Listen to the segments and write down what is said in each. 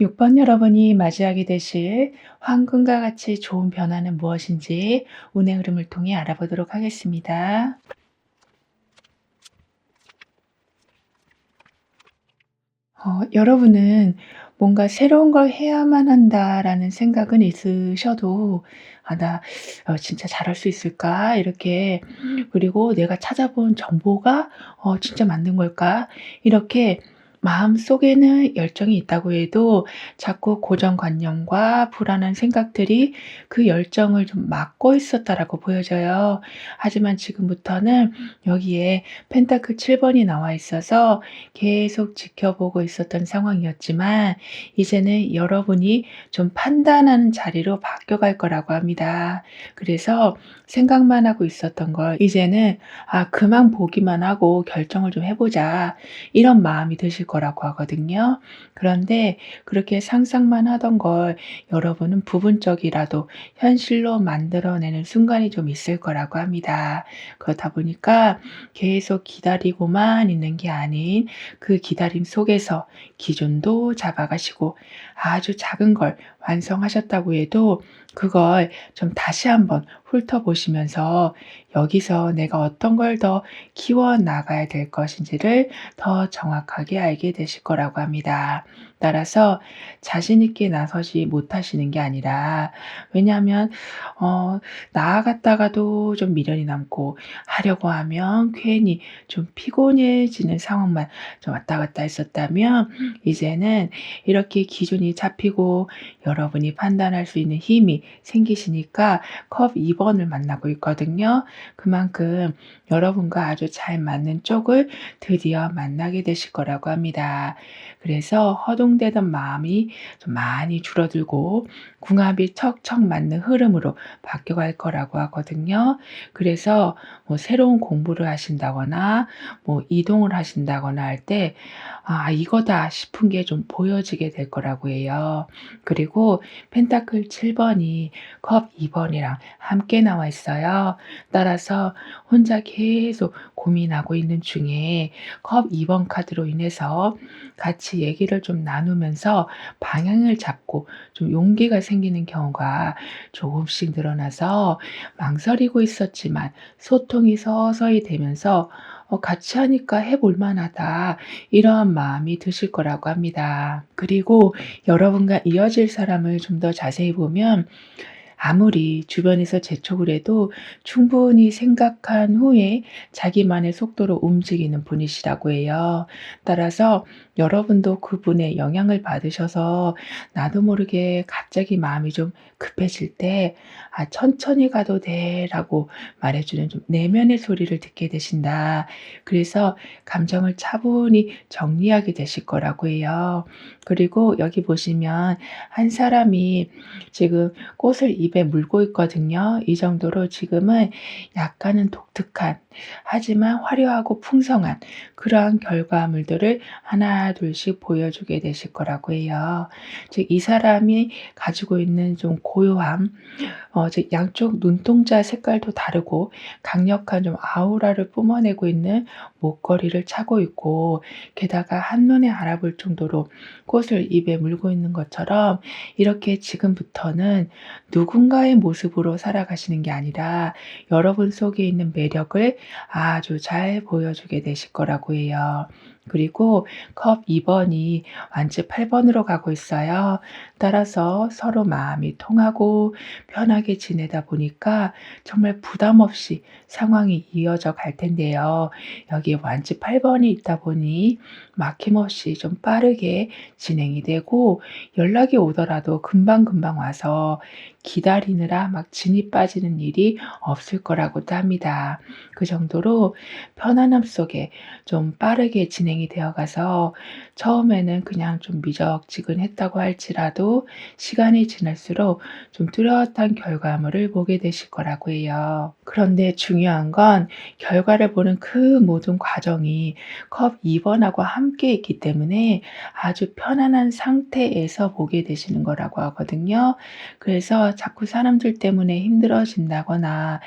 6번 여러분이 맞이하게 되실 황금과 같이 좋은 변화는 무엇인지 운의 흐름을 통해 알아보도록 하겠습니다. 여러분은 뭔가 '새로운 걸 해야만 한다.'라는 생각은 있으셔도 '아 나 진짜 잘할 수 있을까?' 이렇게 그리고 '내가 찾아본 정보가 진짜 맞는 걸까?' 이렇게 마음속에는 열정이 있다고 해도 자꾸 고정관념과 불안한 생각들이 그 열정을 좀 막고 있었다라고 보여져요. 하지만 지금부터는 여기에 펜타클 7 번이 나와 있어서 계속 지켜보고 있었던 상황이었지만 이제는 여러분이 좀 판단하는 자리로 바뀌어갈 거라고 합니다. 그래서 생각만 하고 있었던 걸 이제는 '아 그만 보기만 하고 결정을 좀 해 보자.' 이런 마음이 드실 거라고 하거든요. 그런데 그렇게 상상만 하던 걸 여러분은 부분적이라도 현실로 만들어내는 순간이 좀 있을 거라고 합니다. 그렇다 보니까 계속 기다리고만 있는 게 아닌 그 기다림 속에서 기준도 잡아가시고 아주 작은 걸 완성하셨다고 해도 그걸 좀 다시 한번 훑어보시면서 여기서 내가 어떤 걸 더 키워나가야 될 것인지를 더 정확하게 알게 되실 거라고 합니다. 따라서 자신 있게 나서지 못하시는 게 아니라 왜냐하면 나아갔다가도 좀 미련이 남고 하려고 하면 괜히 좀 피곤해지는 상황만 좀 왔다 갔다 했었다면 이제는 이렇게 기준이 잡히고 여러분이 판단할 수 있는 힘이 생기시니까 컵 2 번을 만나고 있거든요. 그만큼 여러분과 아주 잘 맞는 쪽을 드디어 만나게 되실 거라고 합니다. 그래서 허둥대던 마음이 좀 많이 줄어들고 궁합이 척척 맞는 흐름으로 바뀌어갈 거라고 하거든요. 그래서 뭐 새로운 공부를 하신다거나 뭐 이동을 하신다거나 할 때 '아 이거다.' 싶은 게 좀 보여지게 될 거라고 해요. 그리고 펜타클 7 번이 컵 2 번이랑 함께 나와 있어요. 따라서 혼자 계속 고민하고 있는 중에 컵 2번 카드로 인해서 같이 얘기를 좀 나누면서 방향을 잡고 좀 용기가 생기는 경우가 조금씩 늘어나서 망설이고 있었지만 소통이 서서히 되면서 '같이 하니까 해볼 만하다.' 이러한 마음이 드실 거라고 합니다. 그리고 여러분과 이어질 사람을 좀 더 자세히 보면 아무리 주변에서 재촉을 해도 충분히 생각한 후에 자기만의 속도로 움직이는 분이시라고 해요. 따라서 여러분도 그분의 영향을 받으셔서 나도 모르게 갑자기 마음이 좀 급해질 때 "아 천천히 가도 돼."라고 말해 주는 좀 내면의 소리를 듣게 되신다. 그래서 감정을 차분히 정리하게 되실 거라고 해요. 그리고 여기 보시면 한 사람이 지금 꽃을 입에 물고 있거든요. 이 정도로 지금은 약간은 독특한 하지만 화려하고 풍성한 그러한 결과물들을 하나 둘씩 보여주게 되실 거라고 해요. 즉 이 사람이 가지고 있는 좀 고요함 즉 양쪽 눈동자 색깔도 다르고 강력한 좀 아우라를 뿜어내고 있는 목걸이를 차고 있고 게다가 한눈에 알아볼 정도로 꽃을 입에 물고 있는 것처럼 이렇게 지금부터는 누군가의 모습으로 살아가시는 게 아니라 여러분 속에 있는 매력을 아주 잘 보여주게 되실 거라고 해요. 그리고 컵 2 번이 완지 8 번으로 가고 있어요. 따라서 서로 마음이 통하고 편하게 지내다 보니까 정말 부담 없이 상황이 이어져 갈 텐데요. 여기에 완지 8 번이 있다 보니 막힘없이 좀 빠르게 진행이 되고 연락이 오더라도 금방금방 와서 기다리느라 막 진이 빠지는 일이 없을 거라고도 합니다. 그 정도로 편안함 속에 좀 빠르게 진행이 되어 가서 처음에는 그냥 좀 미적지근했다고 할지라도 시간이 지날수록 좀 뚜렷한 결과물을 보게 되실 거라고 해요. 그런데 중요한 건 결과를 보는 그 모든 과정이 컵 2번하고 함께 있기 때문에 아주 편안한 상태에서 보게 되시는 거라고 하거든요. 그래서 자꾸 사람들 때문에 힘들어진다거나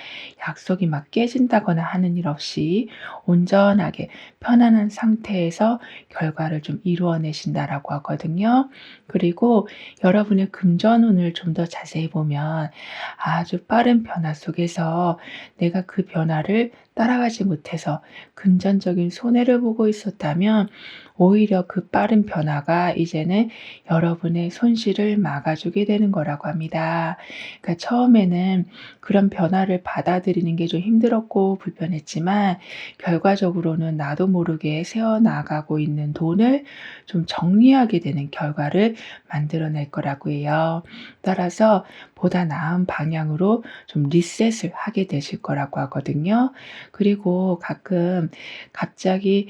약속이 막 깨진다거나 하는 일 없이 온전하게 편안한 상태에서 결과를 좀 이루어내신다라고 하거든요. 그리고 여러분의 금전운을 좀 더 자세히 보면 아주 빠른 변화 속에서 내가 그 변화를 따라가지 못해서 금전적인 손해를 보고 있었다면 오히려 그 빠른 변화가 이제는 여러분의 손실을 막아주게 되는 거라고 합니다. 그러니까 처음에는 그런 변화를 받아들이는 게 좀 힘들었고 불편했지만 결과적으로는 나도 모르게 새어나가고 있는 돈을 좀 정리하게 되는 결과를 만들어낼 거라고 해요. 따라서 보다 나은 방향으로 좀 리셋을 하게 되실 거라고 하거든요. 그리고 가끔 갑자기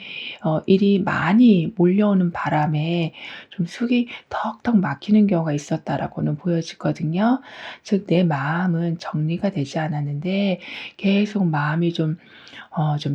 일이 많이 몰려오는 바람에 좀 속이 턱턱 막히는 경우가 있었다라고는 보여지거든요. 즉 내 마음은 정리가 되지 않았는데 계속 마음이 좀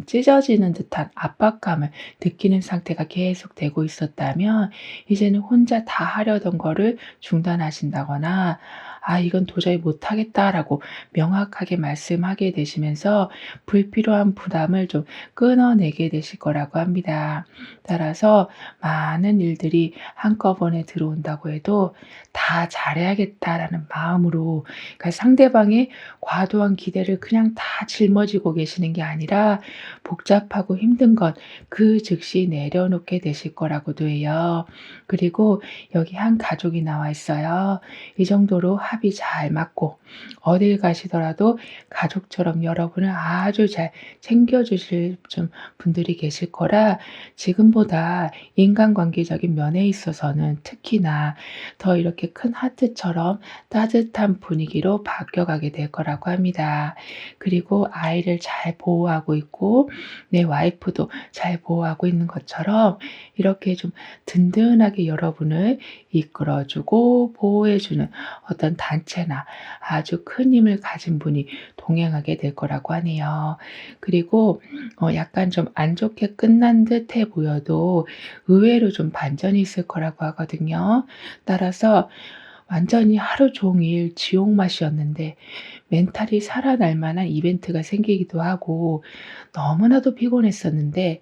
찢어지는 듯한 압박감을 느끼는 상태가 계속되고 있었다면 이제는 혼자 다 하려던 거를 중단하신다거나 '아 이건 도저히 못하겠다.'라고 명확하게 말씀하게 되시면서 불필요한 부담을 좀 끊어내게 되실 거라고 합니다. 따라서 많은 일들이 한꺼번에 들어온다고 해도 '다 잘해야겠다.'라는 마음으로, 그러니까 상대방의 과도한 기대를 그냥 다 짊어지고 계시는 게 아니라 복잡하고 힘든 것 그 즉시 내려놓게 되실 거라고도 해요. 그리고 여기 한 가족이 나와 있어요. 이 정도로 합이 잘 맞고 어딜 가시더라도 가족처럼 여러분을 아주 잘 챙겨 주실 좀 분들이 계실 거라 지금보다 인간관계적인 면에 있어서는 특히나 더 이렇게 큰 하트처럼 따뜻한 분위기로 바뀌어가게 될 거라고 합니다. 그리고 아이를 잘 보호하고 있고 내 와이프도 잘 보호하고 있는 것처럼 이렇게 좀 든든하게 여러분을 이끌어 주고 보호해 주는 어떤 단체나 아주 큰 힘을 가진 분이 동행하게 될 거라고 하네요. 그리고 약간 좀 안 좋게 끝난 듯해 보여도 의외로 좀 반전이 있을 거라고 하거든요. 따라서 완전히 하루 종일 지옥 맛이었는데 멘탈이 살아날 만한 이벤트가 생기기도 하고, 너무나도 피곤했었는데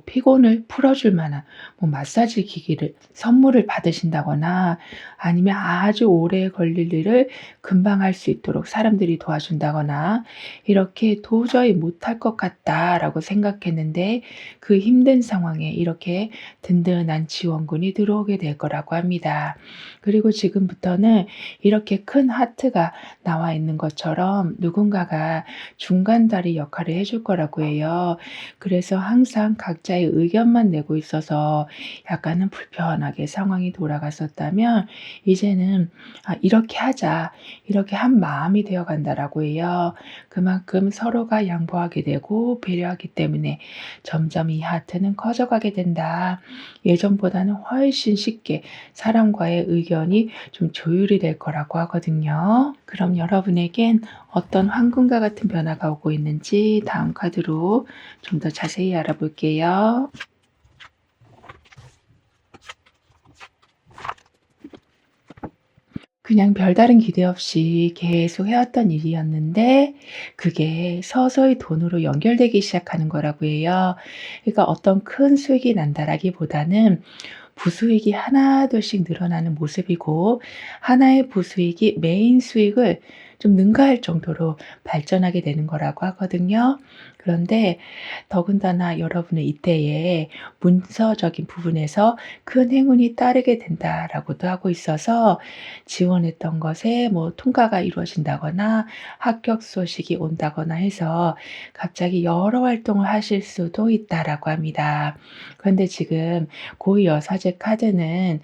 피곤을 풀어줄 만한 마사지 기기를 선물을 받으신다거나 아니면 아주 오래 걸릴 일을 금방 할 수 있도록 사람들이 도와준다거나 이렇게 '도저히 못할 것 같다.'라고 생각했는데 그 힘든 상황에 이렇게 든든한 지원군이 들어오게 될 거라고 합니다. 그리고 지금부터는 이렇게 큰 하트가 나와 있는 것처럼 누군가가 중간다리 역할을 해줄 거라고 해요. 그래서 항상 각자의 의견만 내고 있어서 약간은 불편하게 상황이 돌아갔었다면 이제는 '아 이렇게 하자.' 이렇게 한 마음이 되어 간다라고 해요. 그만큼 서로가 양보하게 되고 배려하기 때문에 점점 이 하트는 커져가게 된다. 예전보다는 훨씬 쉽게 사람과의 의견이 좀 조율이 될 거라고 하거든요. 그럼 여러분에겐 어떤 황금과 같은 변화가 오고 있는지 다음 카드로 좀 더 자세히 알아볼게요. 그냥 별다른 기대 없이 계속 해왔던 일이었는데 그게 서서히 돈으로 연결되기 시작하는 거라고 해요. 그러니까 어떤 큰 수익이 난다라기보다는 부수익이 하나둘씩 늘어나는 모습이고 하나의 부수익이 메인 수익을 좀 능가할 정도로 발전하게 되는 거라고 하거든요. 그런데 더군다나 여러분은 이때에 문서적인 부분에서 큰 행운이 따르게 된다라고도 하고 있어서 지원했던 것에 통과가 이루어진다거나 합격 소식이 온다거나 해서 갑자기 여러 활동을 하실 수도 있다라고 합니다. 그런데 지금 고유여사제 카드는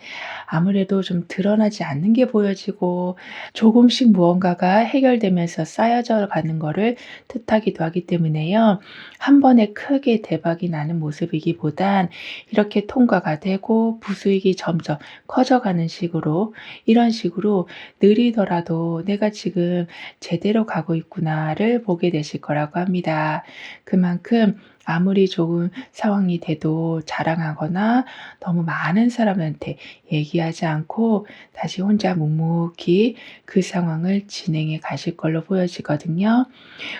아무래도 좀 드러나지 않는 게 보여지고 조금씩 무언가가 해결되면서 쌓여져 가는 거를 뜻하기도 하기 때문에요. 한 번에 크게 대박이 나는 모습이기보단 이렇게 통과가 되고 부수익이 점점 커져가는 식으로, 이런 식으로 느리더라도 '내가 지금 제대로 가고 있구나.'를 보게 되실 거라고 합니다. 그만큼 아무리 좋은 상황이 돼도 자랑하거나 너무 많은 사람한테 얘기하지 않고 다시 혼자 묵묵히 그 상황을 진행해 가실 걸로 보여지거든요.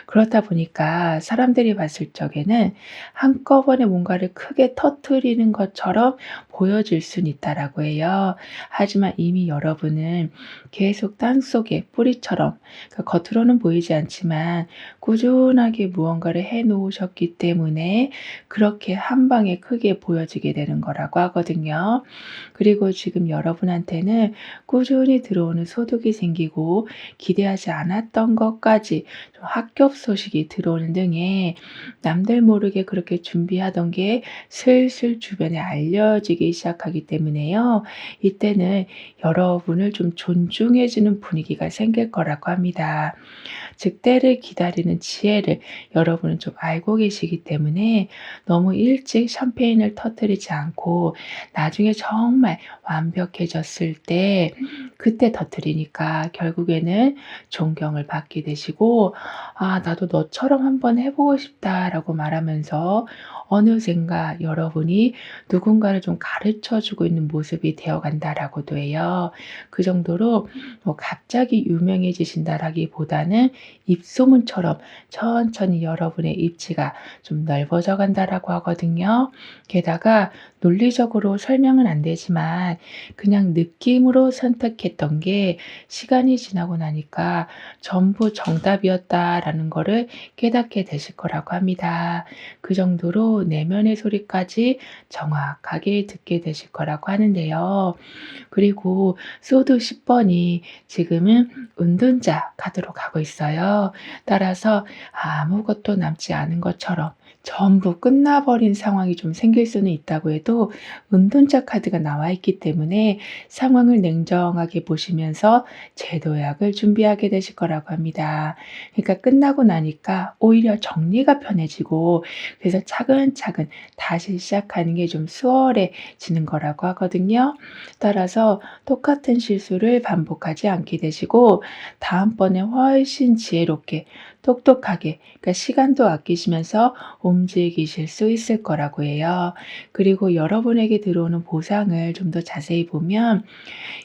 그렇다 보니까 사람들이 봤을 적에는 한꺼번에 뭔가를 크게 터뜨리는 것처럼 보여질 수는 있다라고 해요. 하지만 이미 여러분은 계속 땅속에 뿌리처럼, 그러니까 겉으로는 보이지 않지만 꾸준하게 무언가를 해 놓으셨기 때문에 그렇게 한 방에 크게 보여지게 되는 거라고 하거든요. 그리고 지금 여러분한테는 꾸준히 들어오는 소득이 생기고 기대하지 않았던 것까지 좀 합격 소식이 들어오는 등의 남들 모르게 그렇게 준비하던 게 슬슬 주변에 알려지기 시작하기 때문에요. 이때는 여러분을 좀 존중해주는 분위기가 생길 거라고 합니다. 즉 때를 기다리는 지혜를 여러분은 좀 알고 계시기 때문에 너무 일찍 샴페인을 터뜨리지 않고 나중에 정말 완벽해졌을 때 그때 터뜨리니까 결국에는 존경을 받게 되시고 '아 나도 너처럼 한번 해 보고 싶다.'라고 말하면서 어느샌가 여러분이 누군가를 좀 가르쳐 주고 있는 모습이 되어 간다라고도 해요. 그 정도로 뭐 갑자기 유명해지신다라기보다는 입소문처럼 천천히 여러분의 입지가 좀 넓어져 간다라고 하거든요. 게다가 논리적으로 설명은 안 되지만 그냥 느낌으로 선택했던 게 시간이 지나고 나니까 전부 정답이었다라는 거를 깨닫게 되실 거라고 합니다. 그 정도로 내면의 소리까지 정확하게 듣게 되실 거라고 하는데요. 그리고 소드 10 번이 지금은 은둔자 카드로 가고 있어요. 따라서 아무것도 남지 않은 것처럼 전부 끝나버린 상황이 좀 생길 수는 있다고 해도 은둔자 카드가 나와 있기 때문에 상황을 냉정하게 보시면서 제도약을 준비하게 되실 거라고 합니다. 그러니까 끝나고 나니까 오히려 정리가 편해지고 그래서 차근차근 다시 시작하는 게 좀 수월해지는 거라고 하거든요. 따라서 똑같은 실수를 반복하지 않게 되시고 다음번에 훨씬 지혜롭게 똑똑하게, 그러니까 시간도 아끼시면서 움직이실 수 있을 거라고 해요. 그리고 여러분에게 들어오는 보상을 좀 더 자세히 보면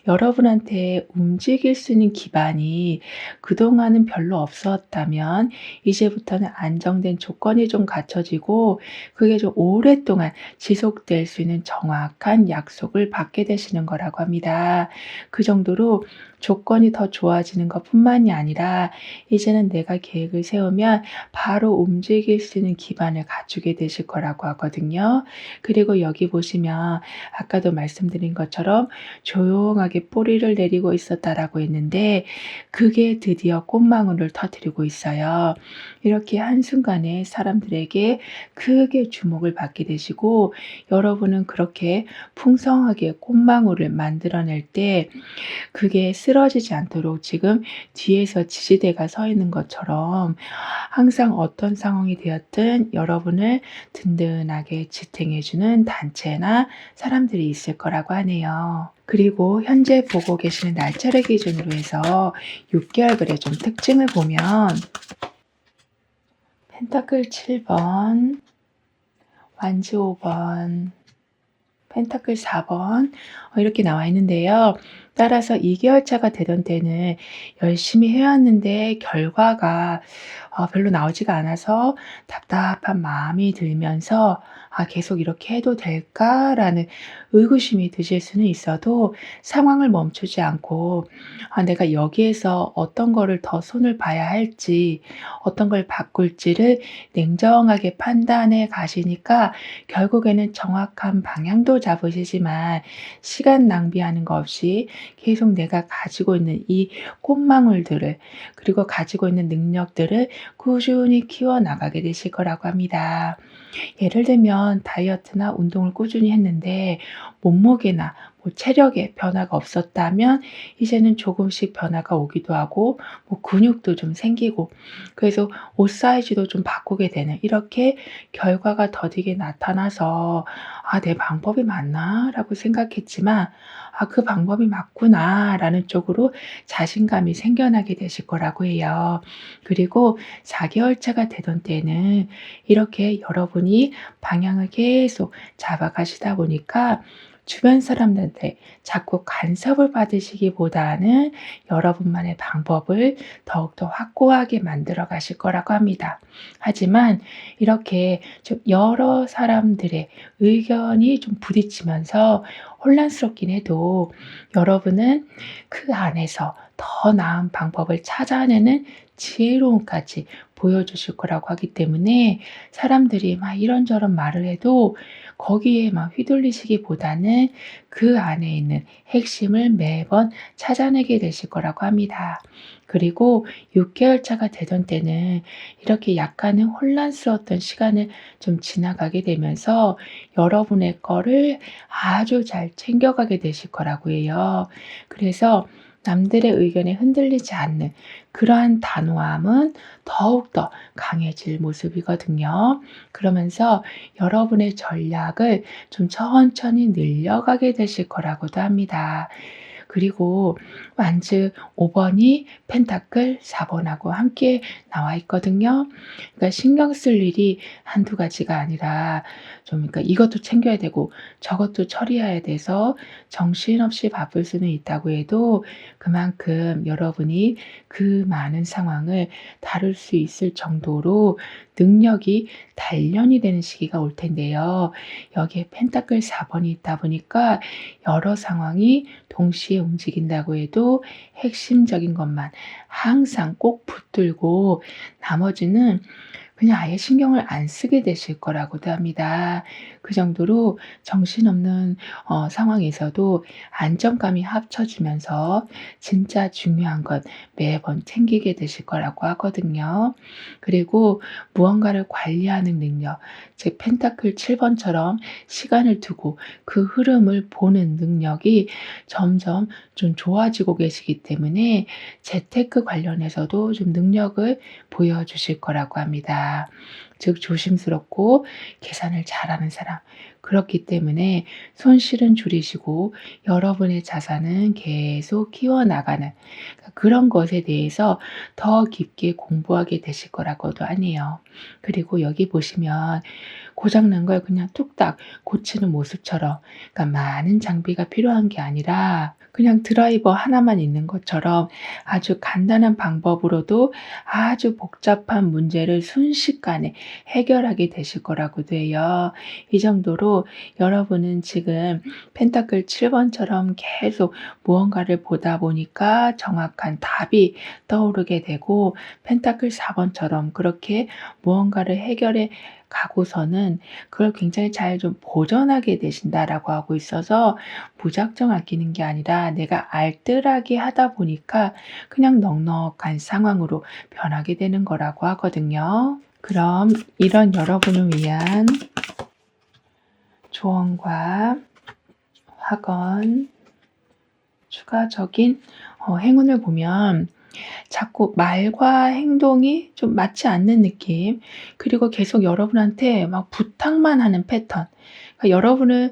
여러분한테 움직일 수 있는 기반이 그동안은 별로 없었다면 이제부터는 안정된 조건이 좀 갖춰지고 그게 좀 오랫동안 지속될 수 있는 정확한 약속을 받게 되시는 거라고 합니다. 그 정도로 조건이 더 좋아지는 것뿐만이 아니라 이제는 내가 계획을 세우면 바로 움직일 수 있는 기반을 갖추게 되실 거라고 하거든요. 그리고 여기 보시면 아까도 말씀드린 것처럼 조용하게 뿌리를 내리고 있었다라고 했는데 그게 드디어 꽃망울을 터뜨리고 있어요. 이렇게 한순간에 사람들에게 크게 주목을 받게 되시고 여러분은 그렇게 풍성하게 꽃망울을 만들어낼 때 그게 쓰러지지 않도록 지금 뒤에서 지지대가 서 있는 것처럼 항상 어떤 상황이 되었든 여러분을 든든하게 지탱해 주는 단체나 사람들이 있을 거라고 하네요. 그리고 현재 보고 계시는 날짜를 기준으로 해서 6개월별의 좀 특징을 보면 펜타클 7 번, 완즈 5 번, 펜타클 4 번 이렇게 나와 있는데요. 따라서 2개월 차가 되던 때는 열심히 해 왔는데 결과가 별로 나오지가 않아서 답답한 마음이 들면서 '아 계속 이렇게 해도 될까?'라는 의구심이 드실 수는 있어도 상황을 멈추지 않고 내가 여기에서 어떤 거를 더 손을 봐야 할지 어떤 걸 바꿀지를 냉정하게 판단해 가시니까 결국에는 정확한 방향도 잡으시지만 시간 낭비하는 거 없이 계속 내가 가지고 있는 이 꽃망울들을 그리고 가지고 있는 능력들을 꾸준히 키워나가게 되실 거라고 합니다. 예를 들면 다이어트나 운동을 꾸준히 했는데 몸무게나 뭐 체력에 변화가 없었다면 이제는 조금씩 변화가 오기도 하고 뭐 근육도 좀 생기고 그래서 옷 사이즈도 좀 바꾸게 되는 이렇게 결과가 더디게 나타나서 '아 내 방법이 맞나?'라고 생각했지만 '아 그 방법이 맞구나.'라는 쪽으로 자신감이 생겨나게 되실 거라고 해요. 그리고 4 개월차가 되던 때는 이렇게 여러분이 방향을 계속 잡아가시다 보니까 주변 사람들한테 자꾸 간섭을 받으시기보다는 여러분만의 방법을 더욱더 확고하게 만들어 가실 거라고 합니다. 하지만 이렇게 좀 여러 사람들의 의견이 좀 부딪히면서 혼란스럽긴 해도 여러분은 그 안에서 더 나은 방법을 찾아내는 지혜로움까지 보여주실 거라고 하기 때문에 사람들이 막 이런저런 말을 해도 거기에 막 휘둘리시기보다는 그 안에 있는 핵심을 매번 찾아내게 되실 거라고 합니다. 그리고 6 개월차가 되던 때는 이렇게 약간은 혼란스러웠던 시간을 좀 지나가게 되면서 여러분의 거를 아주 잘 챙겨가게 되실 거라고 해요. 그래서 남들의 의견에 흔들리지 않는 그러한 단호함은 더욱더 강해질 모습이거든요. 그러면서 여러분의 전략을 좀 천천히 늘려가게 되실 거라고도 합니다. 그리고 완즈 5 번이 펜타클 4 번하고 함께 나와 있거든요. 그러니까 신경 쓸 일이 한두 가지가 아니라 좀 그러니까 이것도 챙겨야 되고 저것도 처리해야 돼서 정신없이 바쁠 수는 있다고 해도 그만큼 여러분이 그 많은 상황을 다룰 수 있을 정도로 능력이 단련이 되는 시기가 올 텐데요. 여기에 펜타클 4 번이 있다 보니까 여러 상황이 동시에 움직인다고 해도 핵심적인 것만 항상 꼭 붙들고 나머지는 그냥 아예 신경을 안 쓰게 되실 거라고도 합니다. 그 정도로 정신없는 상황에서도 안정감이 합쳐지면서 진짜 중요한 것 매번 챙기게 되실 거라고 하거든요. 그리고 무언가를 관리하는 능력, 즉 펜타클 7 번처럼 시간을 두고 그 흐름을 보는 능력이 점점 좀 좋아지고 계시기 때문에 재테크 관련해서도 좀 능력을 보여주실 거라고 합니다. 즉 조심스럽고 계산을 잘하는 사람. 그렇기 때문에 손실은 줄이시고 여러분의 자산은 계속 키워나가는 그런 것에 대해서 더 깊게 공부하게 되실 거라고도 하네요. 그리고 여기 보시면 고장난 걸 그냥 뚝딱 고치는 모습처럼 그러니까 많은 장비가 필요한 게 아니라 그냥 드라이버 하나만 있는 것처럼 아주 간단한 방법으로도 아주 복잡한 문제를 순식간에 해결하게 되실 거라고도 해요. 이 정도로 여러분은 지금 펜타클 7 번처럼 계속 무언가를 보다 보니까 정확한 답이 떠오르게 되고 펜타클 4 번처럼 그렇게 무언가를 해결해 가고서는 그걸 굉장히 잘 좀 보존하게 되신다라고 하고 있어서 무작정 아끼는 게 아니라 내가 알뜰하게 하다 보니까 그냥 넉넉한 상황으로 변하게 되는 거라고 하거든요. 그럼 이런 여러분을 위한 조언과 확언, 추가적인 행운을 보면 자꾸 말과 행동이 좀 맞지 않는 느낌, 그리고 계속 여러분한테 막 부탁만 하는 패턴. 그러니까 여러분을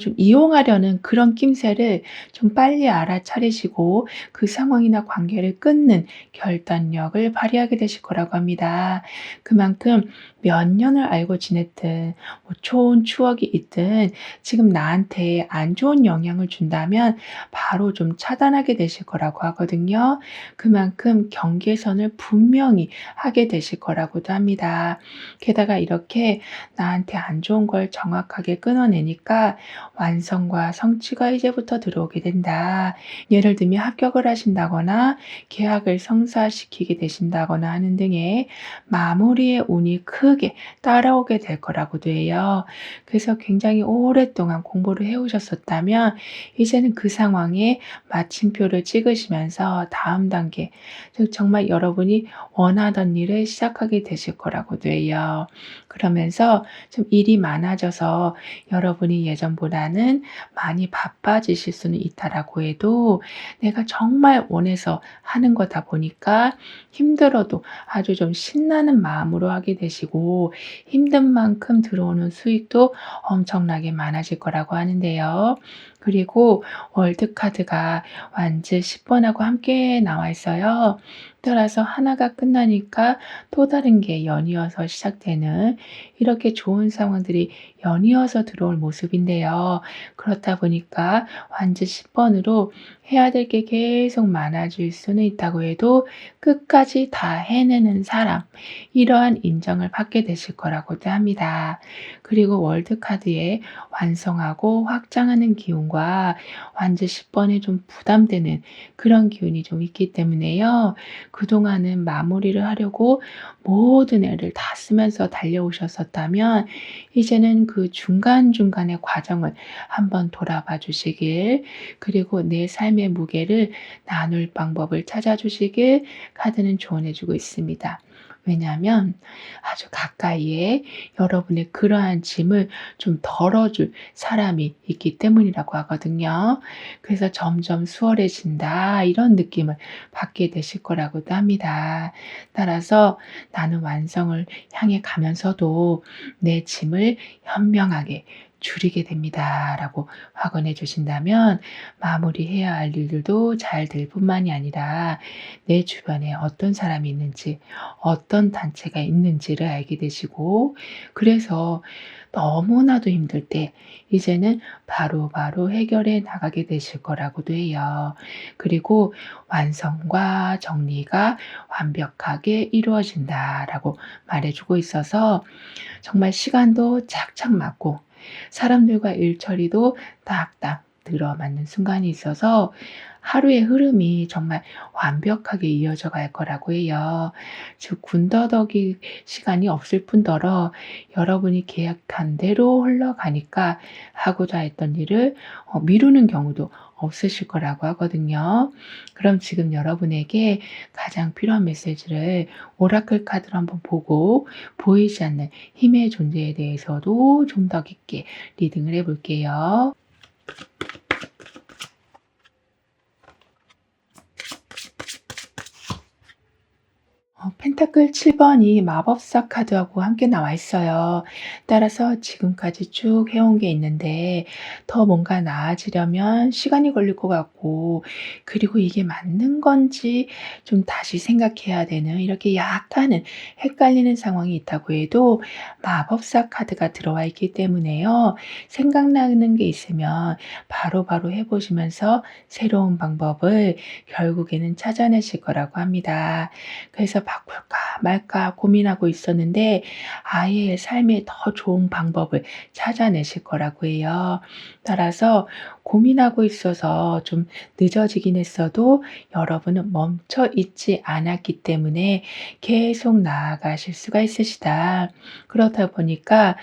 좀 이용하려는 그런 낌새를 좀 빨리 알아차리시고 그 상황이나 관계를 끊는 결단력을 발휘하게 되실 거라고 합니다. 그만큼 몇 년을 알고 지냈든 뭐 좋은 추억이 있든 지금 나한테 안 좋은 영향을 준다면 바로 좀 차단하게 되실 거라고 하거든요. 그만큼 경계선을 분명히 하게 되실 거라고도 합니다. 게다가 이렇게 나한테 안 좋은 걸 정확하게 끊어내니까 완성과 성취가 이제부터 들어오게 된다. 예를 들면 합격을 하신다거나 계약을 성사시키게 되신다거나 하는 등의 마무리의 운이 크게 따라오게 될 거라고도 해요. 거예요. 그래서 굉장히 오랫동안 공부를 해 오셨었다면 이제는 그 상황에 마침표를 찍으시면서 다음 단계, 즉 정말 여러분이 원하던 일을 시작하게 되실 거라고도 해요. 그러면서 좀 일이 많아져서 여러분이 예전보다는 많이 바빠지실 수는 있다라고 해도 내가 정말 원해서 하는 거다 보니까 힘들어도 아주 좀 신나는 마음으로 하게 되시고 힘든 만큼 들어오는 수익도 엄청나게 많아질 거라고 하는데요. 그리고 월드카드가 완즈 10번하고 함께 나와 있어요. 따라서 하나가 끝나니까 또 다른 게 연이어서 시작되는 이렇게 좋은 상황들이 연이어서 들어올 모습인데요. 그렇다 보니까 완즈 10번으로 해야 될 게 계속 많아질 수는 있다고 해도 끝까지 다 해내는 사람, 이러한 인정을 받게 되실 거라고도 합니다. 그리고 월드카드에 완성하고 확장하는 기운과 완즈 10번에 좀 부담되는 그런 기운이 좀 있기 때문에요. 그동안은 마무리를 하려고 모든 애를 다 쓰면서 달려오셨었다면 이제는 그 중간중간의 과정을 한번 돌아봐 주시길, 그리고 내 삶의 무게를 나눌 방법을 찾아주시길 카드는 조언해 주고 있습니다. 왜냐하면 아주 가까이에 여러분의 그러한 짐을 좀 덜어줄 사람이 있기 때문이라고 하거든요. 그래서 점점 수월해진다, 이런 느낌을 받게 되실 거라고도 합니다. 따라서 나는 완성을 향해 가면서도 내 짐을 현명하게 줄이게 됩니다라고 확언해 주신다면 마무리해야 할 일들도 잘 될 뿐만이 아니라 내 주변에 어떤 사람이 있는지, 어떤 단체가 있는지를 알게 되시고, 그래서 너무나도 힘들 때 이제는 바로바로 해결해 나가게 되실 거라고도 해요. 그리고 완성과 정리가 완벽하게 이루어진다라고 말해주고 있어서 정말 시간도 착착 맞고 사람들과 일 처리도 딱딱 들어맞는 순간이 있어서 하루의 흐름이 정말 완벽하게 이어져 갈 거라고 해요. 즉 군더더기 시간이 없을 뿐더러 여러분이 계획한 대로 흘러가니까 하고자 했던 일을 미루는 경우도 없으실 거라고 하거든요. 그럼 지금 여러분에게 가장 필요한 메시지를 오라클 카드로 한번 보고 보이지 않는 힘의 존재에 대해서도 좀 더 깊게 리딩을 해 볼게요. 펜타클 7 번이 마법사 카드하고 함께 나와 있어요. 따라서 지금까지 쭉 해온 게 있는데 더 뭔가 나아지려면 시간이 걸릴 것 같고, 그리고 이게 맞는 건지 좀 다시 생각해야 되는 이렇게 약간은 헷갈리는 상황이 있다고 해도 마법사 카드가 들어와 있기 때문에요. 생각나는 게 있으면 바로바로 해 보시면서 새로운 방법을 결국에는 찾아내실 거라고 합니다. 그래서 바꿀까 말까 고민하고 있었는데 아예 삶에 더 좋은 방법을 찾아내실 거라고 해요. 따라서 고민하고 있어서 좀 늦어지긴 했어도 여러분은 멈춰 있지 않았기 때문에 계속 나아가실 수가 있으시다. 그렇다 보니까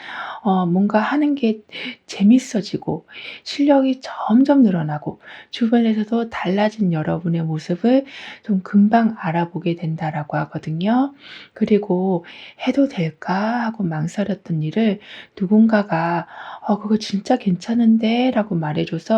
뭔가 하는 게 재밌어지고 실력이 점점 늘어나고 주변에서도 달라진 여러분의 모습을 좀 금방 알아보게 된다라고 하거든요. 그리고 '해도 될까?' 하고 망설였던 일을 누군가가 그거 진짜 괜찮은데?'라고 말해 줘서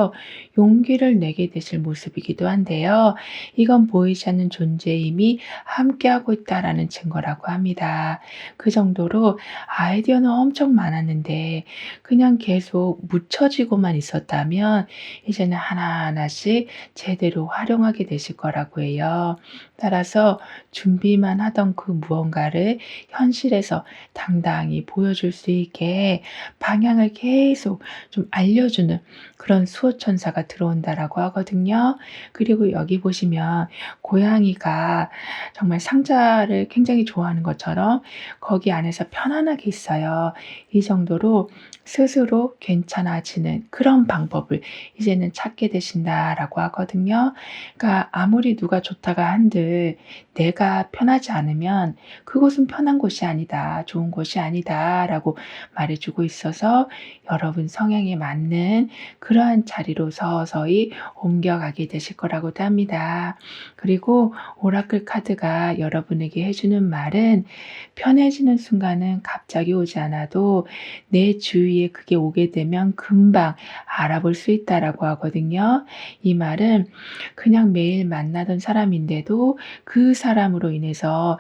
용기를 내게 되실 모습이기도 한데요. 이건 보이지 않는 존재의 힘이 함께하고 있다라는 증거라고 합니다. 그 정도로 아이디어는 엄청 많았는데 그냥 계속 묻혀지고만 있었다면 이제는 하나하나씩 제대로 활용하게 되실 거라고 해요. 따라서 준비만 하던 그 무언가를 현실에서 당당히 보여줄 수 있게 방향을 계속 좀 알려주는 그런 수호천사가 들어온다라고 하거든요. 그리고 여기 보시면 고양이가 정말 상자를 굉장히 좋아하는 것처럼 거기 안에서 편안하게 있어요. 이 정도로 스스로 괜찮아지는 그런 방법을 이제는 찾게 되신다라고 하거든요. 그러니까 아무리 누가 좋다가 한들 내가 편하지 않으면 "그곳은 편한 곳이 아니다. 좋은 곳이 아니다."라고 말해 주고 있어서 여러분 성향에 맞는 그러한 자리로 서서히 옮겨가게 되실 거라고도 합니다. 그리고 오라클 카드가 여러분에게 해 주는 말은 편해지는 순간은 갑자기 오지 않아도 내 주위에 그게 오게 되면 금방 알아볼 수 있다라고 하거든요. 이 말은 그냥 매일 만나던 사람인데도 그 사람으로 인해서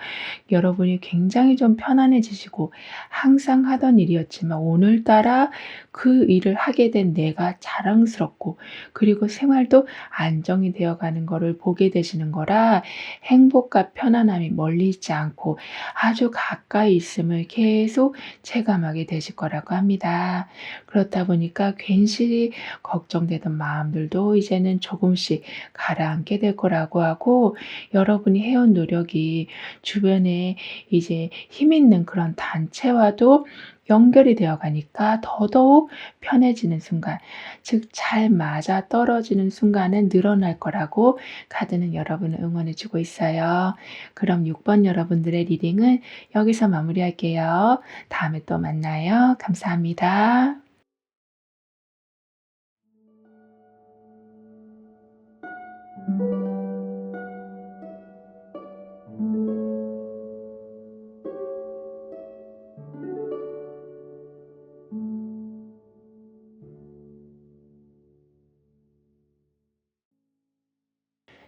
여러분이 굉장히 좀 편안해지시고 항상 하던 일이었지만 오늘따라 그 일을 하게 된 내가 자랑스럽고 그리고 생활도 안정이 되어 가는 거를 보게 되시는 거라 행복과 편안함이 멀리 있지 않고 아주 가까이 있음을 계속 체감하게 되실 거라고 합니다. 그렇다 보니까 괜시리 걱정되던 마음들도 이제는 조금씩 가라앉게 될 거라고 하고 여러분이 해온 노력이 주변에 이제 힘 있는 그런 단체와도 연결이 되어 가니까 더더욱 편해지는 순간, 즉 잘 맞아떨어지는 순간은 늘어날 거라고 카드는 여러분을 응원해 주고 있어요. 그럼 6번 여러분들의 리딩은 여기서 마무리할게요. 다음에 또 만나요. 감사합니다.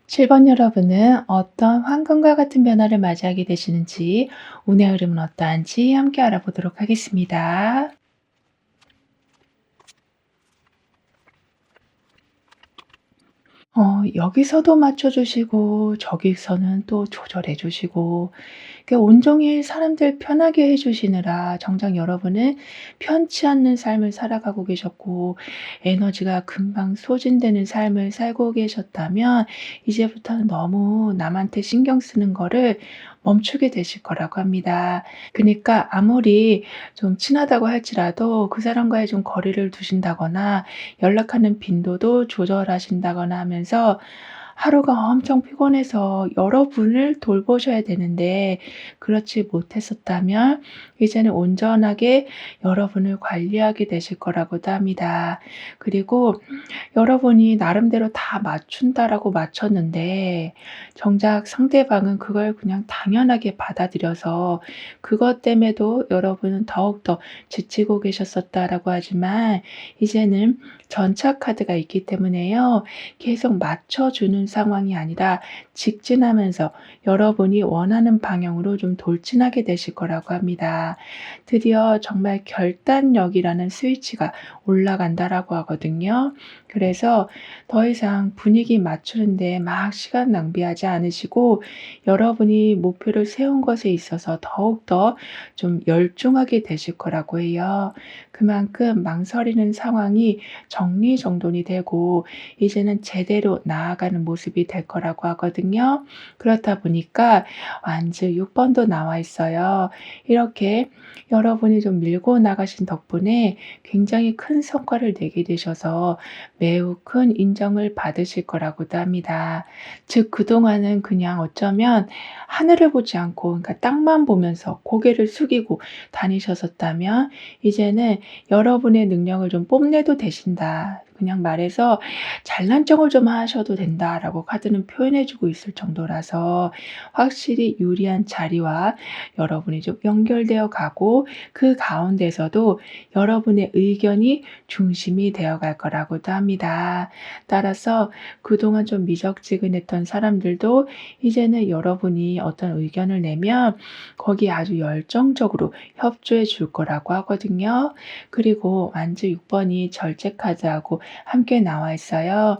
7번 여러분은 어떤 황금과 같은 변화를 맞이하게 되시는지, 운의 흐름은 어떠한지 함께 알아보도록 하겠습니다. 여기서도 맞춰 주시고 저기서는 또 조절해 주시고 온종일 사람들 편하게 해 주시느라 정작 여러분은 편치 않는 삶을 살아가고 계셨고 에너지가 금방 소진되는 삶을 살고 계셨다면 이제부터는 너무 남한테 신경 쓰는 거를 멈추게 되실 거라고 합니다. 그니까 아무리 좀 친하다고 할지라도 그 사람과의 좀 거리를 두신다거나 연락하는 빈도도 조절하신다거나 하면서 하루가 엄청 피곤해서 여러분을 돌보셔야 되는데 그렇지 못했었다면 이제는 온전하게 여러분을 관리하게 되실 거라고도 합니다. 그리고 여러분이 나름대로 다 맞춘다라고 맞췄는데 정작 상대방은 그걸 그냥 당연하게 받아들여서 그것 때문에도 여러분은 더욱더 지치고 계셨었다라고 하지만 이제는 전차 카드가 있기 때문에요. 계속 맞춰주는 상황이 아니라 직진하면서 여러분이 원하는 방향으로 좀 돌진하게 되실 거라고 합니다. 드디어 정말 결단력이라는 스위치가 올라간다라고 하거든요. 그래서 더 이상 분위기 맞추는데 막 시간 낭비하지 않으시고 여러분이 목표를 세운 것에 있어서 더욱더 좀 열중하게 되실 거라고 해요. 그만큼 망설이는 상황이 정리정돈이 되고 이제는 제대로 나아가는 모습이 될 거라고 하거든요. 그렇다 보니까 완즈 6 번도 나와 있어요. 이렇게 여러분이 좀 밀고 나가신 덕분에 굉장히 큰 성과를 내게 되셔서 매우 큰 인정을 받으실 거라고도 합니다. 즉 그동안은 그냥 어쩌면 하늘을 보지 않고 그러니까 땅만 보면서 고개를 숙이고 다니셨었다면 이제는 여러분의 능력을 좀 뽐내도 되신다. 그냥 말해서 "잘난 척을 좀 하셔도 된다."라고 카드는 표현해 주고 있을 정도라서 확실히 유리한 자리와 여러분이 좀 연결되어 가고 그 가운데서도 여러분의 의견이 중심이 되어 갈 거라고도 합니다. 따라서 그동안 좀 미적지근했던 사람들도 이제는 여러분이 어떤 의견을 내면 거기에 아주 열정적으로 협조해 줄 거라고 하거든요. 그리고 완즈 6 번이 절제 카드하고 함께 나와 있어요.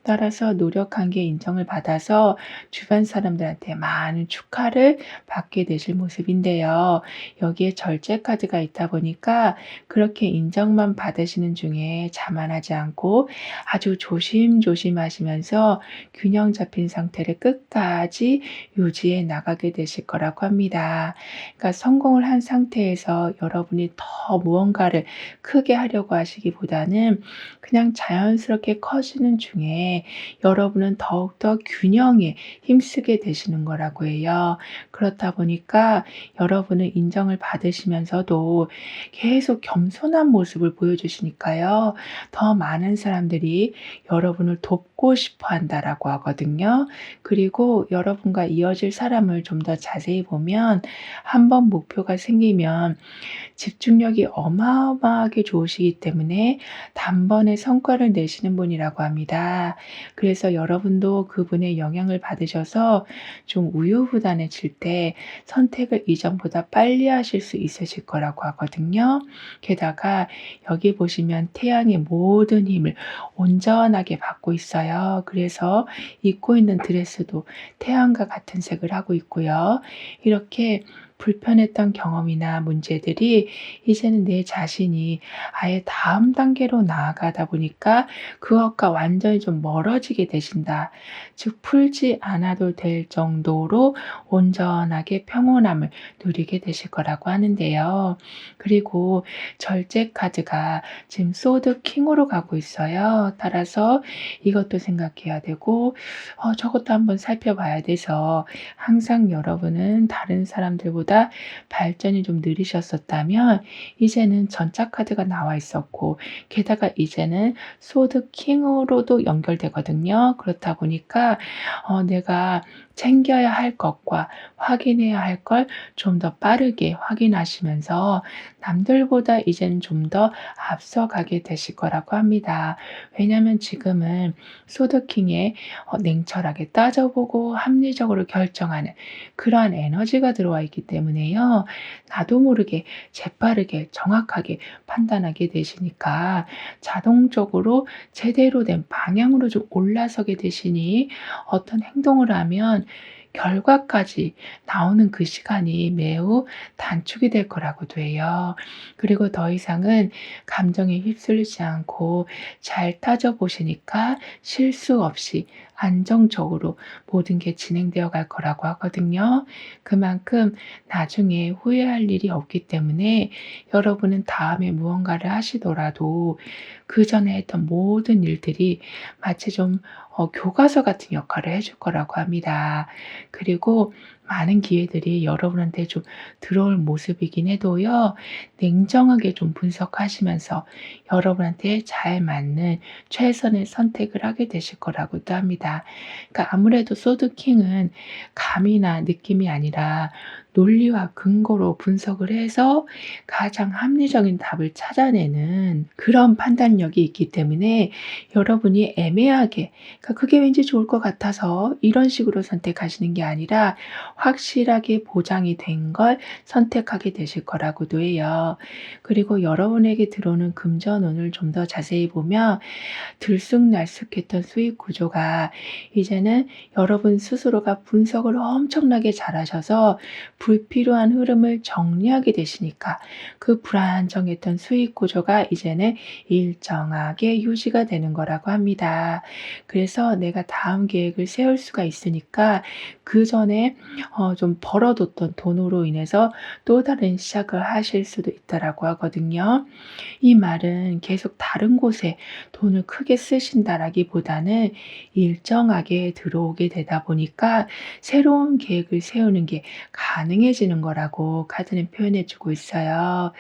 따라서 노력한 게 인정을 받아서 주변 사람들한테 많은 축하를 받게 되실 모습인데요. 여기에 절제 카드가 있다 보니까 그렇게 인정만 받으시는 중에 자만하지 않고 아주 조심조심하시면서 균형 잡힌 상태를 끝까지 유지해 나가게 되실 거라고 합니다. 그러니까 성공을 한 상태에서 여러분이 더 무언가를 크게 하려고 하시기보다는 그냥 자연스럽게 커지는 중에 여러분은 더욱더 균형에 힘쓰게 되시는 거라고 해요. 그렇다 보니까 여러분은 인정을 받으시면서도 계속 겸손한 모습을 보여주시니까요. 더 많은 사람들이 여러분을 돕고 싶어 한다라고 하거든요. 그리고 여러분과 이어질 사람을 좀 더 자세히 보면 한 번 목표가 생기면 집중력이 어마어마하게 좋으시기 때문에 단번에 성과를 내시는 분이라고 합니다. 그래서 여러분도 그분의 영향을 받으셔서 좀 우유부단해질 때 선택을 이전보다 빨리 하실 수 있으실 거라고 하거든요. 게다가 여기 보시면 태양의 모든 힘을 온전하게 받고 있어요. 그래서 입고 있는 드레스도 태양과 같은 색을 하고 있고요. 이렇게 불편했던 경험이나 문제들이 이제는 내 자신이 아예 다음 단계로 나아가다 보니까 그것과 완전히 좀 멀어지게 되신다. 즉 풀지 않아도 될 정도로 온전하게 평온함을 누리게 되실 거라고 하는데요. 그리고 절제 카드가 지금 소드 킹으로 가고 있어요. 따라서 이것도 생각해야 되고 저것도 한번 살펴봐야 돼서 항상 여러분은 다른 사람들보다 발전이 좀 느리셨었다면 이제는 전자 카드가 나와 있었고 게다가 이제는 소드 킹으로도 연결되거든요. 그렇다 보니까 내가 챙겨야 할 것과 확인해야 할 걸 좀 더 빠르게 확인하시면서 남들보다 이제는 좀 더 앞서가게 되실 거라고 합니다. 왜냐하면 지금은 소드킹에 냉철하게 따져보고 합리적으로 결정하는 그러한 에너지가 들어와 있기 때문에요. 나도 모르게 재빠르게 정확하게 판단하게 되시니까 자동적으로 제대로 된 방향으로 좀 올라서게 되시니 어떤 행동을 하면 결과까지 나오는 그 시간이 매우 단축이 될 거라고도 해요. 그리고 더 이상은 감정에 휩쓸리지 않고 잘 따져 보시니까 실수 없이 안정적으로 모든 게 진행되어 갈 거라고 하거든요. 그만큼 나중에 후회할 일이 없기 때문에 여러분은 다음에 무언가를 하시더라도 그 전에 했던 모든 일들이 마치 좀 교과서 같은 역할을 해줄 거라고 합니다. 그리고 많은 기회들이 여러분한테 좀 들어올 모습이긴 해도요. 냉정하게 좀 분석하시면서 여러분한테 잘 맞는 최선의 선택을 하게 되실 거라고도 합니다. 그러니까 아무래도 소드킹은 감이나 느낌이 아니라 논리와 근거로 분석을 해서 가장 합리적인 답을 찾아내는 그런 판단력이 있기 때문에 여러분이 애매하게 그러니까 그게 왠지 좋을 것 같아서 이런 식으로 선택하시는 게 아니라 확실하게 보장이 된 걸 선택하게 되실 거라고도 해요. 그리고 여러분에게 들어오는 금전운을 좀 더 자세히 보면 들쑥날쑥했던 수익 구조가 이제는 여러분 스스로가 분석을 엄청나게 잘하셔서 불필요한 흐름을 정리하게 되시니까 그 불안정했던 수익 구조가 이제는 일정하게 유지가 되는 거라고 합니다. 그래서 내가 다음 계획을 세울 수가 있으니까 그 전에 좀 벌어뒀던 돈으로 인해서 또 다른 시작을 하실 수도 있다라고 하거든요. 이 말은 계속 다른 곳에 돈을 크게 쓰신다라기보다는 일정하게 들어오게 되다 보니까 새로운 계획을 세우는 게 가능해지는 거라고 카드는 표현해 주고 있어요.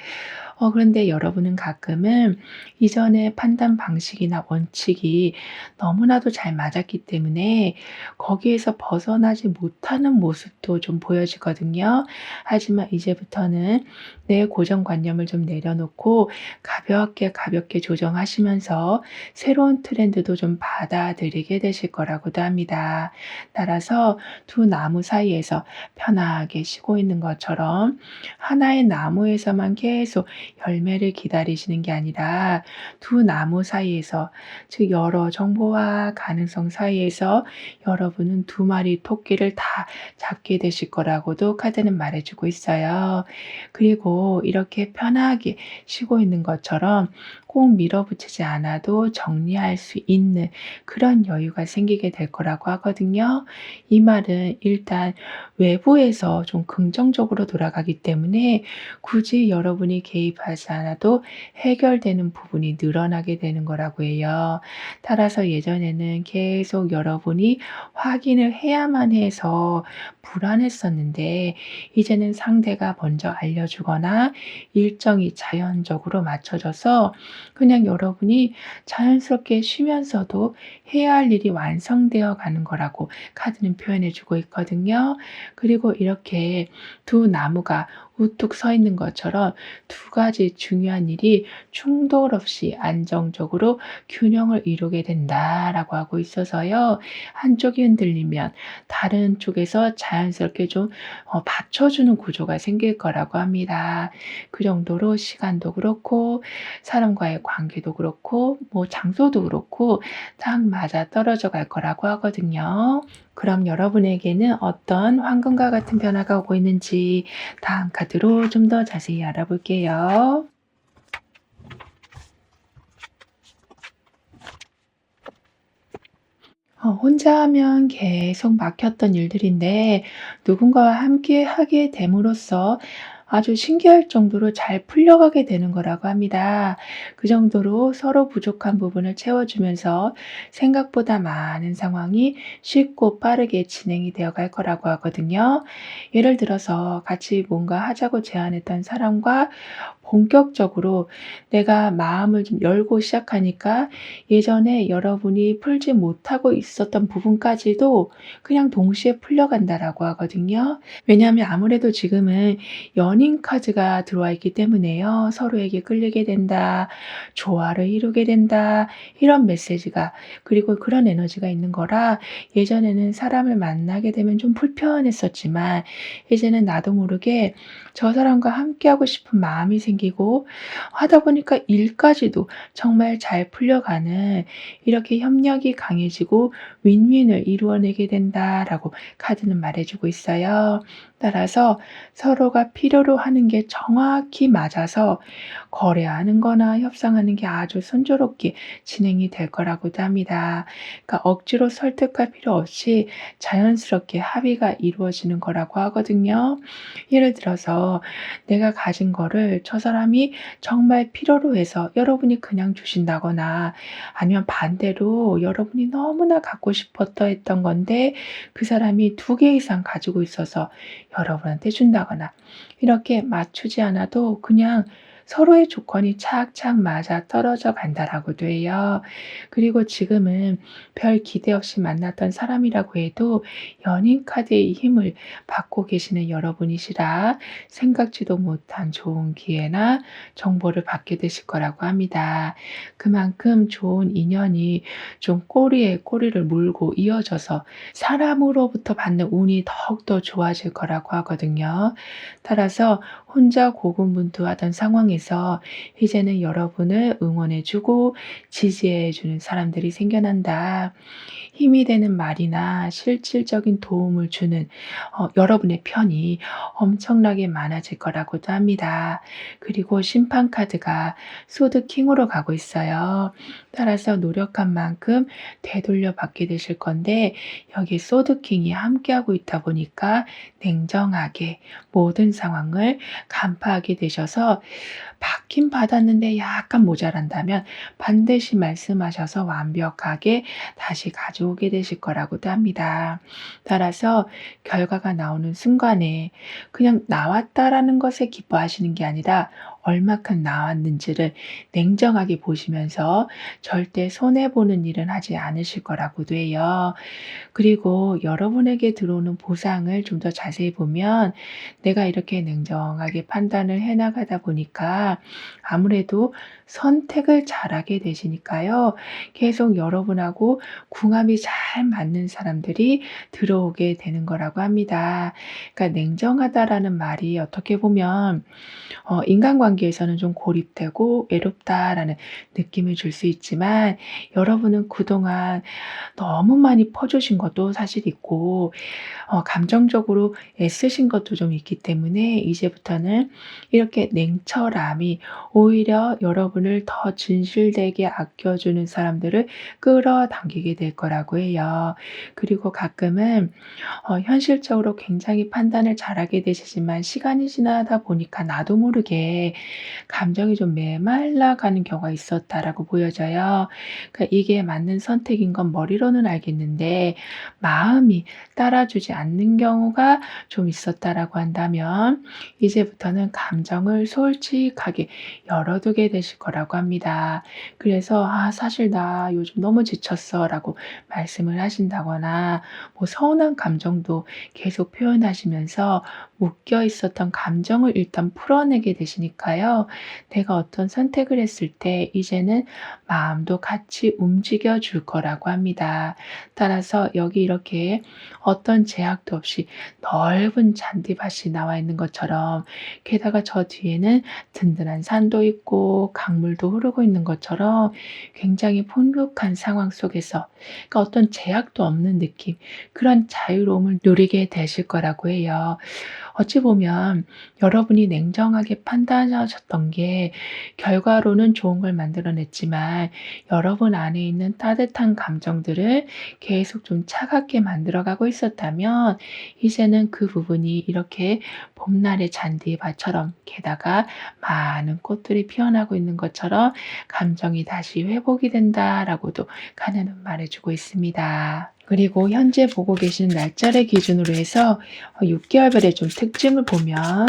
그런데 여러분은 가끔은 이전의 판단 방식이나 원칙이 너무나도 잘 맞았기 때문에 거기에서 벗어나지 못하는 모습도 좀 보여지거든요. 하지만 이제부터는 내 고정관념을 좀 내려놓고 가볍게 가볍게 조정하시면서 새로운 트렌드도 좀 받아들이게 되실 거라고도 합니다. 따라서 두 나무 사이에서 편하게 쉬고 있는 것처럼 하나의 나무에서만 계속 열매를 기다리시는 게 아니라 두 나무 사이에서, 즉 여러 정보와 가능성 사이에서 여러분은 두 마리 토끼를 다 잡게 되실 거라고도 카드는 말해 주고 있어요. 그리고 이렇게 편하게 쉬고 있는 것처럼 꼭 밀어붙이지 않아도 정리할 수 있는 그런 여유가 생기게 될 거라고 하거든요. 이 말은 일단 외부에서 좀 긍정적으로 돌아가기 때문에 굳이 여러분이 개입하지 않아도 해결되는 부분이 늘어나게 되는 거라고 해요. 따라서 예전에는 계속 여러분이 확인을 해야만 해서 불안했었는데, 이제는 상대가 먼저 알려주거나 일정이 자연적으로 맞춰져서 그냥 여러분이 자연스럽게 쉬면서도 해야 할 일이 완성되어 가는 거라고 카드는 표현해 주고 있거든요. 그리고 이렇게 두 나무가 우뚝 서 있는 것처럼 두 가지 중요한 일이 충돌 없이 안정적으로 균형을 이루게 된다라고 하고 있어서요. 한쪽이 흔들리면 다른 쪽에서 자연스럽게 좀 받쳐주는 구조가 생길 거라고 합니다. 그 정도로 시간도 그렇고 사람과의 관계도 그렇고 뭐 장소도 그렇고 딱 맞아떨어져 갈 거라고 하거든요. 그럼 여러분에게는 어떤 황금과 같은 변화가 오고 있는지 다음 카드로 좀 더 자세히 알아볼게요. 혼자 하면 계속 막혔던 일들인데 누군가와 함께 하게 됨으로써 아주 신기할 정도로 잘 풀려가게 되는 거라고 합니다. 그 정도로 서로 부족한 부분을 채워주면서 생각보다 많은 상황이 쉽고 빠르게 진행이 되어 갈 거라고 하거든요. 예를 들어서 같이 뭔가 하자고 제안했던 사람과 본격적으로 내가 마음을 좀 열고 시작하니까 예전에 여러분이 풀지 못하고 있었던 부분까지도 그냥 동시에 풀려간다라고 하거든요. 왜냐하면 아무래도 지금은 연인 카드가 들어와 있기 때문에요. 서로에게 끌리게 된다, 조화를 이루게 된다, 이런 메시지가, 그리고 그런 에너지가 있는 거라 예전에는 사람을 만나게 되면 좀 불편했었지만 이제는 나도 모르게 저 사람과 함께하고 싶은 마음이 생기고 하다 보니까 일까지도 정말 잘 풀려가는, 이렇게 협력이 강해지고 윈윈을 이루어내게 된다라고 카드는 말해주고 있어요. 따라서 서로가 필요로 하는 게 정확히 맞아서 거래하는 거나 협상하는 게 아주 순조롭게 진행이 될 거라고도 합니다. 그러니까 억지로 설득할 필요 없이 자연스럽게 합의가 이루어지는 거라고 하거든요. 예를 들어서 내가 가진 거를 저 사람이 정말 필요로 해서 여러분이 그냥 주신다거나, 아니면 반대로 여러분이 너무나 갖고 싶었다 했던 건데 그 사람이 두 개 이상 가지고 있어서 여러분한테 준다거나, 이렇게 맞추지 않아도 그냥 서로의 조건이 착착 맞아 떨어져 간다라고도 해요. 그리고 지금은 별 기대 없이 만났던 사람이라고 해도 연인 카드의 힘을 받고 계시는 여러분이시라 생각지도 못한 좋은 기회나 정보를 받게 되실 거라고 합니다. 그만큼 좋은 인연이 좀 꼬리에 꼬리를 물고 이어져서 사람으로부터 받는 운이 더욱더 좋아질 거라고 하거든요. 따라서 혼자 고군분투하던 상황에서 이제는 여러분을 응원해 주고 지지해 주는 사람들이 생겨난다. 힘이 되는 말이나 실질적인 도움을 주는 여러분의 편이 엄청나게 많아질 거라고도 합니다. 그리고 심판 카드가 소드 킹으로 가고 있어요. 따라서 노력한 만큼 되돌려 받게 되실 건데, 여기 소드 킹이 함께하고 있다 보니까 냉정하게 모든 상황을 간파하게 되셔서 받긴 받았는데 약간 모자란다면 반드시 말씀하셔서 완벽하게 다시 가져오게 되실 거라고도 합니다. 따라서 결과가 나오는 순간에 그냥 나왔다라는 것에 기뻐하시는 게 아니라 얼마큼 나왔는지를 냉정하게 보시면서 절대 손해보는 일은 하지 않으실 거라고도 해요. 그리고 여러분에게 들어오는 보상을 좀 더 자세히 보면 내가 이렇게 냉정하게 판단을 해 나가다 보니까 아무래도 선택을 잘하게 되시니까요. 계속 여러분하고 궁합이 잘 맞는 사람들이 들어오게 되는 거라고 합니다. 그러니까 냉정하다라는 말이 어떻게 보면 인간관계에 관계에서는 좀 고립되고 외롭다라는 느낌을 줄 수 있지만 여러분은 그동안 너무 많이 퍼주신 것도 사실 있고 감정적으로 애쓰신 것도 좀 있기 때문에 이제부터는 이렇게 냉철함이 오히려 여러분을 더 진실되게 아껴주는 사람들을 끌어당기게 될 거라고 해요. 그리고 가끔은 현실적으로 굉장히 판단을 잘하게 되시지만 시간이 지나다 보니까 나도 모르게 감정이 좀 메말라가는 경우가 있었다라고 보여져요. 그러니까 이게 맞는 선택인 건 머리로는 알겠는데 마음이 따라주지 않는 경우가 좀 있었다라고 한다면 이제부터는 감정을 솔직하게 열어두게 되실 거라고 합니다. 그래서 "아 사실 나 요즘 너무 지쳤어."라고 말씀을 하신다거나 뭐 서운한 감정도 계속 표현하시면서 묶여 있었던 감정을 일단 풀어내게 되시니까요. 내가 어떤 선택을 했을 때 이제는 마음도 같이 움직여 줄 거라고 합니다. 따라서 여기 이렇게 어떤 제약도 없이 넓은 잔디밭이 나와 있는 것처럼 게다가 저 뒤에는 든든한 산도 있고 강물도 흐르고 있는 것처럼 굉장히 풍족한 상황 속에서 그러니까 어떤 제약도 없는 느낌 그런 자유로움을 누리게 되실 거라고 해요. 어찌 보면 여러분이 냉정하게 판단하셨던 게 결과로는 좋은 걸 만들어냈지만 여러분 안에 있는 따뜻한 감정들을 계속 좀 차갑게 만들어가고 있었다면 이제는 그 부분이 이렇게 봄날의 잔디밭처럼 게다가 많은 꽃들이 피어나고 있는 것처럼 감정이 다시 회복이 된다라고도 가르는 말해주고 있습니다. 그리고 현재 보고 계시는 날짜를 기준으로 해서 6개월별의 좀 특징을 보면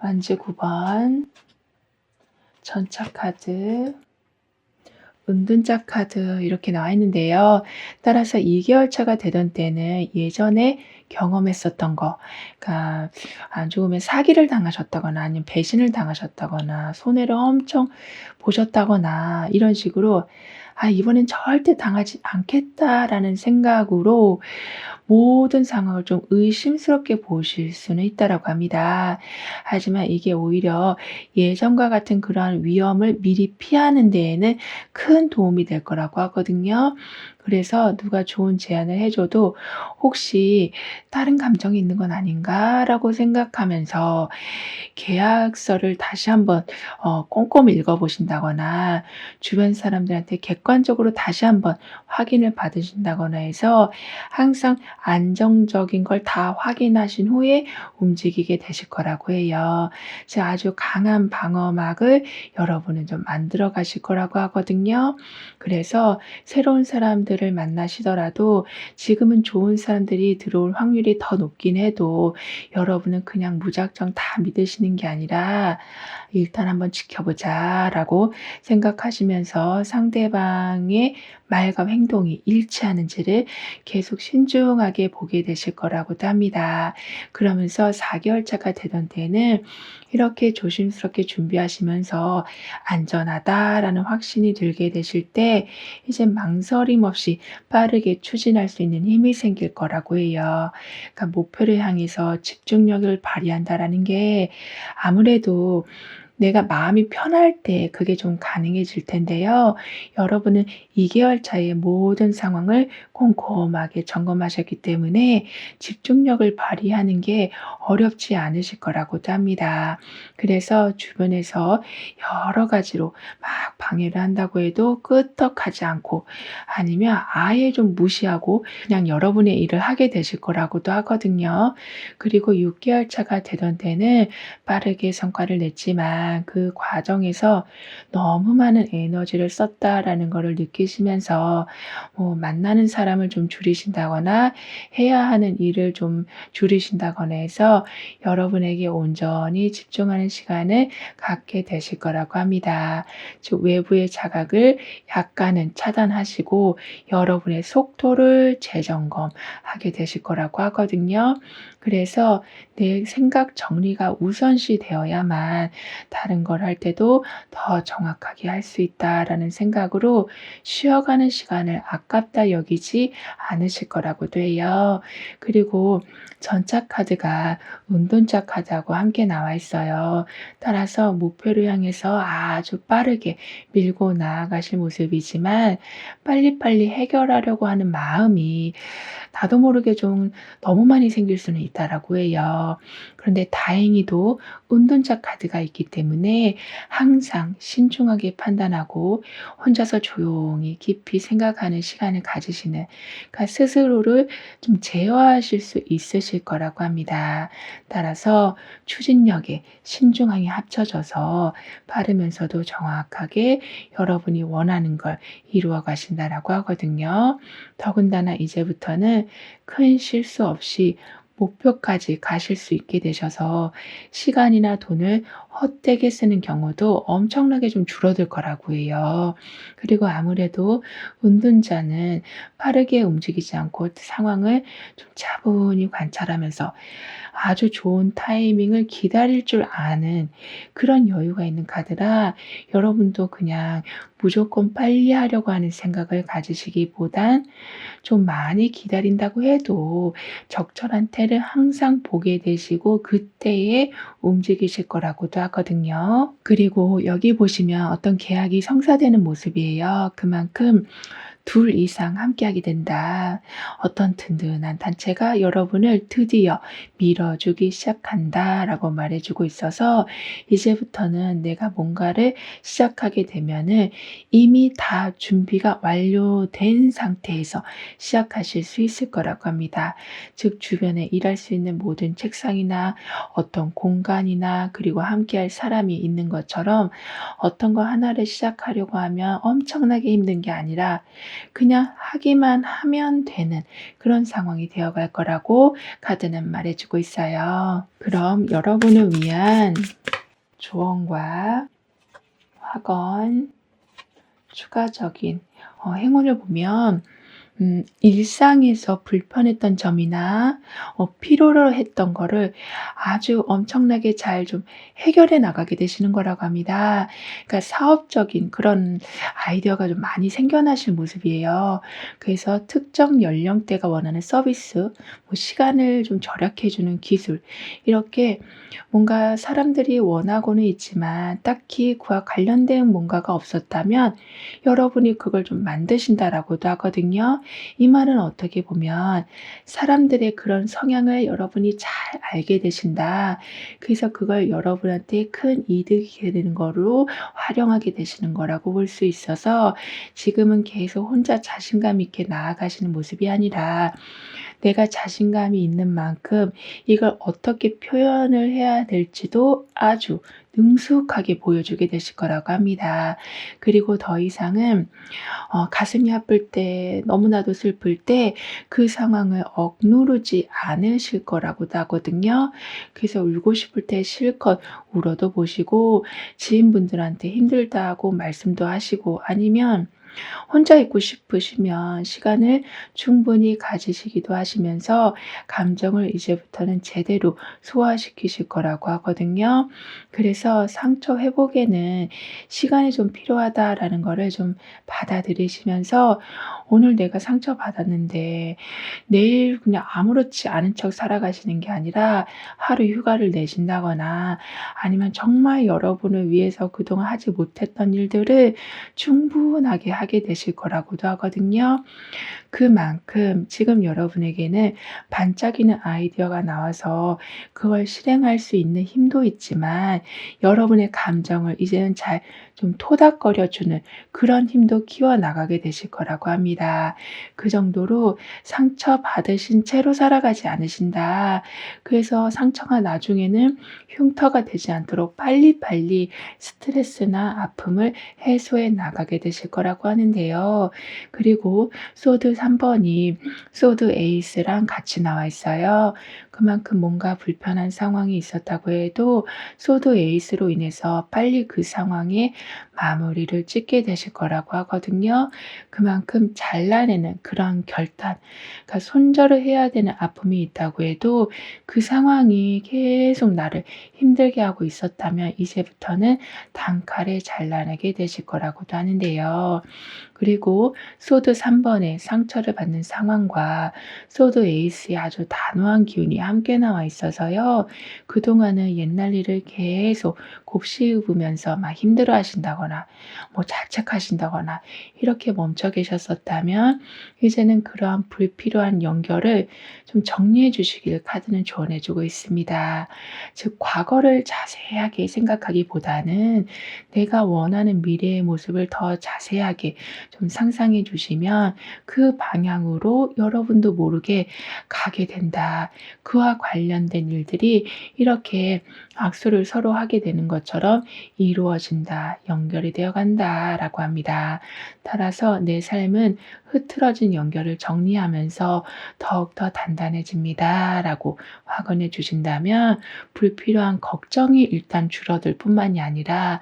완즈 9번, 전차 카드, 은둔자 카드 이렇게 나와 있는데요. 따라서 2개월 차가 되던 때는 예전에 경험했었던 거 그러니까 안 좋으면 사기를 당하셨다거나 아니면 배신을 당하셨다거나 손해를 엄청 보셨다거나 이런 식으로 '아 이번엔 절대 당하지 않겠다.'라는 생각으로 모든 상황을 좀 의심스럽게 보실 수는 있다라고 합니다. 하지만 이게 오히려 예전과 같은 그러한 위험을 미리 피하는 데에는 큰 도움이 될 거라고 하거든요. 그래서 누가 좋은 제안을 해 줘도 '혹시 다른 감정이 있는 건 아닌가?'라고 생각하면서 계약서를 다시 한번 꼼꼼히 읽어 보신다거나 주변 사람들한테 객관적으로 다시 한번 확인을 받으신다거나 해서 항상 안정적인 걸 다 확인하신 후에 움직이게 되실 거라고 해요. 그래서 아주 강한 방어막을 여러분은 좀 만들어 가실 거라고 하거든요. 그래서 새로운 사람들을 만나시더라도 지금은 좋은 사람들이 들어올 확률이 더 높긴 해도 여러분은 그냥 무작정 다 믿으시는 게 아니라 '일단 한번 지켜보자.'라고 생각하시면서 상대방의 말과 행동이 일치하는지를 계속 신중하게 보게 되실 거라고도 합니다. 그러면서 4개월 차가 되던 때는 이렇게 조심스럽게 준비하시면서 '안전하다.'라는 확신이 들게 되실 때 이제 망설임 없이 빠르게 추진할 수 있는 힘이 생길 거라고 해요. 그러니까 목표를 향해서 집중력을 발휘한다라는 게 아무래도 내가 마음이 편할 때 그게 좀 가능해질 텐데요. 여러분은 2개월 차에 모든 상황을 꼼꼼하게 점검하셨기 때문에 집중력을 발휘하는 게 어렵지 않으실 거라고도 합니다. 그래서 주변에서 여러 가지로 막 방해를 한다고 해도 끄떡하지 않고 아니면 아예 좀 무시하고 그냥 여러분의 일을 하게 되실 거라고도 하거든요. 그리고 6개월 차가 되던 때는 빠르게 성과를 냈지만 그 과정에서 '너무 많은 에너지를 썼다.'라는 거를 느끼시면서 만나는 사람을 좀 줄이신다거나 해야 하는 일을 좀 줄이신다거나 해서 여러분에게 온전히 집중하는 시간을 갖게 되실 거라고 합니다. 즉 외부의 자각을 약간은 차단하시고 여러분의 속도를 재점검하게 되실 거라고 하거든요. 그래서 내 생각 정리가 우선시 되어야만 다른 걸 할 때도 더 정확하게 할 수 있다라는 생각으로 쉬어가는 시간을 아깝다 여기지 않으실 거라고도 해요. 그리고 전차 카드가 운동자 카드하고 함께 나와 있어요. 따라서 목표를 향해서 아주 빠르게 밀고 나아가실 모습이지만 빨리빨리 해결하려고 하는 마음이 나도 모르게 좀 너무 많이 생길 수는 있다라고 해요. 그런데 다행히도 은둔자 카드가 있기 때문에 항상 신중하게 판단하고 혼자서 조용히 깊이 생각하는 시간을 가지시는, 그러니까 스스로를 좀 제어하실 수 있으실 거라고 합니다. 따라서 추진력에 신중함이 합쳐져서 빠르면서도 정확하게 여러분이 원하는 걸 이루어 가신다라고 하거든요. 더군다나 이제부터는 큰 실수 없이 목표까지 가실 수 있게 되셔서 시간이나 돈을 헛되게 쓰는 경우도 엄청나게 좀 줄어들 거라고 해요. 그리고 아무래도 운전자는 빠르게 움직이지 않고 상황을 좀 차분히 관찰하면서 아주 좋은 타이밍을 기다릴 줄 아는 그런 여유가 있는 카드라, 여러분도 그냥 무조건 빨리 하려고 하는 생각을 가지시기보단 좀 많이 기다린다고 해도 적절한 때를 항상 보게 되시고 그때에 움직이실 거라고도 하거든요. 그리고 여기 보시면 어떤 계약이 성사되는 모습이에요. 그만큼 둘 이상 함께하게 된다. 어떤 든든한 단체가 여러분을 드디어 밀어주기 시작한다라고 말해주고 있어서 이제부터는 내가 뭔가를 시작하게 되면은 이미 다 준비가 완료된 상태에서 시작하실 수 있을 거라고 합니다. 즉 주변에 일할 수 있는 모든 책상이나 어떤 공간이나 그리고 함께할 사람이 있는 것처럼 어떤 거 하나를 시작하려고 하면 엄청나게 힘든 게 아니라 그냥 하기만 하면 되는 그런 상황이 되어갈 거라고 카드는 말해주고 있어요. 그럼 여러분을 위한 조언과 확언, 추가적인 행운을 보면 일상에서 불편했던 점이나 필요로 했던 거를 아주 엄청나게 잘 좀 해결해 나가게 되시는 거라고 합니다. 그러니까 사업적인 그런 아이디어가 좀 많이 생겨나실 모습이에요. 그래서 특정 연령대가 원하는 서비스, 뭐 시간을 좀 절약해 주는 기술, 이렇게 뭔가 사람들이 원하고는 있지만 딱히 그와 관련된 뭔가가 없었다면 여러분이 그걸 좀 만드신다라고도 하거든요. 이 말은 어떻게 보면 사람들의 그런 성향을 여러분이 잘 알게 되신다. 그래서 그걸 여러분한테 큰 이득이 되는 거로 활용하게 되시는 거라고 볼 수 있어서 지금은 계속 혼자 자신감 있게 나아가시는 모습이 아니라 내가 자신감이 있는 만큼 이걸 어떻게 표현을 해야 될지도 아주 능숙하게 보여주게 되실 거라고 합니다. 그리고 더 이상은 가슴이 아플 때, 너무나도 슬플 때 그 상황을 억누르지 않으실 거라고도 하거든요. 그래서 울고 싶을 때 실컷 울어도 보시고 지인분들한테 힘들다고 말씀도 하시고, 아니면 혼자 있고 싶으시면 시간을 충분히 가지시기도 하시면서 감정을 이제부터는 제대로 소화시키실 거라고 하거든요. 그래서 상처 회복에는 시간이 좀 필요하다라는 거를 좀 받아들이시면서 오늘 내가 상처받았는데 내일 그냥 아무렇지 않은 척 살아가시는 게 아니라 하루 휴가를 내신다거나 아니면 정말 여러분을 위해서 그동안 하지 못했던 일들을 충분하게 하게 되실 거라고도 하거든요. 그만큼 지금 여러분에게는 반짝이는 아이디어가 나와서 그걸 실행할 수 있는 힘도 있지만 여러분의 감정을 이제는 잘 좀 토닥거려 주는 그런 힘도 키워나가게 되실 거라고 합니다. 그 정도로 상처받으신 채로 살아가지 않으신다. 그래서 상처가 나중에는 흉터가 되지 않도록 빨리빨리 스트레스나 아픔을 해소해 나가게 되실 거라고 합니다. 하는데요. 그리고 소드 3번이 소드 에이스랑 같이 나와 있어요. 그만큼 뭔가 불편한 상황이 있었다고 해도 소드 에이스로 인해서 빨리 그 상황에 마무리를 짓게 되실 거라고 하거든요. 그만큼 잘라내는 그런 결단, 그러니까 손절을 해야 되는 아픔이 있다고 해도 그 상황이 계속 나를 힘들게 하고 있었다면 이제부터는 단칼에 잘라내게 되실 거라고도 하는데요. 그리고 소드 3번의 상처를 받는 상황과 소드 에이스의 아주 단호한 기운이 함께 나와 있어서요. 그동안은 옛날 일을 계속 곱씹으면서 막 힘들어 하신다거나 뭐 자책하신다거나 이렇게 멈춰 계셨었다면 이제는 그러한 불필요한 연결을 좀 정리해 주시길 카드는 조언해 주고 있습니다. 즉 과거를 자세하게 생각하기보다는 내가 원하는 미래의 모습을 더 자세하게 좀 상상해 주시면 그 방향으로 여러분도 모르게 가게 된다. 그와 관련된 일들이 이렇게 악수를 서로 하게 되는 것처럼 이루어진다. 연결이 되어 간다라고 합니다. 따라서 내 삶은 흐트러진 연결을 정리하면서 더욱더 단단해집니다라고 확언해 주신다면 불필요한 걱정이 일단 줄어들 뿐만이 아니라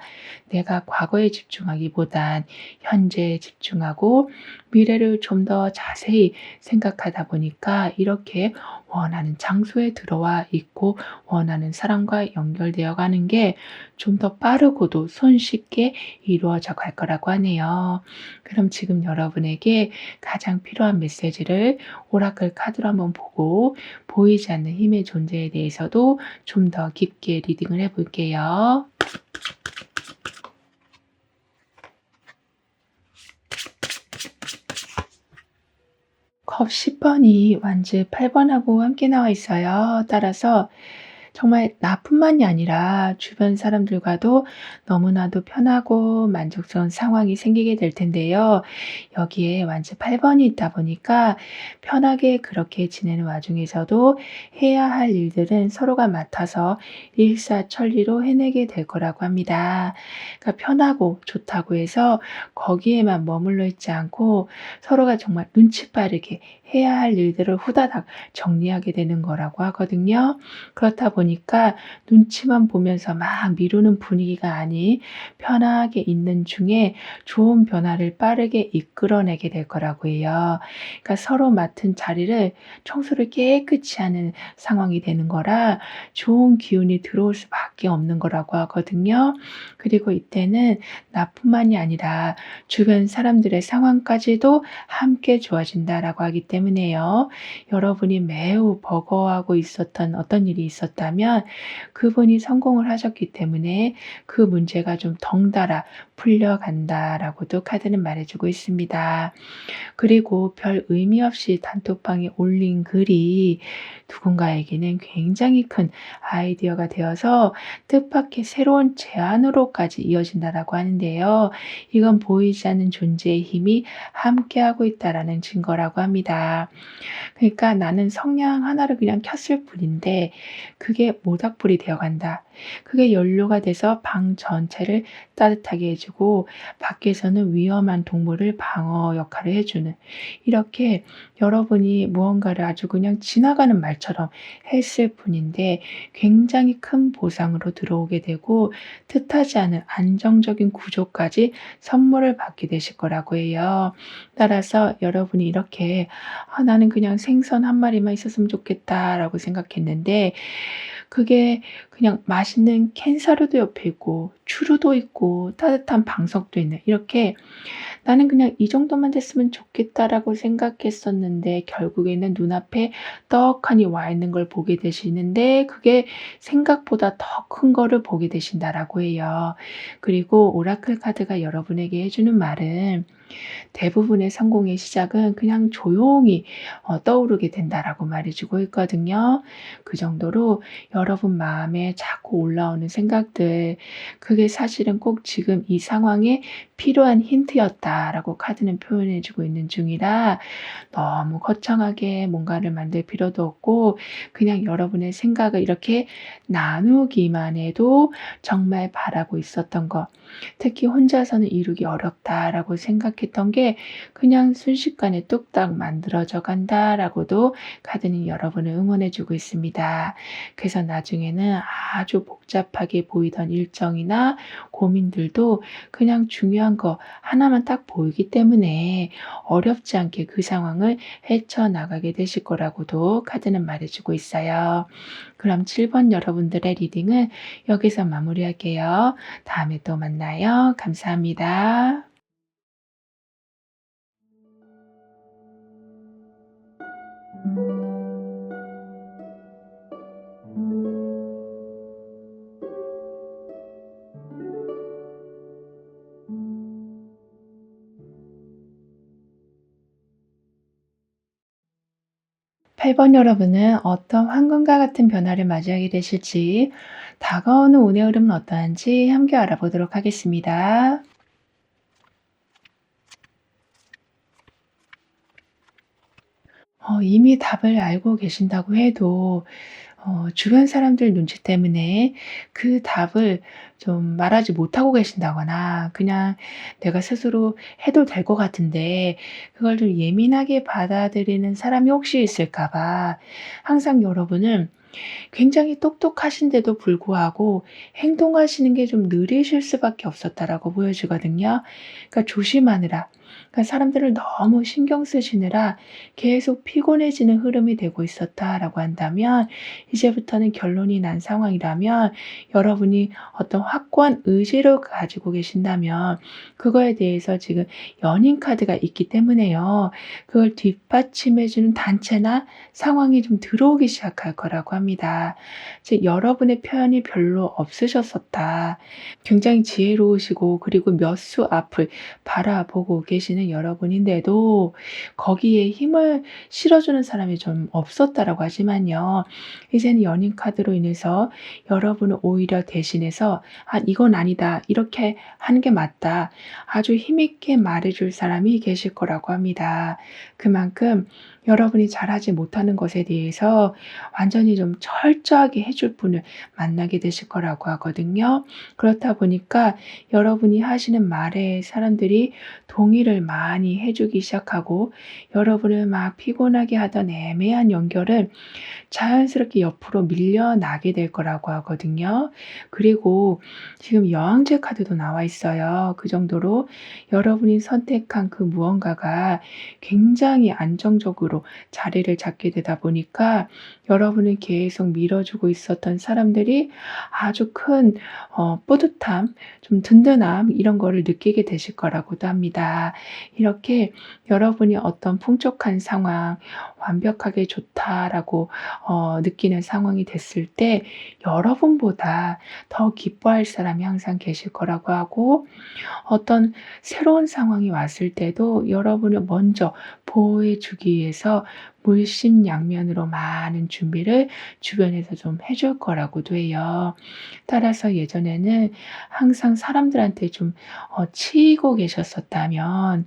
내가 과거에 집중하기보단 현재에 집중하고 미래를 좀 더 자세히 생각하다 보니까 이렇게 원하는 장소에 들어와 있고 원하는 사람과 연결되어 가는 게 좀 더 빠르고도 손쉽게 이루어져 갈 거라고 하네요. 그럼 지금 여러분에게 가장 필요한 메시지를 오라클 카드로 한번 보고 보이지 않는 힘의 존재에 대해서도 좀 더 깊게 리딩을 해 볼게요. 컵 10번이 완즈 8번하고 함께 나와 있어요. 따라서 정말 나뿐만이 아니라 주변 사람들과도 너무나도 편하고 만족스러운 상황이 생기게 될 텐데요. 여기에 완즈 8번이 있다 보니까 편하게 그렇게 지내는 와중에서도 해야 할 일들은 서로가 맡아서 일사천리로 해내게 될 거라고 합니다. 그러니까 편하고 좋다고 해서 거기에만 머물러 있지 않고 서로가 정말 눈치 빠르게 해야 할 일들을 후다닥 정리하게 되는 거라고 하거든요. 그렇다 보니까 눈치만 보면서 막 미루는 분위기가 아닌 편하게 있는 중에 좋은 변화를 빠르게 이끌어내게 될 거라고 해요. 그러니까 서로 맡은 자리를 청소를 깨끗이 하는 상황이 되는 거라 좋은 기운이 들어올 수밖에 없는 거라고 하거든요. 그리고 이때는 나뿐만이 아니라 주변 사람들의 상황까지도 함께 좋아진다라고 하기 때문에요. 여러분이 매우 버거워하고 있었던 어떤 일이 있었다면 그분이 성공을 하셨기 때문에 그 문제가 좀 덩달아 풀려간다라고도 카드는 말해주고 있습니다. 그리고 별 의미 없이 단톡방에 올린 글이 누군가에게는 굉장히 큰 아이디어가 되어서 뜻밖의 새로운 제안으로까지 이어진다라고 하는데요. 이건 보이지 않는 존재의 힘이 함께하고 있다라는 증거라고 합니다. 그러니까 나는 성냥 하나를 그냥 켰을 뿐인데 그게 모닥불이 되어간다. 그게 연료가 돼서 방 전체를 따뜻하게 해주고 밖에서는 위험한 동물을 방어 역할을 해주는 이렇게 여러분이 무언가를 아주 그냥 지나가는 말처럼 했을 뿐인데 굉장히 큰 보상으로 들어오게 되고 뜻하지 않은 안정적인 구조까지 선물을 받게 되실 거라고 해요. 따라서 여러분이 이렇게 '아 나는 그냥 생선 한 마리만 있었으면 좋겠다.'라고 생각했는데 그게 그냥 맛있는 캔 사료도 옆에 있고 추루도 있고 따뜻한 방석도 있는 이렇게 '나는 그냥 이 정도만 됐으면 좋겠다.'라고 생각했었는데 결국에는 눈앞에 떡하니 와 있는 걸 보게 되시는데 그게 생각보다 더 큰 거를 보게 되신다라고 해요. 그리고 오라클 카드가 여러분에게 해 주는 말은 대부분의 성공의 시작은 그냥 조용히 떠오르게 된다라고 말해 주고 있거든요. 그 정도로 여러분 마음에 자꾸 올라오는 생각들 그게 사실은 꼭 지금 이 상황에 필요한 힌트였다라고 카드는 표현해 주고 있는 중이라 너무 거창하게 뭔가를 만들 필요도 없고 그냥 여러분의 생각을 이렇게 나누기만 해도 정말 바라고 있었던 것 특히 '혼자서는 이루기 어렵다.'라고 생각했 생각했던 게 그냥 순식간에 뚝딱 만들어져 간다라고도 카드는 여러분을 응원해 주고 있습니다. 그래서 나중에는 아주 복잡하게 보이던 일정이나 고민들도 그냥 중요한 거 하나만 딱 보이기 때문에 어렵지 않게 그 상황을 헤쳐나가게 되실 거라고도 카드는 말해 주고 있어요. 그럼 7번 여러분들의 리딩은 여기서 마무리할게요. 다음에 또 만나요. 감사합니다. 8번 여러분은 어떤 황금과 같은 변화를 맞이하게 되실지, 다가오는 운의 흐름은 어떠한지 함께 알아보도록 하겠습니다. 이미 답을 알고 계신다고 해도 주변 사람들 눈치 때문에 그 답을 좀 말하지 못하고 계신다거나, 그냥 내가 스스로 해도 될 것 같은데 그걸 좀 예민하게 받아들이는 사람이 혹시 있을까 봐 항상 여러분은 굉장히 똑똑하신데도 불구하고 행동하시는 게 좀 느리실 수밖에 없었다라고 보여지거든요. 그러니까 조심하느라, 그러니까 사람들을 너무 신경 쓰시느라 계속 피곤해지는 흐름이 되고 있었다라고 한다면, 이제부터는 결론이 난 상황이라면 여러분이 어떤 확고한 의지를 가지고 계신다면 그거에 대해서 지금 연인 카드가 있기 때문에요. 그걸 뒷받침해 주는 단체나 상황이 좀 들어오기 시작할 거라고 합니다. 즉 여러분의 표현이 별로 없으셨었다. 굉장히 지혜로우시고 그리고 몇 수 앞을 바라보고 계시는 여러분인데도 거기에 힘을 실어주는 사람이 좀 없었다라고 하지만요. 이제는 연인 카드로 인해서 여러분은 오히려 대신해서 '아 이건 아니다. 이렇게 하는 게 맞다.' 아주 힘있게 말해 줄 사람이 계실 거라고 합니다. 그만큼 여러분이 잘하지 못하는 것에 대해서 완전히 좀 철저하게 해줄 분을 만나게 되실 거라고 하거든요. 그렇다 보니까 여러분이 하시는 말에 사람들이 동의를 많이 해 주기 시작하고, 여러분을 막 피곤하게 하던 애매한 연결을 자연스럽게 옆으로 밀려나게 될 거라고 하거든요. 그리고 지금 여왕제 카드도 나와 있어요. 그 정도로 여러분이 선택한 그 무언가가 굉장히 안정적으로 자리를 잡게 되다 보니까 여러분을 계속 밀어주고 있었던 사람들이 아주 큰 뿌듯함, 좀 든든함, 이런 거를 느끼게 되실 거라고도 합니다. 이렇게 여러분이 어떤 풍족한 상황, 완벽하게 좋다라고 느끼는 상황이 됐을 때 여러분보다 더 기뻐할 사람이 항상 계실 거라고 하고, 어떤 새로운 상황이 왔을 때도 여러분을 먼저 보호해 주기 위해서 물심양면으로 많은 준비를 주변에서 좀 해줄 거라고도 해요. 따라서 예전에는 항상 사람들한테 좀 치이고 계셨었다면,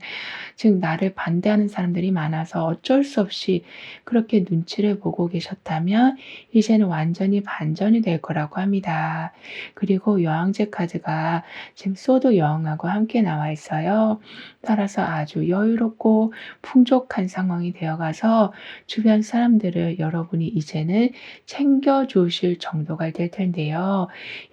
즉 나를 반대하는 사람들이 많아서 어쩔 수 없이 그렇게 눈치를 보고 계셨다면 이제는 완전히 반전이 될 거라고 합니다. 그리고 여왕제 카드가 지금 소도 여왕하고 함께 나와 있어요. 따라서 아주 여유롭고 풍족한 상황이 되어 가서 주변 사람들을 여러분이 이제는 챙겨 주실 정도가 될 텐데요.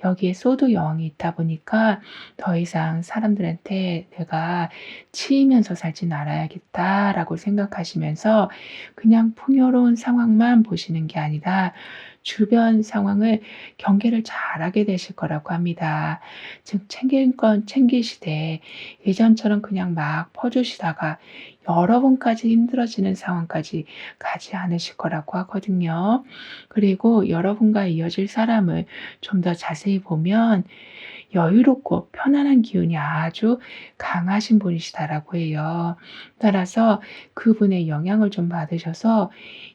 여기에 소도 여왕이 있다 보니까 더 이상 사람들한테 '내가 치이면서 살진 않아야겠다.'라고 생각하시면서 그냥 풍요로운 상황만 보시는 게 아니라 주변 상황을 경계를 잘하게 되실 거라고 합니다. 즉 챙길 건 챙기시되 예전처럼 그냥 막 퍼주시다가 여러분까지 힘들어지는 상황까지 가지 않으실 거라고 하거든요. 그리고 여러분과 이어질 사람을 좀 더 자세히 보면 여유롭고 편안한 기운이 아주 강하신 분이시다라고 해요. 따라서 그분의 영향을 좀 받으셔서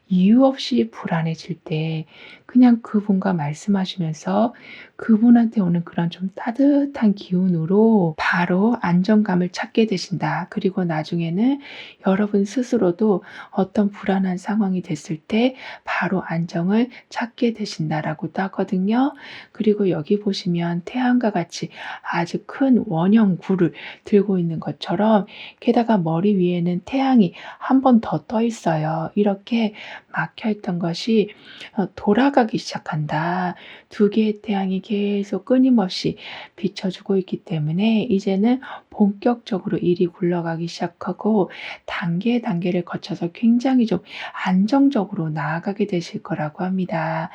이유 없이 불안해질 때 그냥 그분과 말씀하시면서 그분한테 오는 그런 좀 따뜻한 기운으로 바로 안정감을 찾게 되신다. 그리고 나중에는 여러분 스스로도 어떤 불안한 상황이 됐을 때 바로 안정을 찾게 되신다라고도 하거든요. 그리고 여기 보시면 태양과 같이 마치 아주 큰 원형구를 들고 있는 것처럼, 게다가 머리 위에는 태양이 한 번 더 떠 있어요. 이렇게 막혀 있던 것이 돌아가기 시작한다. 두 개의 태양이 계속 끊임없이 비춰주고 있기 때문에 이제는 본격적으로 일이 굴러가기 시작하고 단계를 거쳐서 굉장히 좀 안정적으로 나아가게 되실 거라고 합니다.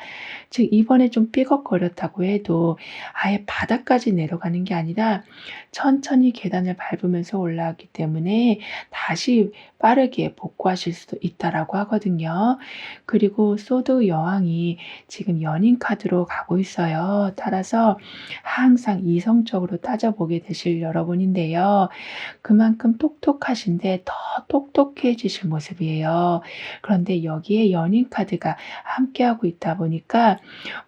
즉 이번에 좀 삐걱거렸다고 해도 아예 바닥까지 내려가는 게 아니라 천천히 계단을 밟으면서 올라가기 때문에 다시 빠르게 복구하실 수도 있다라고 하거든요. 그리고 소드 여왕이 지금 연인 카드로 가고 있어요. 따라서 항상 이성적으로 따져보게 되실 여러분인데요. 그만큼 똑똑하신데 더 똑똑해지실 모습이에요. 그런데 여기에 연인 카드가 함께하고 있다 보니까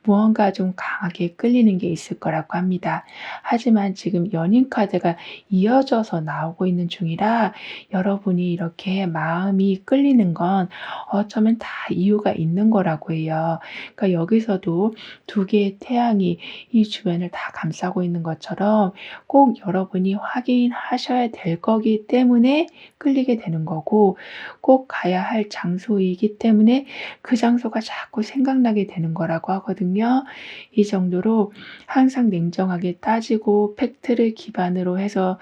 무언가 좀 강하게 끌리는 게 있을 거라고 합니다. 하지만 지금 연인 카드가 이어져서 나오고 있는 중이라 여러분이 이렇게 마음이 끌리는 건 어쩌면 다 이유가 있는 거라고 해요. 그러니까 여기서도 두 개의 태양이 이 주변을 다 감싸고 있는 것처럼 꼭 여러분이 확인하셔야 될 거기 때문에 끌리게 되는 거고, 꼭 가야 할 장소이기 때문에 그 장소가 자꾸 생각나게 되는 거라고 하거든요. 이 정도로 항상 냉정하게 따지고 팩트를 기반으로 해서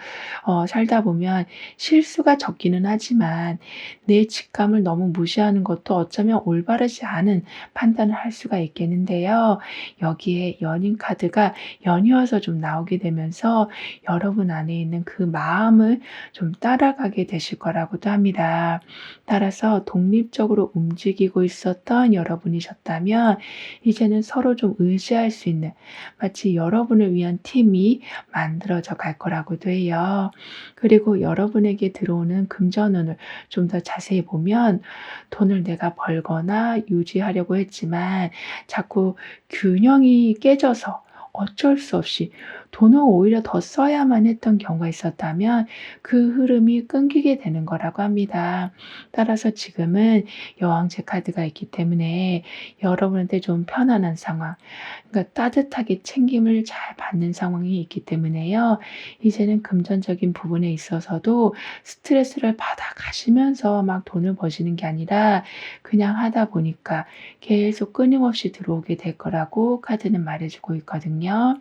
살다 보면 실수가 적기는 하지만 내 직감을 너무 무시하는 것도 어쩌면 올바르지 않은 판단을 할 수가 있겠는데요. 여기에 연인 카드가 연이어서 좀 나오게 되면서 여러분 안에 있는 그 마음을 좀 따라가게 되실 거라고도 합니다. 따라서 독립적으로 움직이고 있었던 여러분이셨다면 이제는 서로 좀 의지할 수 있는, 마치 여러분을 위한 팀이 만들어져 갈 거라고도 해요. 그리고 여러분에게 들어오는 금전운을 좀 더 자세히 보면 돈을 내가 벌거나 유지하려고 했지만 자꾸 균형이 깨져서 어쩔 수 없이 돈을 오히려 더 써야만 했던 경우가 있었다면 그 흐름이 끊기게 되는 거라고 합니다. 따라서 지금은 여왕제 카드가 있기 때문에 여러분한테 좀 편안한 상황, 그러니까 따뜻하게 챙김을 잘 받는 상황이 있기 때문에요. 이제는 금전적인 부분에 있어서도 스트레스를 받아 가시면서 막 돈을 버시는 게 아니라 그냥 하다 보니까 계속 끊임없이 들어오게 될 거라고 카드는 말해 주고 있거든요.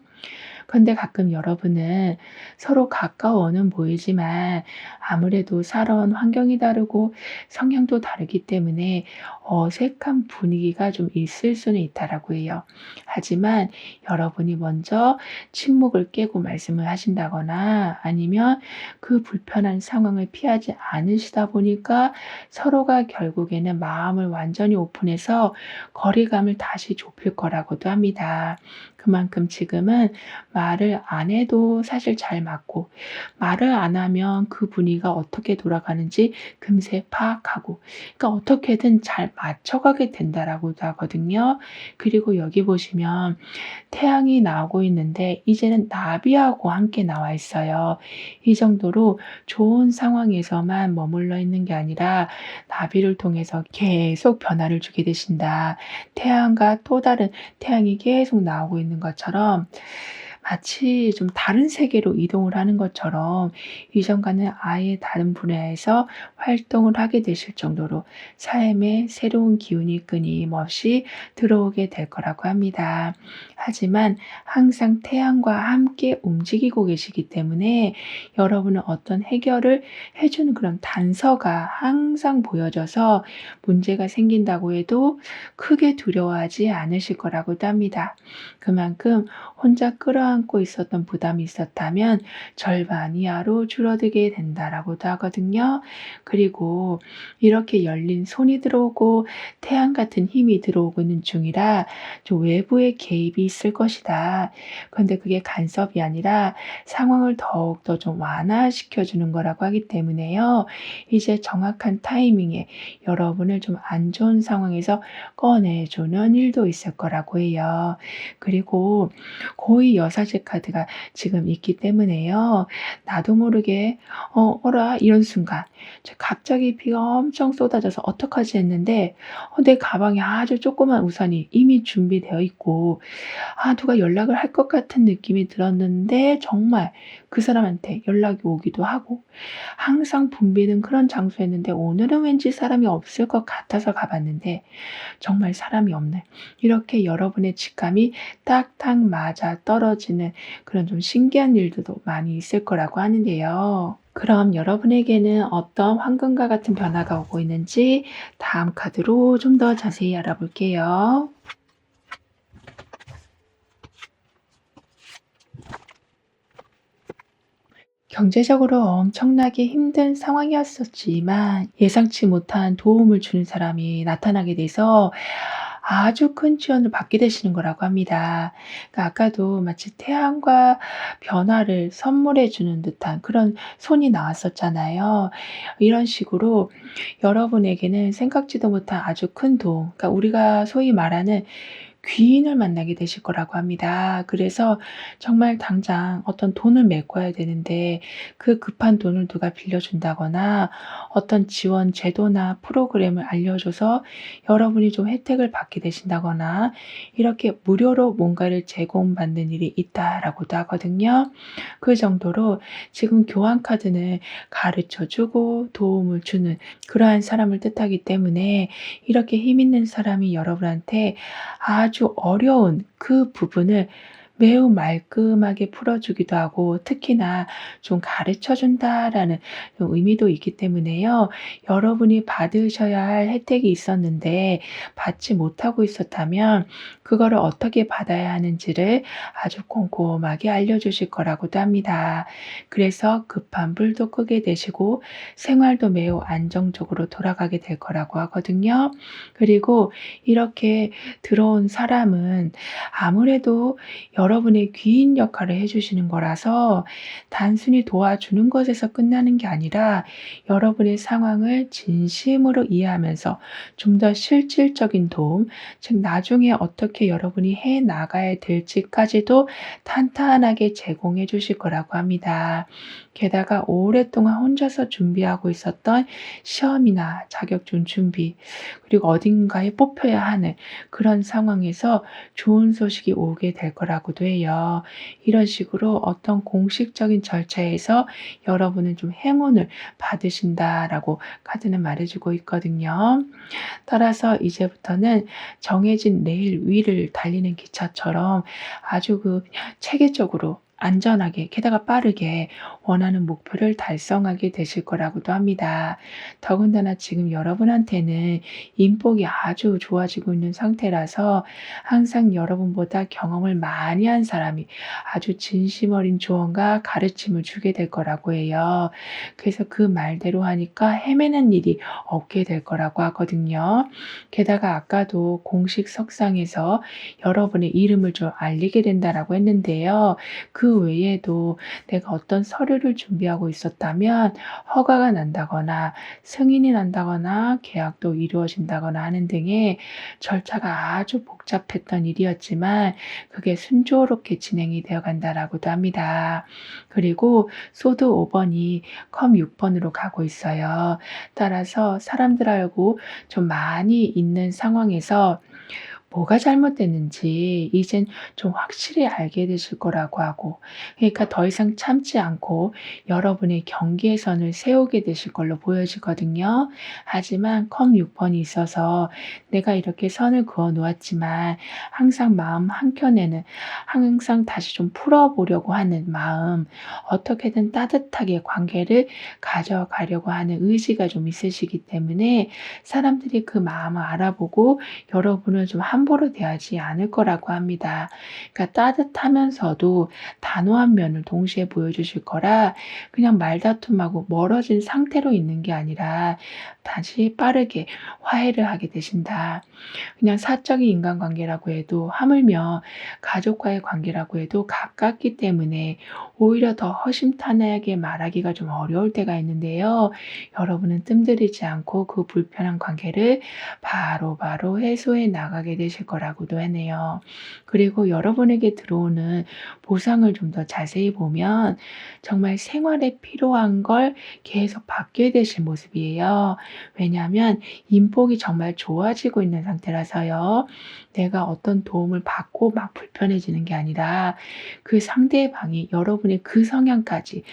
그런데 가끔 여러분은 서로 가까워는 보이지만 아무래도 살아온 환경이 다르고 성향도 다르기 때문에 어색한 분위기가 좀 있을 수는 있다라고 해요. 하지만 여러분이 먼저 침묵을 깨고 말씀을 하신다거나 아니면 그 불편한 상황을 피하지 않으시다 보니까 서로가 결국에는 마음을 완전히 오픈해서 거리감을 다시 좁힐 거라고도 합니다. 그만큼 지금은 말을 안 해도 사실 잘 맞고, 말을 안 하면 그 분위기가 어떻게 돌아가는지 금세 파악하고, 그러니까 어떻게든 잘 맞춰가게 된다라고도 하거든요. 그리고 여기 보시면 태양이 나오고 있는데 이제는 나비하고 함께 나와 있어요. 이 정도로 좋은 상황에서만 머물러 있는 게 아니라 나비를 통해서 계속 변화를 주게 되신다. 태양과 또 다른 태양이 계속 나오고 있는 것처럼 마치 좀 다른 세계로 이동을 하는 것처럼 이전과는 아예 다른 분야에서 활동을 하게 되실 정도로 삶에 새로운 기운이 끊임없이 들어오게 될 거라고 합니다. 하지만 항상 태양과 함께 움직이고 계시기 때문에 여러분은 어떤 해결을 해주는 그런 단서가 항상 보여져서 문제가 생긴다고 해도 크게 두려워하지 않으실 거라고도 합니다. 그만큼 혼자 끌어안고 있었던 부담이 있었다면 절반 이하로 줄어들게 된다라고도 하거든요. 그리고 이렇게 열린 손이 들어오고 태양 같은 힘이 들어오고 있는 중이라 좀 외부의 개입이 있을 것이다. 그런데 그게 간섭이 아니라 상황을 더욱더 좀 완화시켜 주는 거라고 하기 때문에요. 이제 정확한 타이밍에 여러분을 좀 안 좋은 상황에서 꺼내주는 일도 있을 거라고 해요. 그리고 고위 부사제 카드가 지금 있기 때문에요. 나도 모르게 '어라?' 이런 순간 갑자기 비가 엄청 쏟아져서 '어떡하지?' 했는데 내 가방에 아주 조그만 우산이 이미 준비되어 있고 누가 연락을 할 것 같은 느낌이 들었는데 정말 그 사람한테 연락이 오기도 하고 항상 붐비는 그런 장소였는데 오늘은 왠지 사람이 없을 것 같아서 가 봤는데 정말 사람이 없는 이렇게 여러분의 직감이 딱딱 맞아떨어지는 그런 좀 신기한 일들도 많이 있을 거라고 하는데요. 그럼 여러분에게는 어떤 황금과 같은 변화가 오고 있는지 다음 카드로 좀 더 자세히 알아볼게요. 경제적으로 엄청나게 힘든 상황이었었지만 예상치 못한 도움을 주는 사람이 나타나게 돼서 아주 큰 지원을 받게 되시는 거라고 합니다. 그러니까 아까도 마치 태양과 변화를 선물해 주는 듯한 그런 손이 나왔었잖아요. 이런 식으로 여러분에게는 생각지도 못한 아주 큰 도움, 그러니까 우리가 소위 말하는 귀인을 만나게 되실 거라고 합니다. 그래서 정말 당장 어떤 돈을 메꿔야 되는데 그 급한 돈을 누가 빌려준다거나 어떤 지원 제도나 프로그램을 알려줘서 여러분이 좀 혜택을 받게 되신다거나 이렇게 무료로 뭔가를 제공받는 일이 있다라고도 하거든요. 그 정도로 지금 교환 카드는 가르쳐 주고 도움을 주는 그러한 사람을 뜻하기 때문에 이렇게 힘 있는 사람이 여러분한테 아주 어려운 그 부분을 매우 말끔하게 풀어주기도 하고 특히나 좀 가르쳐 준다라는 의미도 있기 때문에요. 여러분이 받으셔야 할 혜택이 있었는데 받지 못하고 있었다면 그거를 어떻게 받아야 하는지를 아주 꼼꼼하게 알려주실 거라고도 합니다. 그래서 급한 불도 끄게 되시고 생활도 매우 안정적으로 돌아가게 될 거라고 하거든요. 그리고 이렇게 들어온 사람은 아무래도 여러분의 귀인 역할을 해 주시는 거라서 단순히 도와주는 것에서 끝나는 게 아니라 여러분의 상황을 진심으로 이해하면서 좀 더 실질적인 도움, 즉 나중에 어떻게 여러분이 해 나가야 될지까지도 탄탄하게 제공해 주실 거라고 합니다. 게다가 오랫동안 혼자서 준비하고 있었던 시험이나 자격증 준비, 그리고 어딘가에 뽑혀야 하는 그런 상황에서 좋은 소식이 오게 될 거라고도 해요. 이런 식으로 어떤 공식적인 절차에서 여러분은 좀 행운을 받으신다라고 카드는 말해주고 있거든요. 따라서 이제부터는 정해진 레일 위를 달리는 기차처럼 아주 체계적으로 안전하게 게다가 빠르게 원하는 목표를 달성하게 되실 거라고도 합니다. 더군다나 지금 여러분한테는 인복이 아주 좋아지고 있는 상태라서 항상 여러분보다 경험을 많이 한 사람이 아주 진심 어린 조언과 가르침을 주게 될 거라고 해요. 그래서 그 말대로 하니까 헤매는 일이 없게 될 거라고 하거든요. 게다가 아까도 공식 석상에서 여러분의 이름을 좀 알리게 된다라고 했는데요. 그 외에도 내가 어떤 서류를 준비하고 있었다면 허가가 난다거나 승인이 난다거나 계약도 이루어진다거나 하는 등의 절차가 아주 복잡했던 일이었지만 그게 순조롭게 진행이 되어 간다라고도 합니다. 그리고 소드 5번이 컴 6번으로 가고 있어요. 따라서 사람들하고 좀 많이 있는 상황에서 뭐가 잘못됐는지 이젠 좀 확실히 알게 되실 거라고 하고 그러니까 더 이상 참지 않고 여러분의 경계의 선을 세우게 되실 걸로 보여지거든요. 하지만 컴 6번이 있어서 내가 이렇게 선을 그어 놓았지만 항상 마음 한켠에는 항상 다시 좀 풀어보려고 하는 마음, 어떻게든 따뜻하게 관계를 가져가려고 하는 의지가 좀 있으시기 때문에 사람들이 그 마음을 알아보고 여러분을 좀 함부로 대하지 않을 거라고 합니다. 그러니까 따뜻하면서도 단호한 면을 동시에 보여주실 거라 그냥 말다툼하고 멀어진 상태로 있는 게 아니라 다시 빠르게 화해를 하게 되신다. 그냥 사적인 인간관계라고 해도 하물며 가족과의 관계라고 해도 가깝기 때문에 오히려 더 허심탄회하게 말하기가 좀 어려울 때가 있는데요. 여러분은 뜸들이지 않고 그 불편한 관계를 바로바로 해소해 나가게 되실 거라고도 하네요. 그리고 여러분에게 들어오는 보상을 좀 더 자세히 보면 정말 생활에 필요한 걸 계속 받게 되실 모습이에요. 왜냐하면 인복이 정말 좋아지고 있는 상태라서요. 내가 어떤 도움을 받고 막 불편해지는 게 아니라 그 상대방이 여러분의 그 성향까지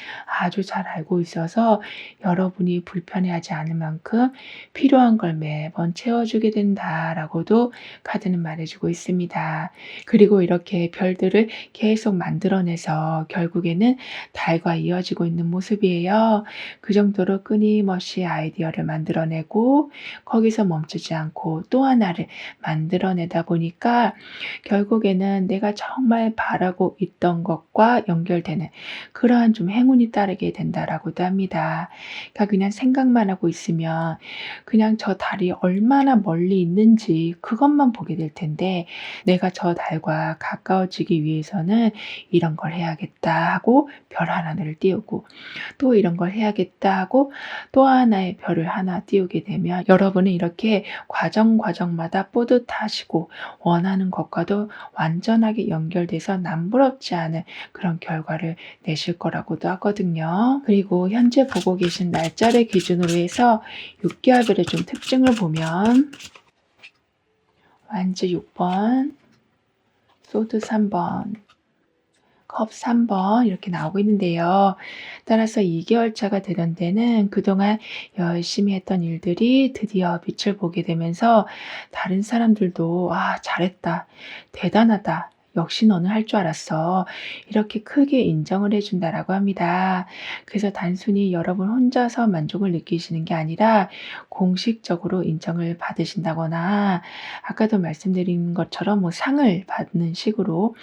아주 잘 알고 있어서 여러분이 불편해하지 않을 만큼 필요한 걸 매번 채워주게 된다라고도 카드는 말해주고 있습니다. 그리고 이렇게 별들을 계속 만들어내서 결국에는 달과 이어지고 있는 모습이에요. 그 정도로 끊임없이 아이디어를 만들어내고 거기서 멈추지 않고 또 하나를 만들어내다 보니까 결국에는 내가 정말 바라고 있던 것과 연결되는 그러한 좀 행운이 따르게 된다라고도 합니다. 그러니까 그냥 생각만 하고 있으면 그냥 저 달이 얼마나 멀리 있는지 그것만 보게 될 텐데 내가 저 달과 가까워지기 위해서는 이런 걸 해야겠다 하고 별 하나를 띄우고 또 이런 걸 해야겠다 하고 또 하나의 별을 하나 띄우게 되면 여러분은 이렇게 과정마다 뿌듯하시고 원하는 것과도 완전하게 연결돼서 남부럽지 않은 그런 결과를 내실 거라고도 하거든요. 그리고 현재 보고 계신 날짜를 기준으로 해서 6개월별의 좀 특징을 보면 완즈 6번, 소드 3번, 컵 3번 이렇게 나오고 있는데요. 따라서 2개월 차가 되던 때는 그동안 열심히 했던 일들이 드디어 빛을 보게 되면서 다른 사람들도 "아 잘했다. 대단하다. 역시 너는 할 줄 알았어." 이렇게 크게 인정을 해 준다라고 합니다. 그래서 단순히 여러분 혼자서 만족을 느끼시는 게 아니라 공식적으로 인정을 받으신다거나 아까도 말씀드린 것처럼 뭐 상을 받는 식으로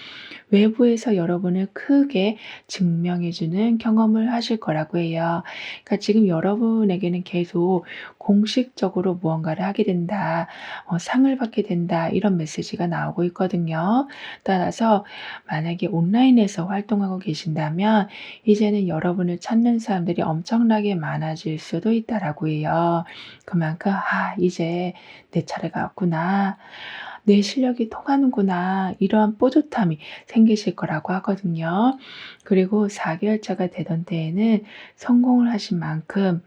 외부에서 여러분을 크게 증명해 주는 경험을 하실 거라고 해요. 그러니까 지금 여러분에게는 계속 공식적으로 무언가를 하게 된다, 상을 받게 된다 이런 메시지가 나오고 있거든요. 따라서 만약에 온라인에서 활동하고 계신다면 이제는 여러분을 찾는 사람들이 엄청나게 많아질 수도 있다라고 해요. 그만큼 '아 이제 내 차례가 왔구나. 내 실력이 통하는구나.' 이러한 뿌듯함이 생기실 거라고 하거든요. 그리고 4개월 차가 되던 때에는 성공을 하신 만큼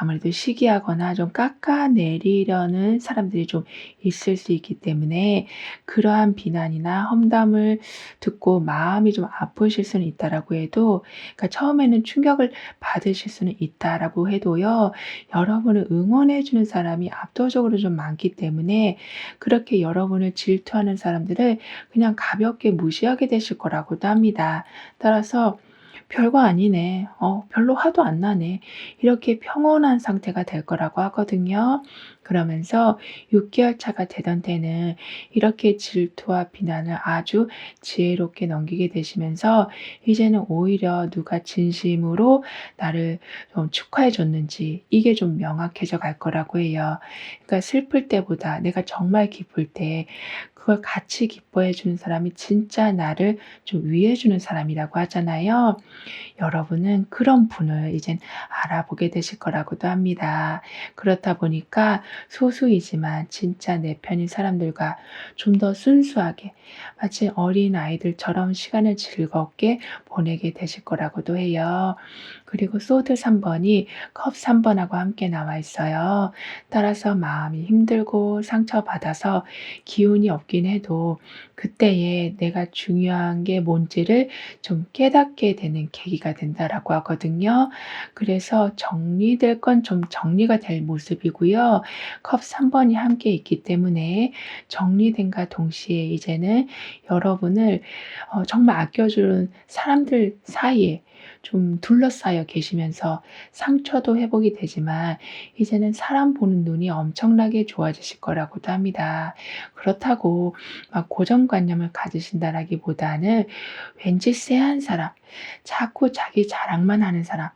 아무래도 시기하거나 좀 깎아내리려는 사람들이 좀 있을 수 있기 때문에 그러한 비난이나 험담을 듣고 마음이 좀 아프실 수는 있다라고 해도 그러니까 처음에는 충격을 받으실 수는 있다라고 해도요. 여러분을 응원해 주는 사람이 압도적으로 좀 많기 때문에 그렇게 여러분을 질투하는 사람들을 그냥 가볍게 무시하게 되실 거라고도 합니다. 따라서 '별거 아니네. 별로 화도 안 나네.' 이렇게 평온한 상태가 될 거라고 하거든요. 그러면서 6개월 차가 되던 때는 이렇게 질투와 비난을 아주 지혜롭게 넘기게 되시면서 이제는 오히려 누가 진심으로 나를 좀 축하해 줬는지 이게 좀 명확해져 갈 거라고 해요. 그러니까 슬플 때보다 내가 정말 기쁠 때 그걸 같이 기뻐해 주는 사람이 진짜 나를 좀 위해 주는 사람이라고 하잖아요. 여러분은 그런 분을 이젠 알아보게 되실 거라고도 합니다. 그렇다 보니까 소수이지만 진짜 내 편인 사람들과 좀 더 순수하게 마치 어린아이들처럼 시간을 즐겁게 보내게 되실 거라고도 해요. 그리고 소드 3번이 컵 3번하고 함께 나와 있어요. 따라서 마음이 힘들고 상처받아서 기운이 없긴 해도 그때에 내가 중요한 게 뭔지를 좀 깨닫게 되는 계기가 된다라고 하거든요. 그래서 정리될 건 좀 정리가 될 모습이고요. 컵 3번이 함께 있기 때문에 정리됨과 동시에 이제는 여러분을 정말 아껴주는 사람들 사이에 좀 둘러싸여 계시면서 상처도 회복이 되지만 이제는 사람 보는 눈이 엄청나게 좋아지실 거라고도 합니다. 그렇다고 막 고정관념을 가지신다라기보다는 왠지 쎄한 사람, 자꾸 자기 자랑만 하는 사람,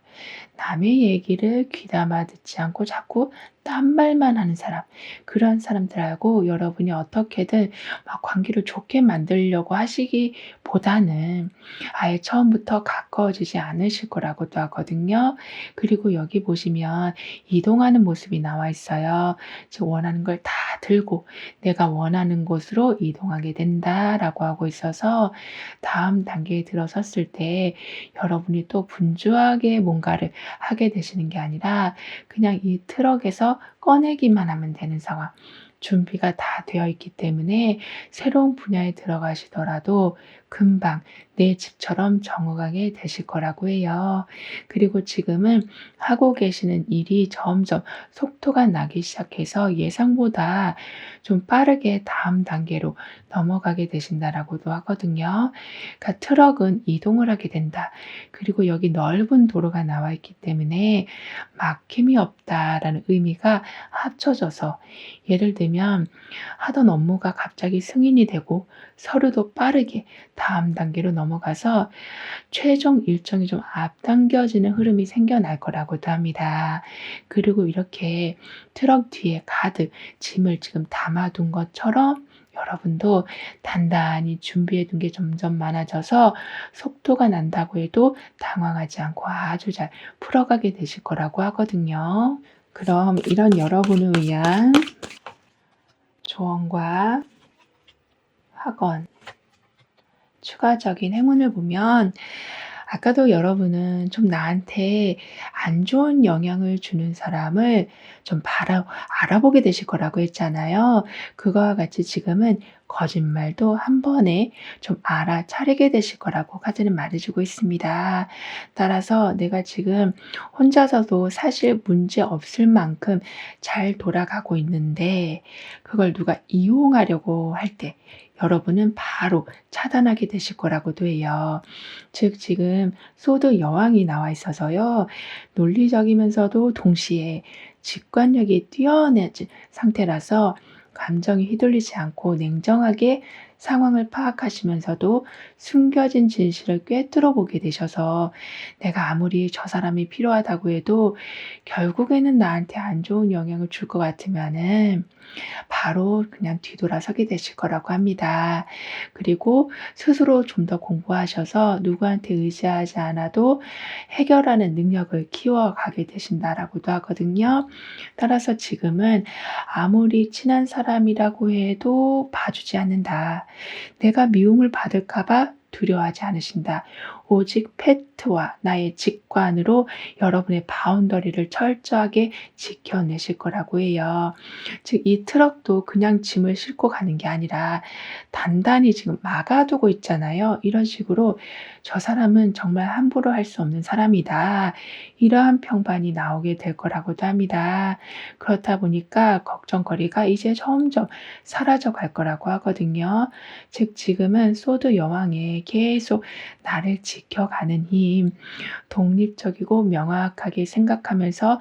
남의 얘기를 귀담아 듣지 않고 자꾸 딴 말만 하는 사람, 그런 사람들하고 여러분이 어떻게든 막 관계를 좋게 만들려고 하시기보다는 아예 처음부터 가까워지지 않으실 거라고도 하거든요. 그리고 여기 보시면 이동하는 모습이 나와 있어요. 즉 원하는 걸 다 들고 내가 원하는 곳으로 이동하게 된다라고 하고 있어서 다음 단계에 들어섰을 때 여러분이 또 분주하게 뭔가를 하게 되시는 게 아니라 그냥 이 트럭에서 꺼내기만 하면 되는 상황. 준비가 다 되어 있기 때문에 새로운 분야에 들어가시더라도 금방 내 집처럼 적응하게 되실 거라고 해요. 그리고 지금은 하고 계시는 일이 점점 속도가 나기 시작해서 예상보다 좀 빠르게 다음 단계로 넘어가게 되신다라고도 하거든요. 그러니까 트럭은 이동을 하게 된다. 그리고 여기 넓은 도로가 나와 있기 때문에 막힘이 없다라는 의미가 합쳐져서 예를 들면 하던 업무가 갑자기 승인이 되고 서류도 빠르게 다음 단계로 넘어가서 최종 일정이 좀 앞당겨지는 흐름이 생겨날 거라고도 합니다. 그리고 이렇게 트럭 뒤에 가득 짐을 지금 담아둔 것처럼 여러분도 단단히 준비해 둔 게 점점 많아져서 속도가 난다고 해도 당황하지 않고 아주 잘 풀어가게 되실 거라고 하거든요. 그럼 이런 여러분을 위한 조언과 확언, 추가적인 행운을 보면 아까도 여러분은 좀 나한테 안 좋은 영향을 주는 사람을 좀 알아보게 되실 거라고 했잖아요. 그거와 같이 지금은 거짓말도 한 번에 좀 알아차리게 되실 거라고 카드는 말해주고 있습니다. 따라서 내가 지금 혼자서도 사실 문제 없을 만큼 잘 돌아가고 있는데 그걸 누가 이용하려고 할 때 여러분은 바로 차단하게 되실 거라고도 해요. 즉 지금 소드 여왕이 나와 있어서요. 논리적이면서도 동시에 직관력이 뛰어난 상태라서 감정이 휘둘리지 않고 냉정하게 상황을 파악하시면서도 숨겨진 진실을 꿰뚫어 보게 되셔서 내가 아무리 저 사람이 필요하다고 해도 결국에는 나한테 안 좋은 영향을 줄 것 같으면은 바로 그냥 뒤돌아서게 되실 거라고 합니다. 그리고 스스로 좀 더 공부하셔서 누구한테 의지하지 않아도 해결하는 능력을 키워가게 되신다라고도 하거든요. 따라서 지금은 아무리 친한 사람이라고 해도 봐주지 않는다. 내가 미움을 받을까 봐 두려워하지 않으신다. 오직 팩트와 나의 직관으로 여러분의 바운더리를 철저하게 지켜내실 거라고 해요. 즉 이 트럭도 그냥 짐을 싣고 가는 게 아니라 단단히 지금 막아두고 있잖아요. 이런 식으로 '저 사람은 정말 함부로 할 수 없는 사람이다.' 이러한 평판이 나오게 될 거라고도 합니다. 그렇다 보니까 걱정거리가 이제 점점 사라져 갈 거라고 하거든요. 즉 지금은 소드 여왕의 계속 나를 지켜가는 힘, 독립적이고 명확하게 생각하면서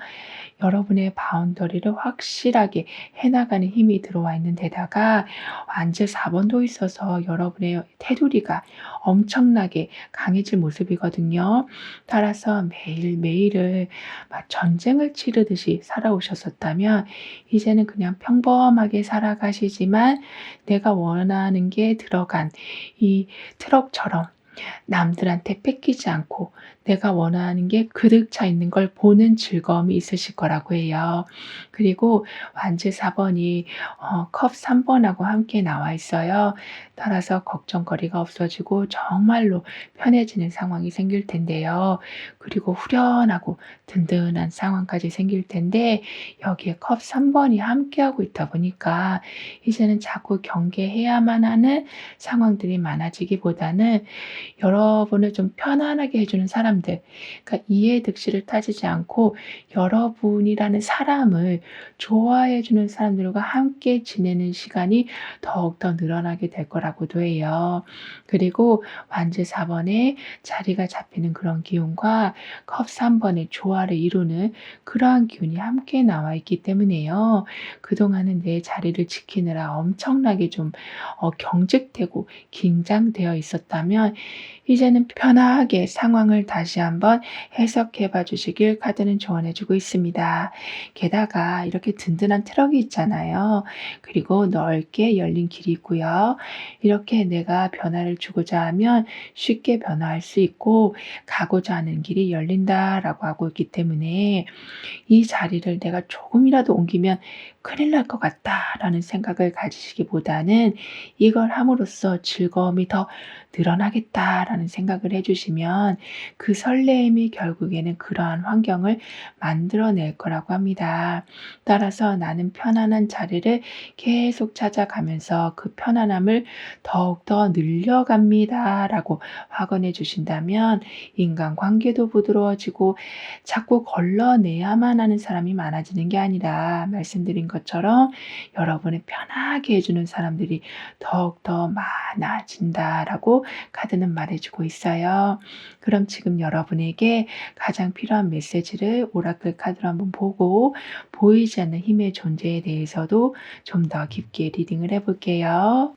여러분의 바운더리를 확실하게 해나가는 힘이 들어와 있는 데다가 완제 4번도 있어서 여러분의 테두리가 엄청나게 강해질 모습이거든요. 따라서 매일매일을 막 전쟁을 치르듯이 살아오셨었다면 이제는 그냥 평범하게 살아가시지만 내가 원하는 게 들어간 이 트럭처럼 남들한테 뺏기지 않고 내가 원하는 게 그득 차 있는 걸 보는 즐거움이 있으실 거라고 해요. 그리고 완제 4번이 컵 3번하고 함께 나와 있어요. 따라서 걱정거리가 없어지고 정말로 편해지는 상황이 생길 텐데요. 그리고 후련하고 든든한 상황까지 생길 텐데 여기에 컵 3번이 함께하고 있다 보니까 이제는 자꾸 경계해야만 하는 상황들이 많아지기보다는 여러분을 좀 편안하게 해 주는 사람들, 그러니까 이해 득실을 따지지 않고 여러분이라는 사람을 좋아해 주는 사람들과 함께 지내는 시간이 더욱더 늘어나게 될 거라고도 해요. 그리고 완제 4번에 자리가 잡히는 그런 기운과 컵 3번의 조화를 이루는 그러한 기운이 함께 나와 있기 때문에요. 그동안은 내 자리를 지키느라 엄청나게 좀 경직되고 긴장되어 있었다면 이제는 편하게 상황을 다시 한번 해석해 봐 주시길 카드는 조언해 주고 있습니다. 게다가 이렇게 든든한 트럭이 있잖아요. 그리고 넓게 열린 길이 있고요. 이렇게 내가 변화를 주고자 하면 쉽게 변화할 수 있고 가고자 하는 길이 열린다라고 하고 있기 때문에 이 자리를 내가 조금이라도 옮기면 큰일 날 것 같다라는 생각을 가지시기보다는 이걸 함으로써 즐거움이 더 늘어나겠다라는 생각을 해 주시면 그 설레임이 결국에는 그러한 환경을 만들어낼 거라고 합니다. 따라서 나는 편안한 자리를 계속 찾아가면서 그 편안함을 더욱더 늘려갑니다라고 확언해 주신다면 인간관계도 부드러워지고 자꾸 걸러내야만 하는 사람이 많아지는 게 아니라 말씀드린 것처럼 여러분을 편하게 해 주는 사람들이 더욱더 많아진다라고 카드는 말해 주고 있어요. 그럼 지금 여러분에게 가장 필요한 메시지를 오라클 카드로 한번 보고 보이지 않는 힘의 존재에 대해서도 좀 더 깊게 리딩을 해 볼게요.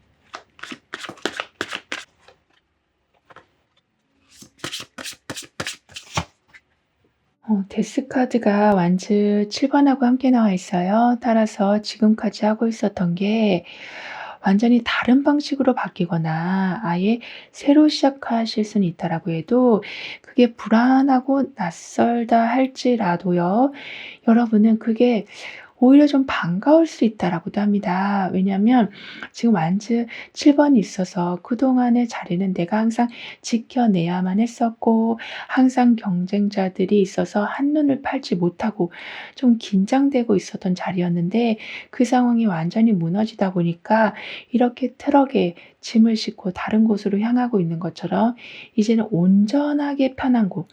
데스 카드가 완즈 7 번하고 함께 나와 있어요. 따라서 지금까지 하고 있었던 게 완전히 다른 방식으로 바뀌거나 아예 새로 시작하실 수는 있다라고 해도 그게 불안하고 낯설다 할지라도요. 여러분은 그게 오히려 좀 반가울 수 있다라고도 합니다. 왜냐하면 지금 완즈 7 번이 있어서 그동안의 자리는 내가 항상 지켜내야만 했었고 항상 경쟁자들이 있어서 한눈을 팔지 못하고 좀 긴장되고 있었던 자리였는데 그 상황이 완전히 무너지다 보니까 이렇게 트럭에 짐을 싣고 다른 곳으로 향하고 있는 것처럼 이제는 온전하게 편한 곳,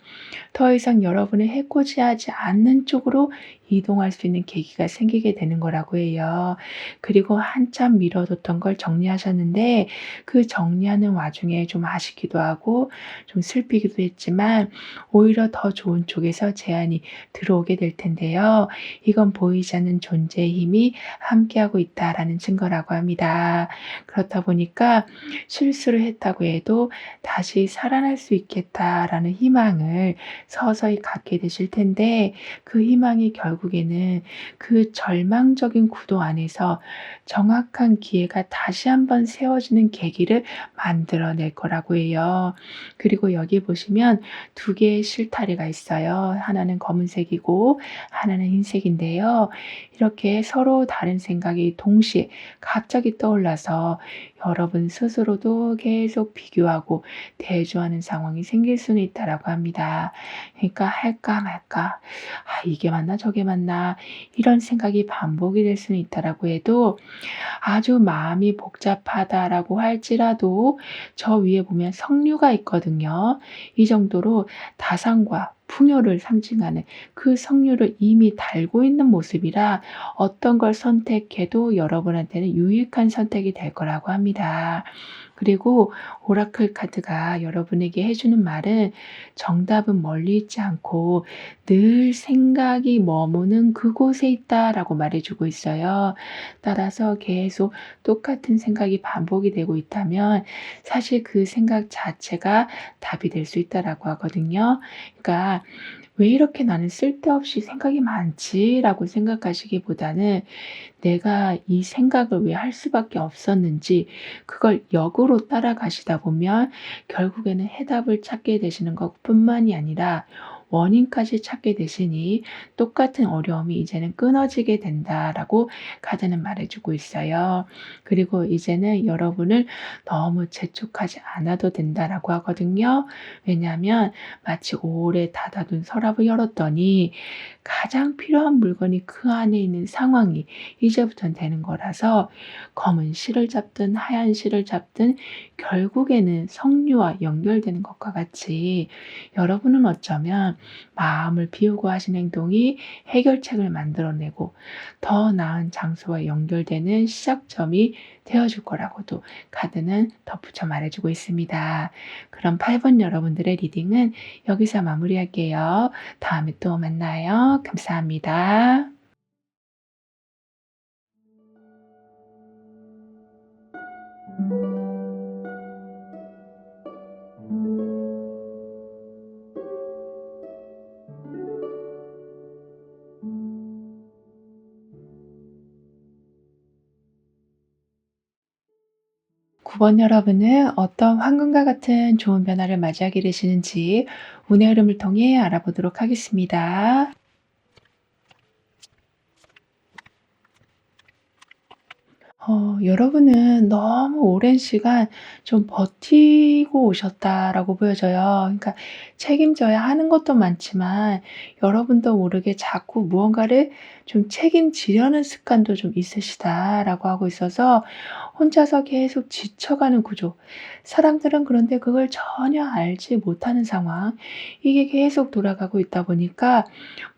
더 이상 여러분이 해코지하지 않는 쪽으로 이동할 수 있는 계기가 생기게 되는 거라고 해요. 그리고 한참 미뤄뒀던 걸 정리하셨는데 그 정리하는 와중에 좀 아쉽기도 하고 좀 슬피기도 했지만 오히려 더 좋은 쪽에서 제안이 들어오게 될 텐데요. 이건 보이지 않는 존재의 힘이 함께하고 있다라는 증거라고 합니다. 그렇다 보니까 실수를 했다고 해도 다시 살아날 수 있겠다라는 희망을 서서히 갖게 되실 텐데 그 희망이 결국에는 그 절망적인 구도 안에서 정확한 기회가 다시 한번 세워지는 계기를 만들어낼 거라고 해요. 그리고 여기 보시면 두 개의 실타래가 있어요. 하나는 검은색이고 하나는 흰색인데요. 이렇게 서로 다른 생각이 동시에 갑자기 떠올라서 여러분 스스로도 계속 비교하고 대조하는 상황이 생길 수는 있다라고 합니다. 그러니까 할까 말까, '아 이게 맞나 저게 맞나.' 이런 생각이 반복이 될 수는 있다라고 해도 아주 마음이 복잡하다라고 할지라도 저 위에 보면 석류가 있거든요. 이 정도로 다산과 풍요를 상징하는 그 석류를 이미 달고 있는 모습이라 어떤 걸 선택해도 여러분한테는 유익한 선택이 될 거라고 합니다. 그리고 오라클 카드가 여러분에게 해 주는 말은 "정답은 멀리 있지 않고 늘 생각이 머무는 그곳에 있다."라고 말해 주고 있어요. 따라서 계속 똑같은 생각이 반복이 되고 있다면 사실 그 생각 자체가 답이 될 수 있다라고 하거든요. 그러니까 '왜 이렇게 나는 쓸데없이 생각이 많지?'라고 생각하시기보다는 내가 이 생각을 왜 할 수밖에 없었는지 그걸 역으로 따라가시다 보면 결국에는 해답을 찾게 되시는 것뿐만이 아니라 원인까지 찾게 되시니 똑같은 어려움이 이제는 끊어지게 된다라고 카드는 말해 주고 있어요. 그리고 이제는 여러분을 너무 재촉하지 않아도 된다라고 하거든요. 왜냐하면 마치 오래 닫아둔 서랍을 열었더니 가장 필요한 물건이 그 안에 있는 상황이 이제부터는 되는 거라서 검은 실을 잡든 하얀 실을 잡든 결국에는 석류와 연결되는 것과 같이 여러분은 어쩌면 마음을 비우고 하신 행동이 해결책을 만들어내고 더 나은 장소와 연결되는 시작점이 되어줄 거라고도 카드는 덧붙여 말해주고 있습니다. 그럼 8번 여러분들의 리딩은 여기서 마무리할게요. 다음에 또 만나요. 감사합니다. 9번 여러분은 어떤 황금과 같은 좋은 변화를 맞이하게 되시는지 운의 흐름을 통해 알아보도록 하겠습니다. 여러분은 너무 오랜 시간 좀 버티고 오셨다라고 보여져요. 그러니까 책임져야 하는 것도 많지만 여러분도 모르게 자꾸 무언가를 좀 책임지려는 습관도 좀 있으시다라고 하고 있어서 혼자서 계속 지쳐가는 구조. 사람들은 그런데 그걸 전혀 알지 못하는 상황. 이게 계속 돌아가고 있다 보니까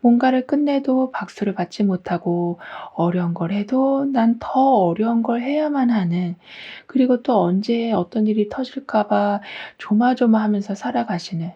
뭔가를 끝내도 박수를 받지 못하고 어려운 걸 해도 난 더 어려운 걸 해야만 하는, 그리고 또 언제 어떤 일이 터질까 봐 조마조마하면서 살아가시는,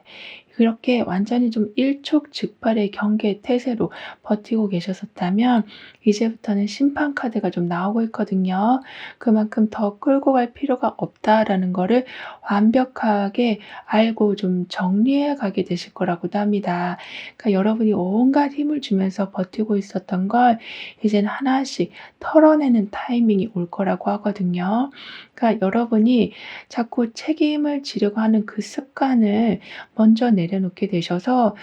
그렇게 완전히 좀 일촉즉발의 경계 태세로 버티고 계셨었다면 이제부터는 심판 카드가 좀 나오고 있거든요. 그만큼 더 끌고 갈 필요가 없다라는 거를 완벽하게 알고 좀 정리해 가게 되실 거라고도 합니다. 그러니까 여러분이 온갖 힘을 주면서 버티고 있었던 걸 이제는 하나씩 털어내는 타이밍이 올 거라고 하거든요. 그러니까 여러분이 자꾸 책임을 지려고 하는 그 습관을 먼저 내려놓게 되셔서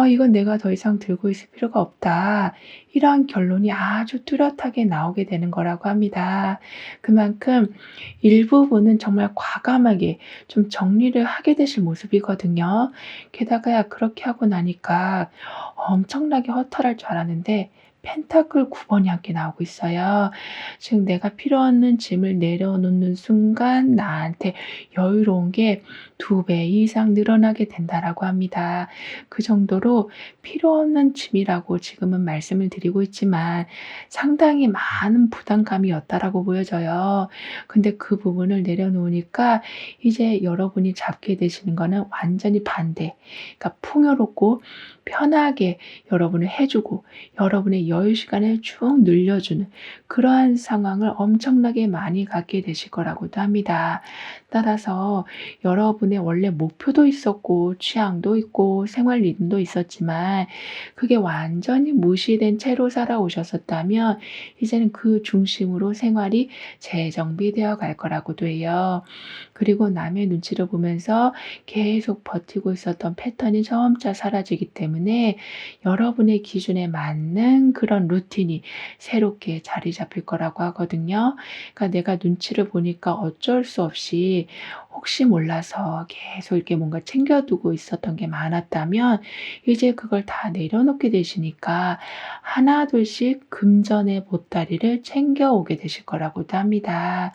'이건 내가 더 이상 들고 있을 필요가 없다.' 이러한 결론이 아주 뚜렷하게 나오게 되는 거라고 합니다. 그만큼 일부분은 정말 과감하게 좀 정리를 하게 되실 모습이거든요. 게다가 그렇게 하고 나니까 엄청나게 허탈할 줄 알았는데 펜타클 9 번이 함께 나오고 있어요. 즉 내가 필요 없는 짐을 내려놓는 순간 나한테 여유로운 게 2배 이상 늘어나게 된다라고 합니다. 그 정도로 필요 없는 짐이라고 지금은 말씀을 드리고 있지만 상당히 많은 부담감이었다라고 보여져요. 근데 그 부분을 내려놓으니까 이제 여러분이 잡게 되시는 거는 완전히 반대. 그러니까 풍요롭고 편하게 여러분을 해 주고 여러분의 여유 시간을 쭉 늘려주는 그러한 상황을 엄청나게 많이 갖게 되실 거라고도 합니다. 따라서 여러분의 원래 목표도 있었고 취향도 있고 생활 리듬도 있었지만 그게 완전히 무시된 채로 살아오셨었다면 이제는 그 중심으로 생활이 재정비되어 갈 거라고도 해요. 그리고 남의 눈치를 보면서 계속 버티고 있었던 패턴이 점차 사라지기 때문에 여러분의 기준에 맞는 그런 루틴이 새롭게 자리 잡힐 거라고 하거든요. 그러니까 내가 눈치를 보니까 어쩔 수 없이 혹시 몰라서 계속 이렇게 뭔가 챙겨두고 있었던 게 많았다면 이제 그걸 다 내려놓게 되시니까 하나둘씩 금전의 보따리를 챙겨오게 되실 거라고도 합니다.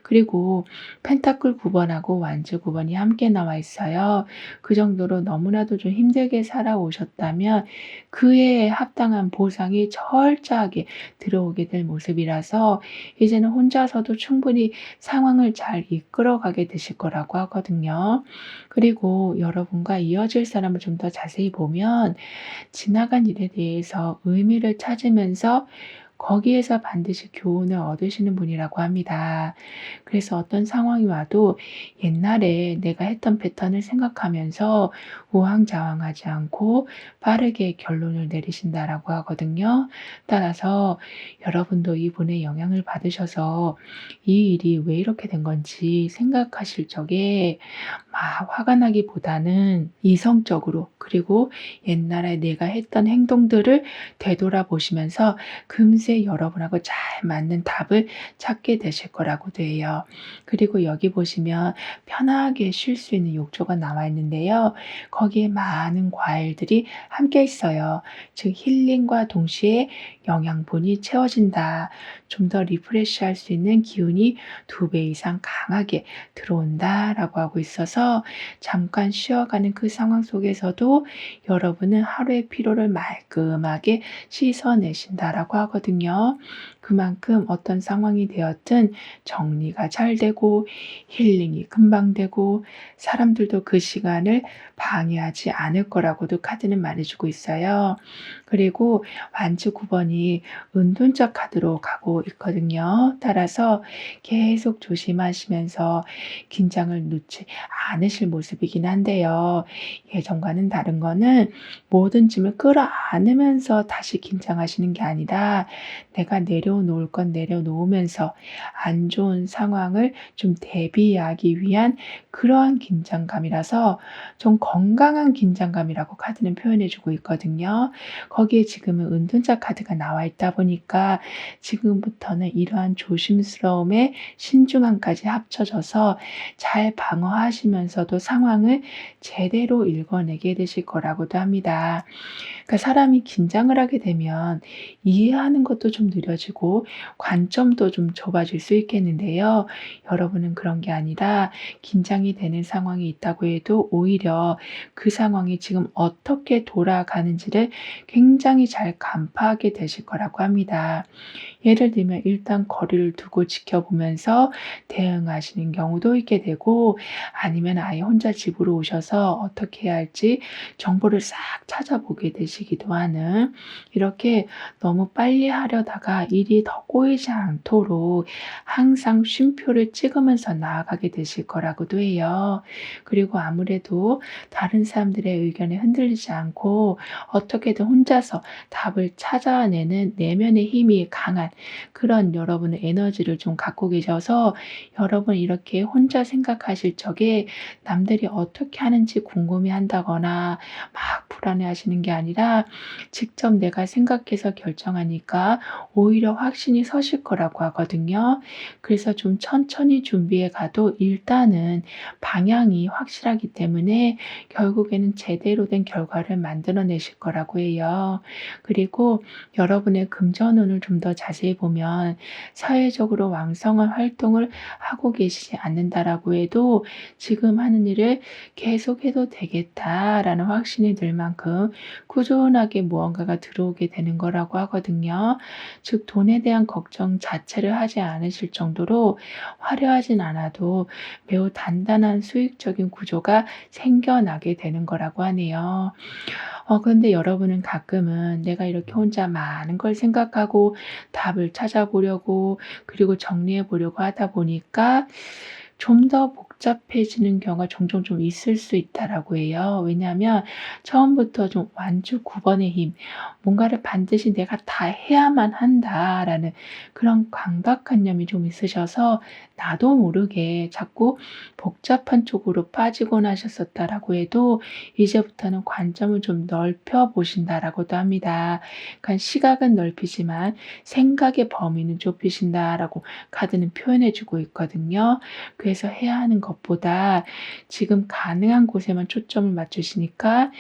그리고 펜타클 9 번하고 완즈 9 번이 함께 나와 있어요. 그 정도로 너무나도 좀 힘들게 살아오셨다면 그에 합당한 보상이 철저하게 들어오게 될 모습이라서 이제는 혼자서도 충분히 상황을 잘 이끌어가게 되실 거라고 하거든요. 그리고 여러분과 이어질 사람을 좀 더 자세히 보면 지나간 일에 대해서 의미를 찾으면서 거기에서 반드시 교훈을 얻으시는 분이라고 합니다. 그래서 어떤 상황이 와도 옛날에 내가 했던 패턴을 생각하면서 우왕좌왕하지 않고 빠르게 결론을 내리신다라고 하거든요. 따라서 여러분도 이분의 영향을 받으셔서 이 일이 왜 이렇게 된 건지 생각하실 적에 막 화가 나기보다는 이성적으로, 그리고 옛날에 내가 했던 행동들을 되돌아보시면서 금세 여러분하고 잘 맞는 답을 찾게 되실 거라고도 해요. 그리고 여기 보시면 편하게 쉴 수 있는 욕조가 나와 있는데요. 거기에 많은 과일들이 함께 있어요. 즉 힐링과 동시에 영양분이 채워진다. 좀 더 리프레시할 수 있는 기운이 2배 이상 강하게 들어온다라고 하고 있어서 잠깐 쉬어가는 그 상황 속에서도 여러분은 하루의 피로를 말끔하게 씻어내신다라고 하거든요. 그만큼 어떤 상황이 되었든 정리가 잘 되고 힐링이 금방 되고 사람들도 그 시간을 방해하지 않을 거라고도 카드는 말해주고 있어요. 그리고 완주 9번이 은둔적 카드로 가고 있거든요. 따라서 계속 조심하시면서 긴장을 놓지 않으실 모습이긴 한데요. 예전과는 다른 거는 모든 짐을 끌어안으면서 다시 긴장하시는 게 아니라 내가 내려놓을 건 내려놓으면서 안 좋은 상황을 좀 대비하기 위한 그러한 긴장감이라서 좀 건강한 긴장감이라고 카드는 표현해 주고 있거든요. 거기에 지금은 은둔자 카드가 나와 있다 보니까 지금부터는 이러한 조심스러움에 신중함까지 합쳐져서 잘 방어하시면서도 상황을 제대로 읽어내게 되실 거라고도 합니다. 그러니까 사람이 긴장을 하게 되면 이해하는 것도 좀 느려지고 관점도 좀 좁아질 수 있겠는데요. 여러분은 그런 게 아니라 긴장이 되는 상황이 있다고 해도 오히려 그 상황이 지금 어떻게 돌아가는지를 굉장히 잘 간파하게 되실 거라고 합니다. 예를 들면 일단 거리를 두고 지켜보면서 대응하시는 경우도 있게 되고 아니면 아예 혼자 집으로 오셔서 어떻게 해야 할지 정보를 싹 찾아보게 되시기도 하는 이렇게 너무 빨리 하려다가 일이 더 꼬이지 않도록 항상 쉼표를 찍으면서 나아가게 되실 거라고도 해요. 그리고 아무래도 다른 사람들의 의견에 흔들리지 않고 어떻게든 혼자서 답을 찾아내는 내면의 힘이 강한 그런 여러분의 에너지를 좀 갖고 계셔서 여러분 이렇게 혼자 생각하실 적에 남들이 어떻게 하는지 궁금해한다거나 막 불안해하시는 게 아니라 직접 내가 생각해서 결정하니까 오히려 확신이 서실 거라고 하거든요. 그래서 좀 천천히 준비해 가도 일단은 방향이 확실하기 때문에 결국에는 제대로 된 결과를 만들어내실 거라고 해요. 그리고 여러분의 금전운을 좀 더 자세히 보면 사회적으로 왕성한 활동을 하고 계시지 않는다라고 해도 지금 하는 일을 계속해도 되겠다라는 확신이 들 만큼 꾸준하게 무언가가 들어오게 되는 거라고 하거든요. 즉 돈에 대한 걱정 자체를 하지 않으실 정도로 화려하진 않아도 매우 단단한 수익적인 구조가 생겨나게 되는 거라고 하네요. 그런데 여러분은 가끔은 내가 이렇게 혼자 많은 걸 생각하고 답을 찾아보려고 그리고 정리해 보려고 하다 보니까 좀 더 복잡해지는 경우가 종종 좀 있을 수 있다라고 해요. 왜냐하면 처음부터 좀 완주구번의 힘, 뭔가를 반드시 '내가 다 해야만 한다.'라는 그런 강박관념이 좀 있으셔서 나도 모르게 자꾸 복잡한 쪽으로 빠지곤 하셨었다라고 해도 이제부터는 관점을 좀 넓혀 보신다라고도 합니다. 그러니까 시각은 넓히지만 생각의 범위는 좁히신다라고 카드는 표현해 주고 있거든요. 그래서 해야 하는 것보다 지금 가능한 곳에만 초점을 맞추시니까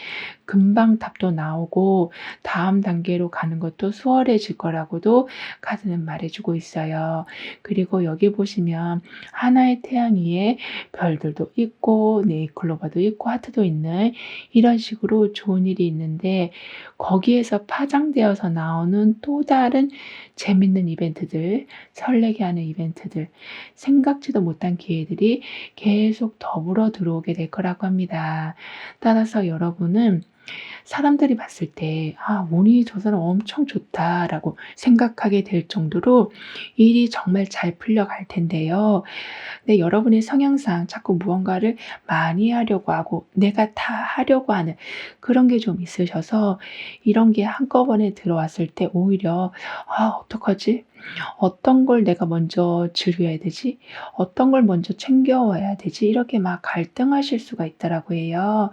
금방 답도 나오고 다음 단계로 가는 것도 수월해질 거라고도 카드는 말해 주고 있어요. 그리고 여기 보시면 하나의 태양 위에 별들도 있고 네이클로버도 있고 하트도 있는 이런 식으로 좋은 일이 있는데 거기에서 파장되어서 나오는 또 다른 재밌는 이벤트들, 설레게 하는 이벤트들, 생각지도 못한 기회들이 계속 더불어 들어오게 될 거라고 합니다. 따라서 여러분은 사람들이 봤을 때 '아 운이 저 사람 엄청 좋다.'라고 생각하게 될 정도로 일이 정말 잘 풀려갈 텐데요. 근데 여러분의 성향상 자꾸 무언가를 많이 하려고 하고 내가 다 하려고 하는 그런 게 좀 있으셔서 이런 게 한꺼번에 들어왔을 때 오히려 '아 어떡하지? 어떤 걸 내가 먼저 즐겨야 되지? 어떤 걸 먼저 챙겨와야 되지?' 이렇게 막 갈등하실 수가 있다라고 해요.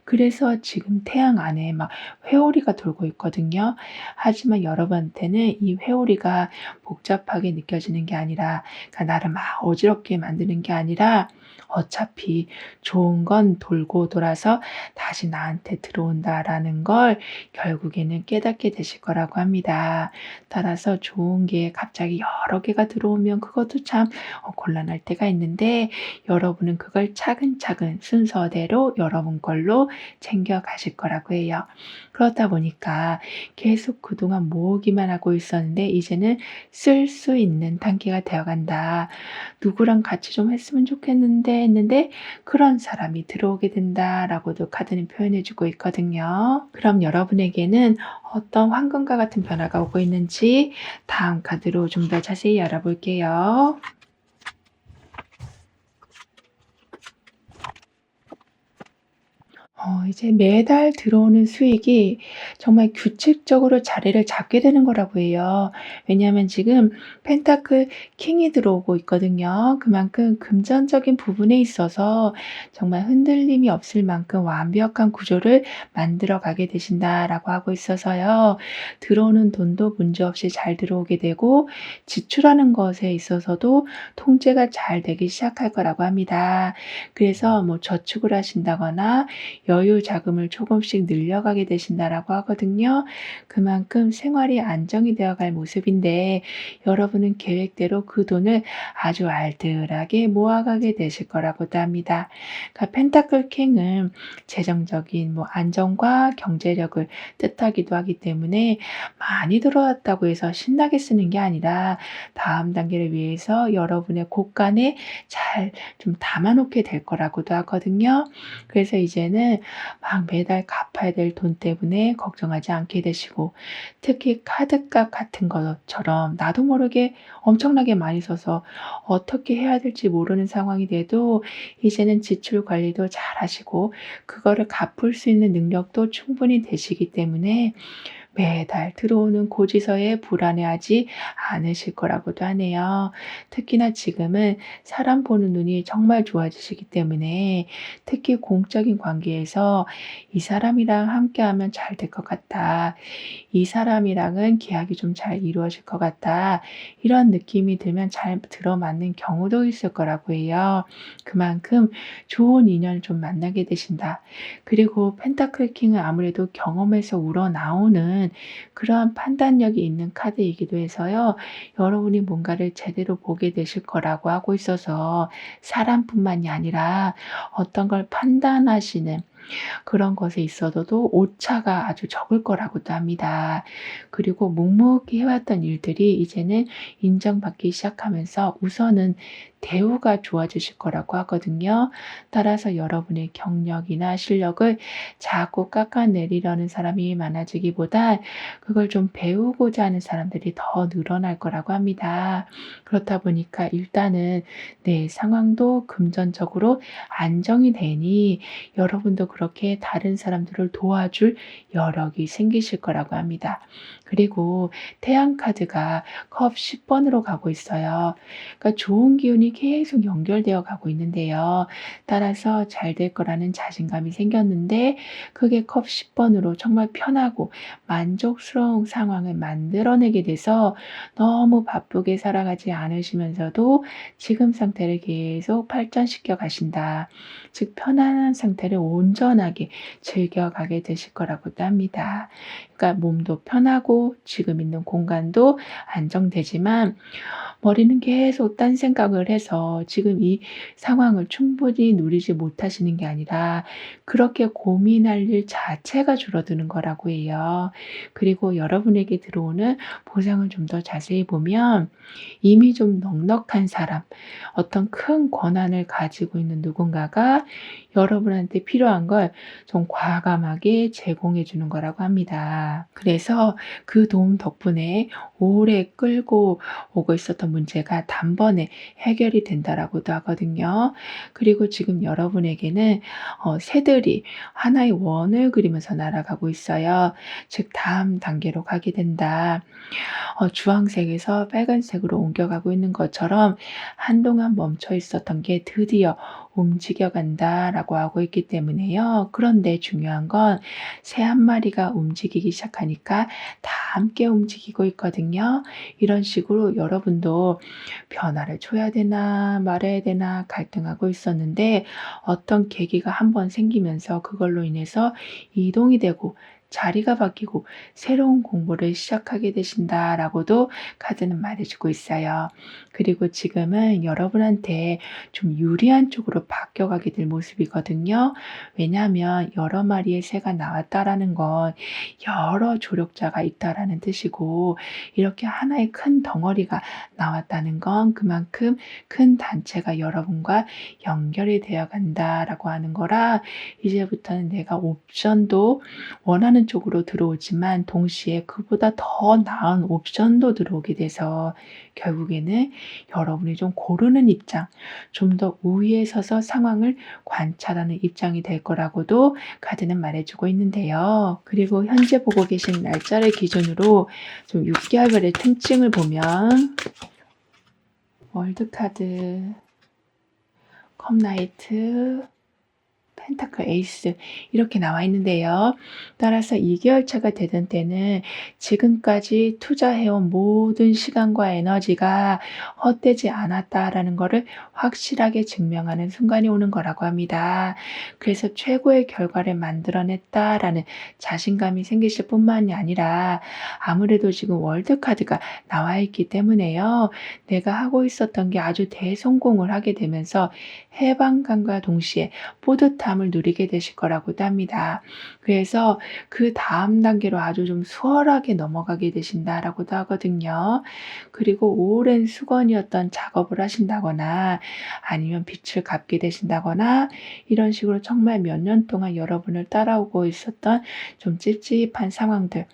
그래서 지금 태양 안에 막 회오리가 돌고 있거든요. 하지만 여러분한테는 이 회오리가 복잡하게 느껴지는 게 아니라 그러니까 나를 막 어지럽게 만드는 게 아니라 어차피 좋은 건 돌고 돌아서 다시 나한테 들어온다라는 걸 결국에는 깨닫게 되실 거라고 합니다. 따라서 좋은 게 갑자기 여러 개가 들어오면 그것도 참 곤란할 때가 있는데 여러분은 그걸 차근차근 순서대로 여러분 걸로 챙겨 가실 거라고 해요. 그렇다 보니까 계속 그동안 모으기만 하고 있었는데 이제는 쓸 수 있는 단계가 되어 간다. 누구랑 같이 좀 했으면 좋겠는데 했는데 그런 사람이 들어오게 된다라고도 카드는 표현해 주고 있거든요. 그럼 여러분에게는 어떤 황금과 같은 변화가 오고 있는지 다음 카드로 좀 더 자세히 알아볼게요. 이제 매달 들어오는 수익이 정말 규칙적으로 자리를 잡게 되는 거라고 해요. 왜냐하면 지금 펜타클 킹이 들어오고 있거든요. 그만큼 금전적인 부분에 있어서 정말 흔들림이 없을 만큼 완벽한 구조를 만들어 가게 되신다라고 하고 있어서요. 들어오는 돈도 문제없이 잘 들어오게 되고 지출하는 것에 있어서도 통제가 잘 되기 시작할 거라고 합니다. 그래서 뭐 저축을 하신다거나 여유 자금을 조금씩 늘려가게 되신다라고 하거든요. 그만큼 생활이 안정이 되어 갈 모습인데 여러분은 계획대로 그 돈을 아주 알뜰하게 모아가게 되실 거라고도 합니다. 그러니까 펜타클 킹은 재정적인 뭐 안정과 경제력을 뜻하기도 하기 때문에 많이 들어왔다고 해서 신나게 쓰는 게 아니라 다음 단계를 위해서 여러분의 곳간에 잘 좀 담아 놓게 될 거라고도 하거든요. 그래서 이제는 막 매달 갚아야 될 돈 때문에 걱정하지 않게 되시고 특히 카드값 같은 것처럼 나도 모르게 엄청나게 많이 써서 어떻게 해야 될지 모르는 상황이 돼도 이제는 지출 관리도 잘하시고 그거를 갚을 수 있는 능력도 충분히 되시기 때문에 매달 들어오는 고지서에 불안해하지 않으실 거라고도 하네요. 특히나 지금은 사람 보는 눈이 정말 좋아지시기 때문에 특히 공적인 관계에서 '이 사람이랑 함께하면 잘 될 것 같다. 이 사람이랑은 계약이 좀 잘 이루어질 것 같다.' 이런 느낌이 들면 잘 들어맞는 경우도 있을 거라고 해요. 그만큼 좋은 인연을 좀 만나게 되신다. 그리고 펜타클 킹은 아무래도 경험에서 우러나오는 그러한 판단력이 있는 카드이기도 해서요. 여러분이 뭔가를 제대로 보게 되실 거라고 하고 있어서 사람뿐만이 아니라 어떤 걸 판단하시는 그런 것에 있어서도 오차가 아주 적을 거라고도 합니다. 그리고 묵묵히 해왔던 일들이 이제는 인정받기 시작하면서 우선은 대우가 좋아지실 거라고 하거든요. 따라서 여러분의 경력이나 실력을 자꾸 깎아내리려는 사람이 많아지기보단 그걸 좀 배우고자 하는 사람들이 더 늘어날 거라고 합니다. 그렇다 보니까 일단은 내 상황도 금전적으로 안정이 되니 여러분도 그렇게 다른 사람들을 도와줄 여력이 생기실 거라고 합니다. 그리고 태양 카드가 컵 10번으로 가고 있어요. 그러니까 좋은 기운이 계속 연결되어 가고 있는데요. 따라서 잘 될 거라는 자신감이 생겼는데 그게 컵 10번으로 정말 편하고 만족스러운 상황을 만들어내게 돼서 너무 바쁘게 살아가지 않으시면서도 지금 상태를 계속 발전시켜 가신다. 즉 편안한 상태를 온전하게 즐겨가게 되실 거라고도 합니다. 그러니까 몸도 편하고 지금 있는 공간도 안정되지만 머리는 계속 딴 생각을 해서 지금 이 상황을 충분히 누리지 못하시는 게 아니라 그렇게 고민할 일 자체가 줄어드는 거라고 해요. 그리고 여러분에게 들어오는 보상을 좀 더 자세히 보면 이미 좀 넉넉한 사람, 어떤 큰 권한을 가지고 있는 누군가가 여러분한테 필요한 걸 좀 과감하게 제공해 주는 거라고 합니다. 그래서 그 도움 덕분에 오래 끌고 오고 있었던 문제가 단번에 해결이 된다라고도 하거든요. 그리고 지금 여러분에게는 새들이 하나의 원을 그리면서 날아가고 있어요. 즉 다음 단계로 가게 된다. 주황색에서 빨간색으로 옮겨가고 있는 것처럼 한동안 멈춰 있었던 게 드디어 움직여 간다라고 하고 있기 때문에요. 그런데 중요한 건 새 한 마리가 움직이기 시작하니까 다 함께 움직이고 있거든요. 이런 식으로 여러분도 변화를 줘야 되나 말아야 되나 갈등하고 있었는데 어떤 계기가 한번 생기면서 그걸로 인해서 이동이 되고 자리가 바뀌고 새로운 공부를 시작하게 되신다라고도 카드는 말해주고 있어요. 그리고 지금은 여러분한테 좀 유리한 쪽으로 바뀌어가게 될 모습이거든요. 왜냐하면 여러 마리의 새가 나왔다라는 건 여러 조력자가 있다라는 뜻이고 이렇게 하나의 큰 덩어리가 나왔다는 건 그만큼 큰 단체가 여러분과 연결이 되어 간다라고 하는 거라 이제부터는 내가 옵션도 원하는 있는 쪽으로 들어오지만 동시에 그보다 더 나은 옵션도 들어오게 돼서 결국에는 여러분이 좀 고르는 입장, 좀 더 우위에 서서 상황을 관찰하는 입장이 될 거라고도 카드는 말해 주고 있는데요. 그리고 현재 보고 계신 날짜를 기준으로 좀 6개월별의 특징을 보면 월드카드, 컵라이트, 펜타클 에이스 이렇게 나와 있는데요. 따라서 2개월 차가 되던 때는 지금까지 투자해온 모든 시간과 에너지가 헛되지 않았다라는 거를 확실하게 증명하는 순간이 오는 거라고 합니다. 그래서 최고의 결과를 만들어냈다라는 자신감이 생기실 뿐만이 아니라 아무래도 지금 월드카드가 나와 있기 때문에요. 내가 하고 있었던 게 아주 대성공을 하게 되면서 해방감과 동시에 뿌듯함을 누리게 되실 거라고도 합니다. 그래서 그 다음 단계로 아주 좀 수월하게 넘어가게 되신다라고도 하거든요. 그리고 오랜 수건이었던 작업을 하신다거나 아니면 빚을 갚게 되신다거나 이런 식으로 정말 몇 년 동안 여러분을 따라오고 있었던 좀 찝찝한 상황들,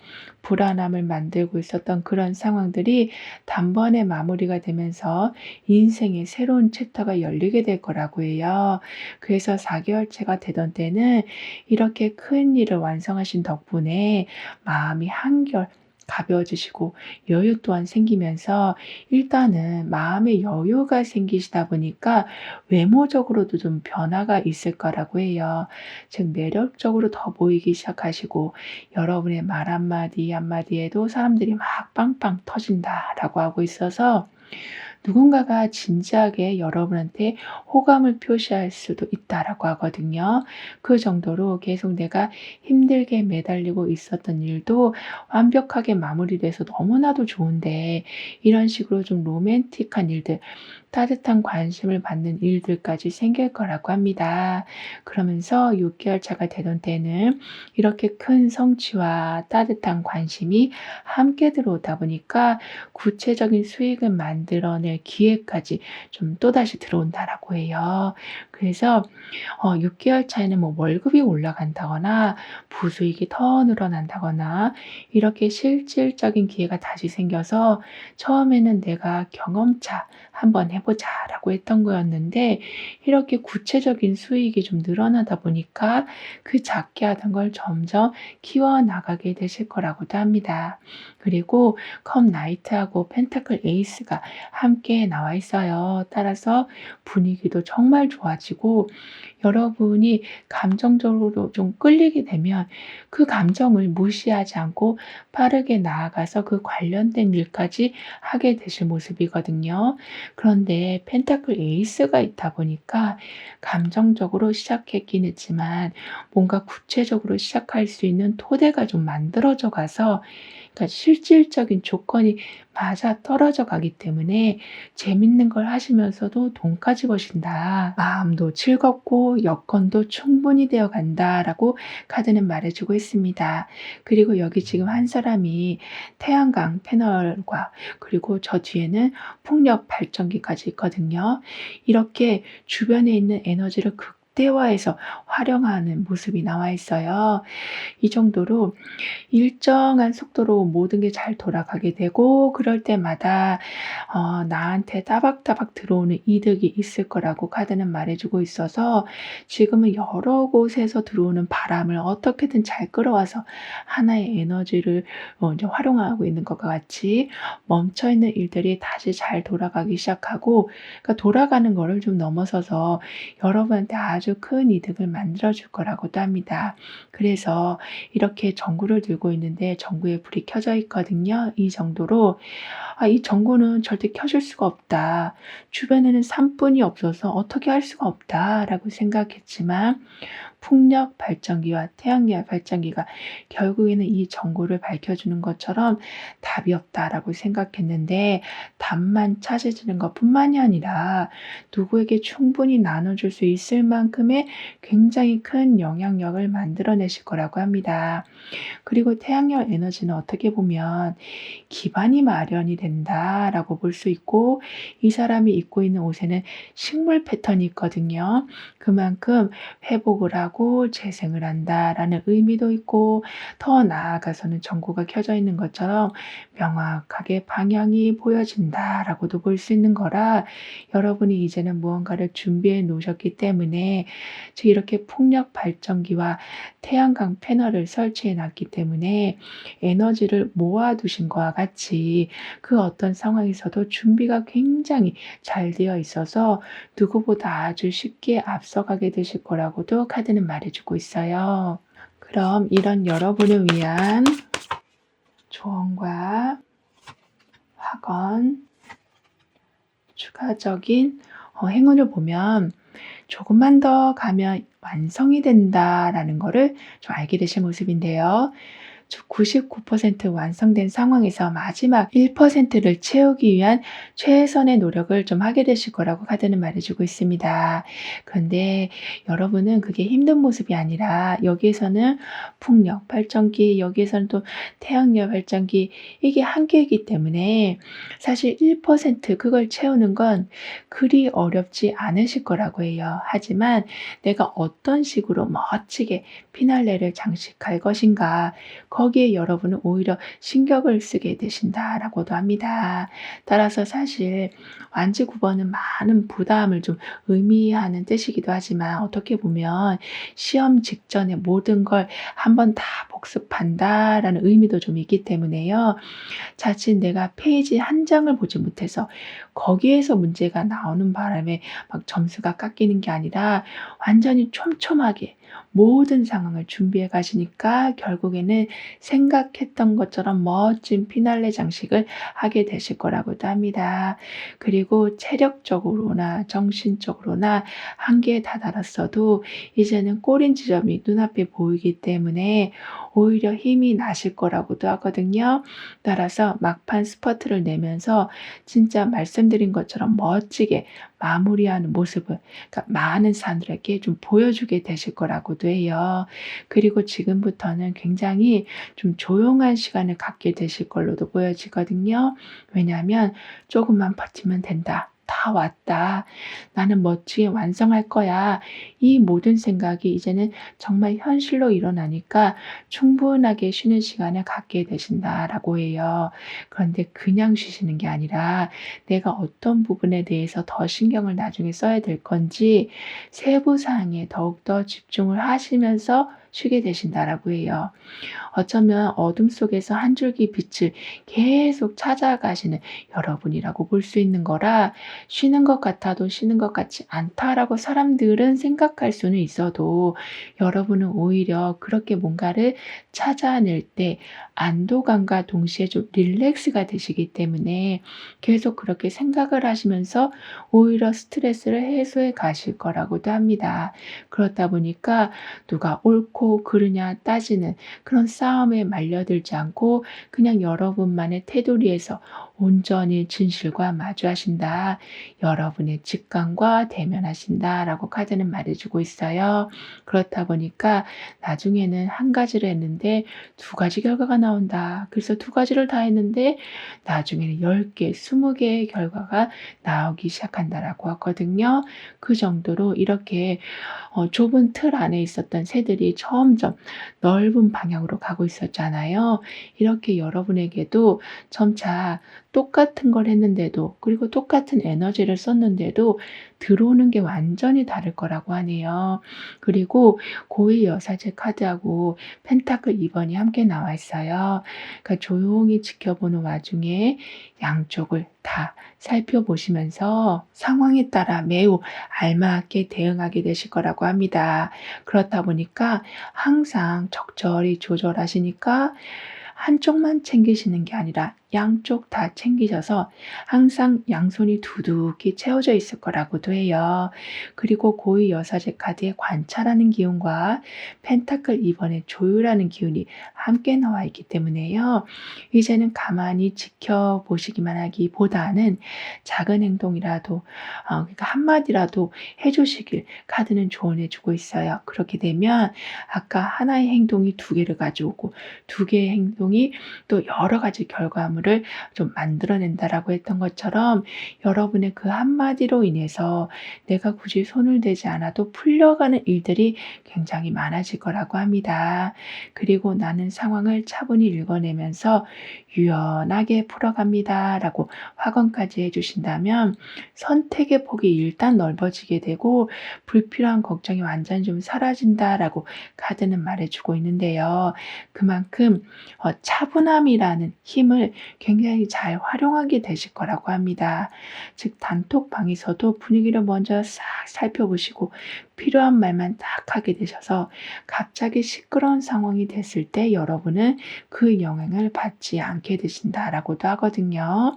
불안함을 만들고 있었던 그런 상황들이 단번에 마무리가 되면서 인생의 새로운 챕터가 열리게 될 거라고 해요. 그래서 4개월째가 되던 때는 이렇게 큰 일을 완성하신 덕분에 마음이 한결 가벼워지시고 여유 또한 생기면서 일단은 마음의 여유가 생기시다 보니까 외모적으로도 좀 변화가 있을 거라고 해요. 즉 매력적으로 더 보이기 시작하시고 여러분의 말 한마디 한마디에도 사람들이 막 빵빵 터진다라고 하고 있어서 누군가가 진지하게 여러분한테 호감을 표시할 수도 있다라고 하거든요. 그 정도로 계속 내가 힘들게 매달리고 있었던 일도 완벽하게 마무리돼서 너무나도 좋은데 이런 식으로 좀 로맨틱한 일들, 따뜻한 관심을 받는 일들까지 생길 거라고 합니다. 그러면서 6개월 차가 되던 때는 이렇게 큰 성취와 따뜻한 관심이 함께 들어오다 보니까 구체적인 수익을 만들어낼 기회까지 좀 또다시 들어온다라고 해요. 그래서 6개월 차에는 뭐 월급이 올라간다거나 부수익이 더 늘어난다거나 이렇게 실질적인 기회가 다시 생겨서 처음에는 내가 경험차 한번 해보자라고 했던 거였는데 이렇게 구체적인 수익이 좀 늘어나다 보니까 그 작게 하던 걸 점점 키워나가게 되실 거라고도 합니다. 그리고 컵 나이트하고 펜타클 에이스가 함께 나와 있어요. 따라서 분위기도 정말 좋아지고 여러분이 감정적으로 좀 끌리게 되면 그 감정을 무시하지 않고 빠르게 나아가서 그 관련된 일까지 하게 되실 모습이거든요. 그런데 펜타클 에이스가 있다 보니까 감정적으로 시작했긴 했지만 뭔가 구체적으로 시작할 수 있는 토대가 좀 만들어져 가서 그러니까 실질적인 조건이 맞아떨어져 가기 때문에 재밌는 걸 하시면서도 돈까지 버신다. 마음도 즐겁고 여건도 충분히 되어 간다라고 카드는 말해 주고 있습니다. 그리고 여기 지금 한 사람이 태양광 패널과 그리고 저 뒤에는 풍력 발전기까지 있거든요. 이렇게 주변에 있는 에너지를 극대화해서 활용하는 모습이 나와 있어요. 이 정도로 일정한 속도로 모든 게 잘 돌아가게 되고 그럴 때마다 나한테 따박따박 들어오는 이득이 있을 거라고 카드는 말해 주고 있어서 지금은 여러 곳에서 들어오는 바람을 어떻게든 잘 끌어와서 하나의 에너지를 이제 활용하고 있는 것과 같이 멈춰 있는 일들이 다시 잘 돌아가기 시작하고 그러니까 돌아가는 거를 좀 넘어서서 여러분한테 아주 큰 이득을 만들어 줄 거라고도 합니다. 그래서 이렇게 전구를 들고 있는데 전구에 불이 켜져 있거든요. 이 정도로 이 전구는 절대 켜질 수가 없다. 주변에는 산뿐이 없어서 어떻게 할 수가 없다라고 생각했지만 풍력 발전기와 태양열 발전기가 결국에는 이 전구를 밝혀주는 것처럼 답이 없다라고 생각했는데 답만 찾아지는 것뿐만이 아니라 누구에게 충분히 나눠줄 수 있을 만큼의 굉장히 큰 영향력을 만들어내실 거라고 합니다. 그리고 태양열 에너지는 어떻게 보면 기반이 마련이 된다라고 볼 수 있고 이 사람이 입고 있는 옷에는 식물 패턴이 있거든요. 그만큼 회복을 하고 회복하고 재생을 한다라는 의미도 있고 더 나아가서는 전구가 켜져 있는 것처럼 명확하게 방향이 보여진다라고도 볼 수 있는 거라 여러분이 이제는 무언가를 준비해 놓으셨기 때문에 즉 이렇게 풍력 발전기와 태양광 패널을 설치해 놨기 때문에 에너지를 모아 두신 것과 같이 그 어떤 상황에서도 준비가 굉장히 잘 되어 있어서 누구보다 아주 쉽게 앞서가게 되실 거라고도 카드는 말해 주고 있어요. 그럼 이런 여러분을 위한 조언과 확언, 추가적인 행운을 보면 조금만 더 가면 완성이 된다라는 거를 좀 알게 되실 모습인데요. 99% 완성된 상황에서 마지막 1%를 채우기 위한 최선의 노력을 좀 하게 되실 거라고 카드는 말해주고 있습니다. 그런데 여러분은 그게 힘든 모습이 아니라 여기에서는 풍력 발전기, 여기에서는 또 태양력 발전기 이게 한계이기 때문에 사실 1% 그걸 채우는 건 그리 어렵지 않으실 거라고 해요. 하지만 내가 어떤 식으로 멋지게 피날레를 장식할 것인가 거기에 여러분은 오히려 신경을 쓰게 되신다라고도 합니다. 따라서 사실 완지 9번은 많은 부담을 좀 의미하는 뜻이기도 하지만 어떻게 보면 시험 직전에 모든 걸 한번 다 복습한다라는 의미도 좀 있기 때문에요. 자칫 내가 페이지 한 장을 보지 못해서 거기에서 문제가 나오는 바람에 막 점수가 깎이는 게 아니라 완전히 촘촘하게 모든 상황을 준비해 가시니까 결국에는 생각했던 것처럼 멋진 피날레 장식을 하게 되실 거라고도 합니다. 그리고 체력적으로나 정신적으로나 한계에 다다랐어도 이제는 꼬린 지점이 눈앞에 보이기 때문에 오히려 힘이 나실 거라고도 하거든요. 따라서 막판 스퍼트를 내면서 진짜 말씀드린 것처럼 멋지게 마무리하는 모습을 그러니까 많은 사람들에게 좀 보여주게 되실 거라고도 해요. 그리고 지금부터는 굉장히 좀 조용한 시간을 갖게 되실 걸로도 보여지거든요. 왜냐하면 조금만 버티면 된다. 다 왔다. 나는 멋지게 완성할 거야. 이 모든 생각이 이제는 정말 현실로 일어나니까 충분하게 쉬는 시간을 갖게 되신다라고 해요. 그런데 그냥 쉬시는 게 아니라 내가 어떤 부분에 대해서 더 신경을 나중에 써야 될 건지 세부 사항에 더욱더 집중을 하시면서 쉬게 되신다라고 해요. 어쩌면 어둠 속에서 한 줄기 빛을 계속 찾아가시는 여러분이라고 볼 수 있는 거라 쉬는 것 같아도 쉬는 것 같지 않다라고 사람들은 생각할 수는 있어도 여러분은 오히려 그렇게 뭔가를 찾아낼 때 안도감과 동시에 좀 릴렉스가 되시기 때문에 계속 그렇게 생각을 하시면서 오히려 스트레스를 해소해 가실 거라고도 합니다. 그렇다 보니까 누가 옳고 그르냐 따지는 그런 싸움에 말려들지 않고 그냥 여러분만의 테두리에서 온전히 진실과 마주하신다. 여러분의 직감과 대면하신다라고 카드는 말해주고 있어요. 그렇다 보니까 나중에는 한 가지를 했는데 두 가지 결과가 나온다. 그래서 두 가지를 다 했는데 나중에는 10개, 20개의 결과가 나오기 시작한다라고 하거든요. 그 정도로 이렇게 좁은 틀 안에 있었던 새들이 점점 넓은 방향으로 가고 있었잖아요. 이렇게 여러분에게도 점차 똑같은 걸 했는데도 그리고 똑같은 에너지를 썼는데도 들어오는 게 완전히 다를 거라고 하네요. 그리고 고위 여사제 카드하고 펜타클 2번이 함께 나와 있어요. 그러니까 조용히 지켜보는 와중에 양쪽을 다 살펴보시면서 상황에 따라 매우 알맞게 대응하게 되실 거라고 합니다. 그렇다 보니까 항상 적절히 조절하시니까 한쪽만 챙기시는 게 아니라 양쪽 다 챙기셔서 항상 양손이 두둑히 채워져 있을 거라고도 해요. 그리고 고위 여사제 카드의 관찰하는 기운과 펜타클 2번의 조율하는 기운이 함께 나와 있기 때문에요. 이제는 가만히 지켜보시기만 하기보다는 작은 행동이라도 그러니까 한마디라도 해주시길 카드는 조언해 주고 있어요. 그렇게 되면 아까 하나의 행동이 두 개를 가져오고 두 개의 행동이 또 여러 가지 결과물을 결과물을 좀 만들어낸다라고 했던 것처럼 여러분의 그 한마디로 인해서 내가 굳이 손을 대지 않아도 풀려가는 일들이 굉장히 많아질 거라고 합니다. 그리고 나는 상황을 차분히 읽어내면서 유연하게 풀어갑니다라고 확언까지 해주신다면 선택의 폭이 일단 넓어지게 되고 불필요한 걱정이 완전히 좀 사라진다라고 카드는 말해주고 있는데요. 그만큼 차분함이라는 힘을 굉장히 잘 활용하게 되실 거라고 합니다. 즉 단톡방에서도 분위기를 먼저 싹 살펴보시고 필요한 말만 딱 하게 되셔서 갑자기 시끄러운 상황이 됐을 때 여러분은 그 영향을 받지 않게 되신다라고도 하거든요.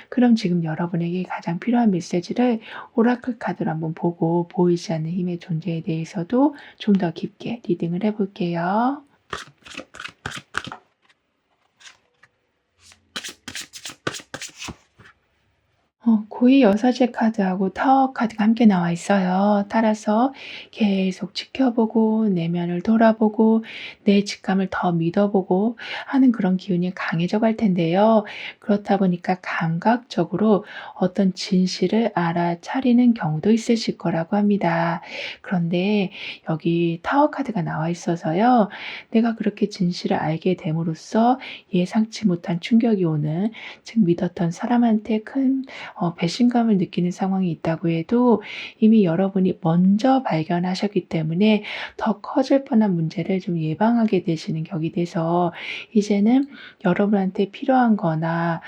그럼 지금 여러분에게 가장 필요한 메시지를 오라클 카드로 한번 보고 보이지 않는 힘의 존재에 대해서도 좀 더 깊게 리딩을 해볼게요. 고의 여사제 카드하고 타워 카드가 함께 나와 있어요. 따라서 계속 지켜보고 내면을 돌아보고 내 직감을 더 믿어보고 하는 그런 기운이 강해져 갈 텐데요. 그렇다 보니까 감각적으로 어떤 진실을 알아차리는 경우도 있으실 거라고 합니다. 그런데 여기 타워 카드가 나와 있어서요. 내가 그렇게 진실을 알게 됨으로써 예상치 못한 충격이 오는, 즉 믿었던 사람한테 큰 배신감을 느끼는 상황이 있다고 해도 이미 여러분이 먼저 발견하셨기 때문에 더 커질 뻔한 문제를 좀 예방하게 되시는 격이 돼서 이제는 여러분한테 필요한 거나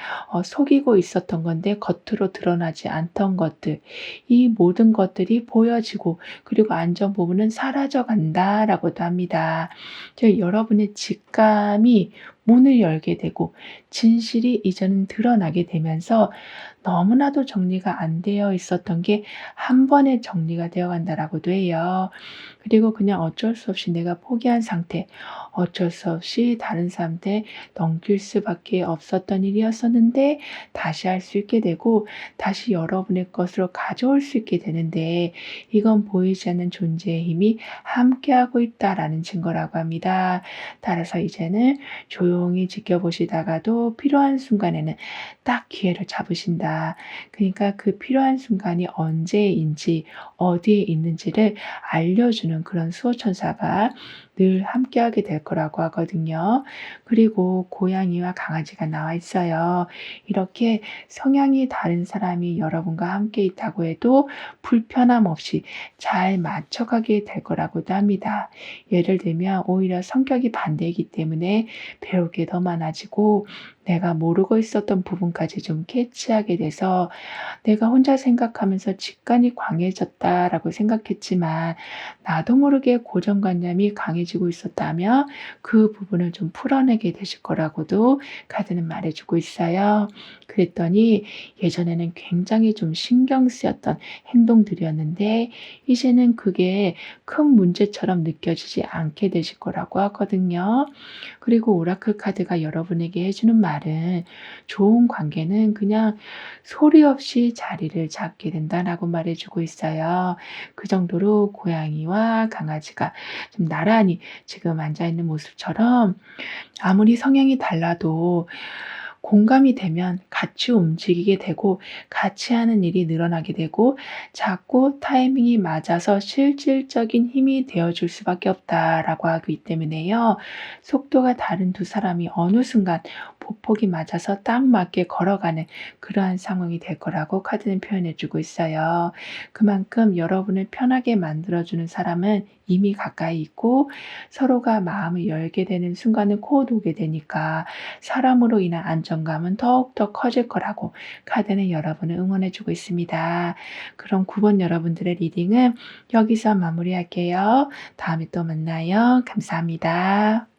속이고 있었던 건데 겉으로 드러나지 않던 것들, 이 모든 것들이 보여지고 그리고 안전 부분은 사라져 간다라고도 합니다. 즉 여러분의 직감이 문을 열게 되고 진실이 이제는 드러나게 되면서 너무나도 정리가 안 되어 있었던 게 한 번에 정리가 되어 간다라고도 해요. 그리고 그냥 어쩔 수 없이 내가 포기한 상태, 어쩔 수 없이 다른 사람한테 넘길 수밖에 없었던 일이었었는데 다시 할 수 있게 되고 다시 여러분의 것으로 가져올 수 있게 되는데 이건 보이지 않는 존재의 힘이 함께하고 있다라는 증거라고 합니다. 따라서 이제는 조용히 지켜보시다가도 필요한 순간에는 딱 기회를 잡으신다. 그러니까 그 필요한 순간이 언제인지 어디에 있는지를 알려주는 그런 수호천사가 늘 함께하게 될 거라고 하거든요. 그리고 고양이와 강아지가 나와 있어요. 이렇게 성향이 다른 사람이 여러분과 함께 있다고 해도 불편함 없이 잘 맞춰가게 될 거라고도 합니다. 예를 들면 오히려 성격이 반대이기 때문에 배울 게 더 많아지고 내가 모르고 있었던 부분까지 좀 캐치하게 돼서 내가 혼자 생각하면서 직관이 강해졌다라고 생각했지만 나도 모르게 고정관념이 강해지고 있었다면 그 부분을 좀 풀어내게 되실 거라고도 카드는 말해주고 있어요. 그랬더니 예전에는 굉장히 좀 신경 쓰였던 행동들이었는데 이제는 그게 큰 문제처럼 느껴지지 않게 되실 거라고 하거든요. 그리고 오라클 카드가 여러분에게 해주는 말은 좋은 관계는 그냥 소리 없이 자리를 잡게 된다라고 말해주고 있어요. 그 정도로 고양이와 강아지가 좀 나란히 지금 앉아있는 모습처럼 아무리 성향이 달라도 공감이 되면 같이 움직이게 되고 같이 하는 일이 늘어나게 되고 자꾸 타이밍이 맞아서 실질적인 힘이 되어줄 수밖에 없다라고 하기 때문에요. 속도가 다른 두 사람이 어느 순간 보폭이 맞아서 딱 맞게 걸어가는 그러한 상황이 될 거라고 카드는 표현해 주고 있어요. 그만큼 여러분을 편하게 만들어주는 사람은 이미 가까이 있고 서로가 마음을 열게 되는 순간은 곧 오게 되니까 사람으로 인한 안정감은 더욱더 커질 거라고 카드는 여러분을 응원해 주고 있습니다. 그럼 9번 여러분들의 리딩은 여기서 마무리할게요. 다음에 또 만나요. 감사합니다.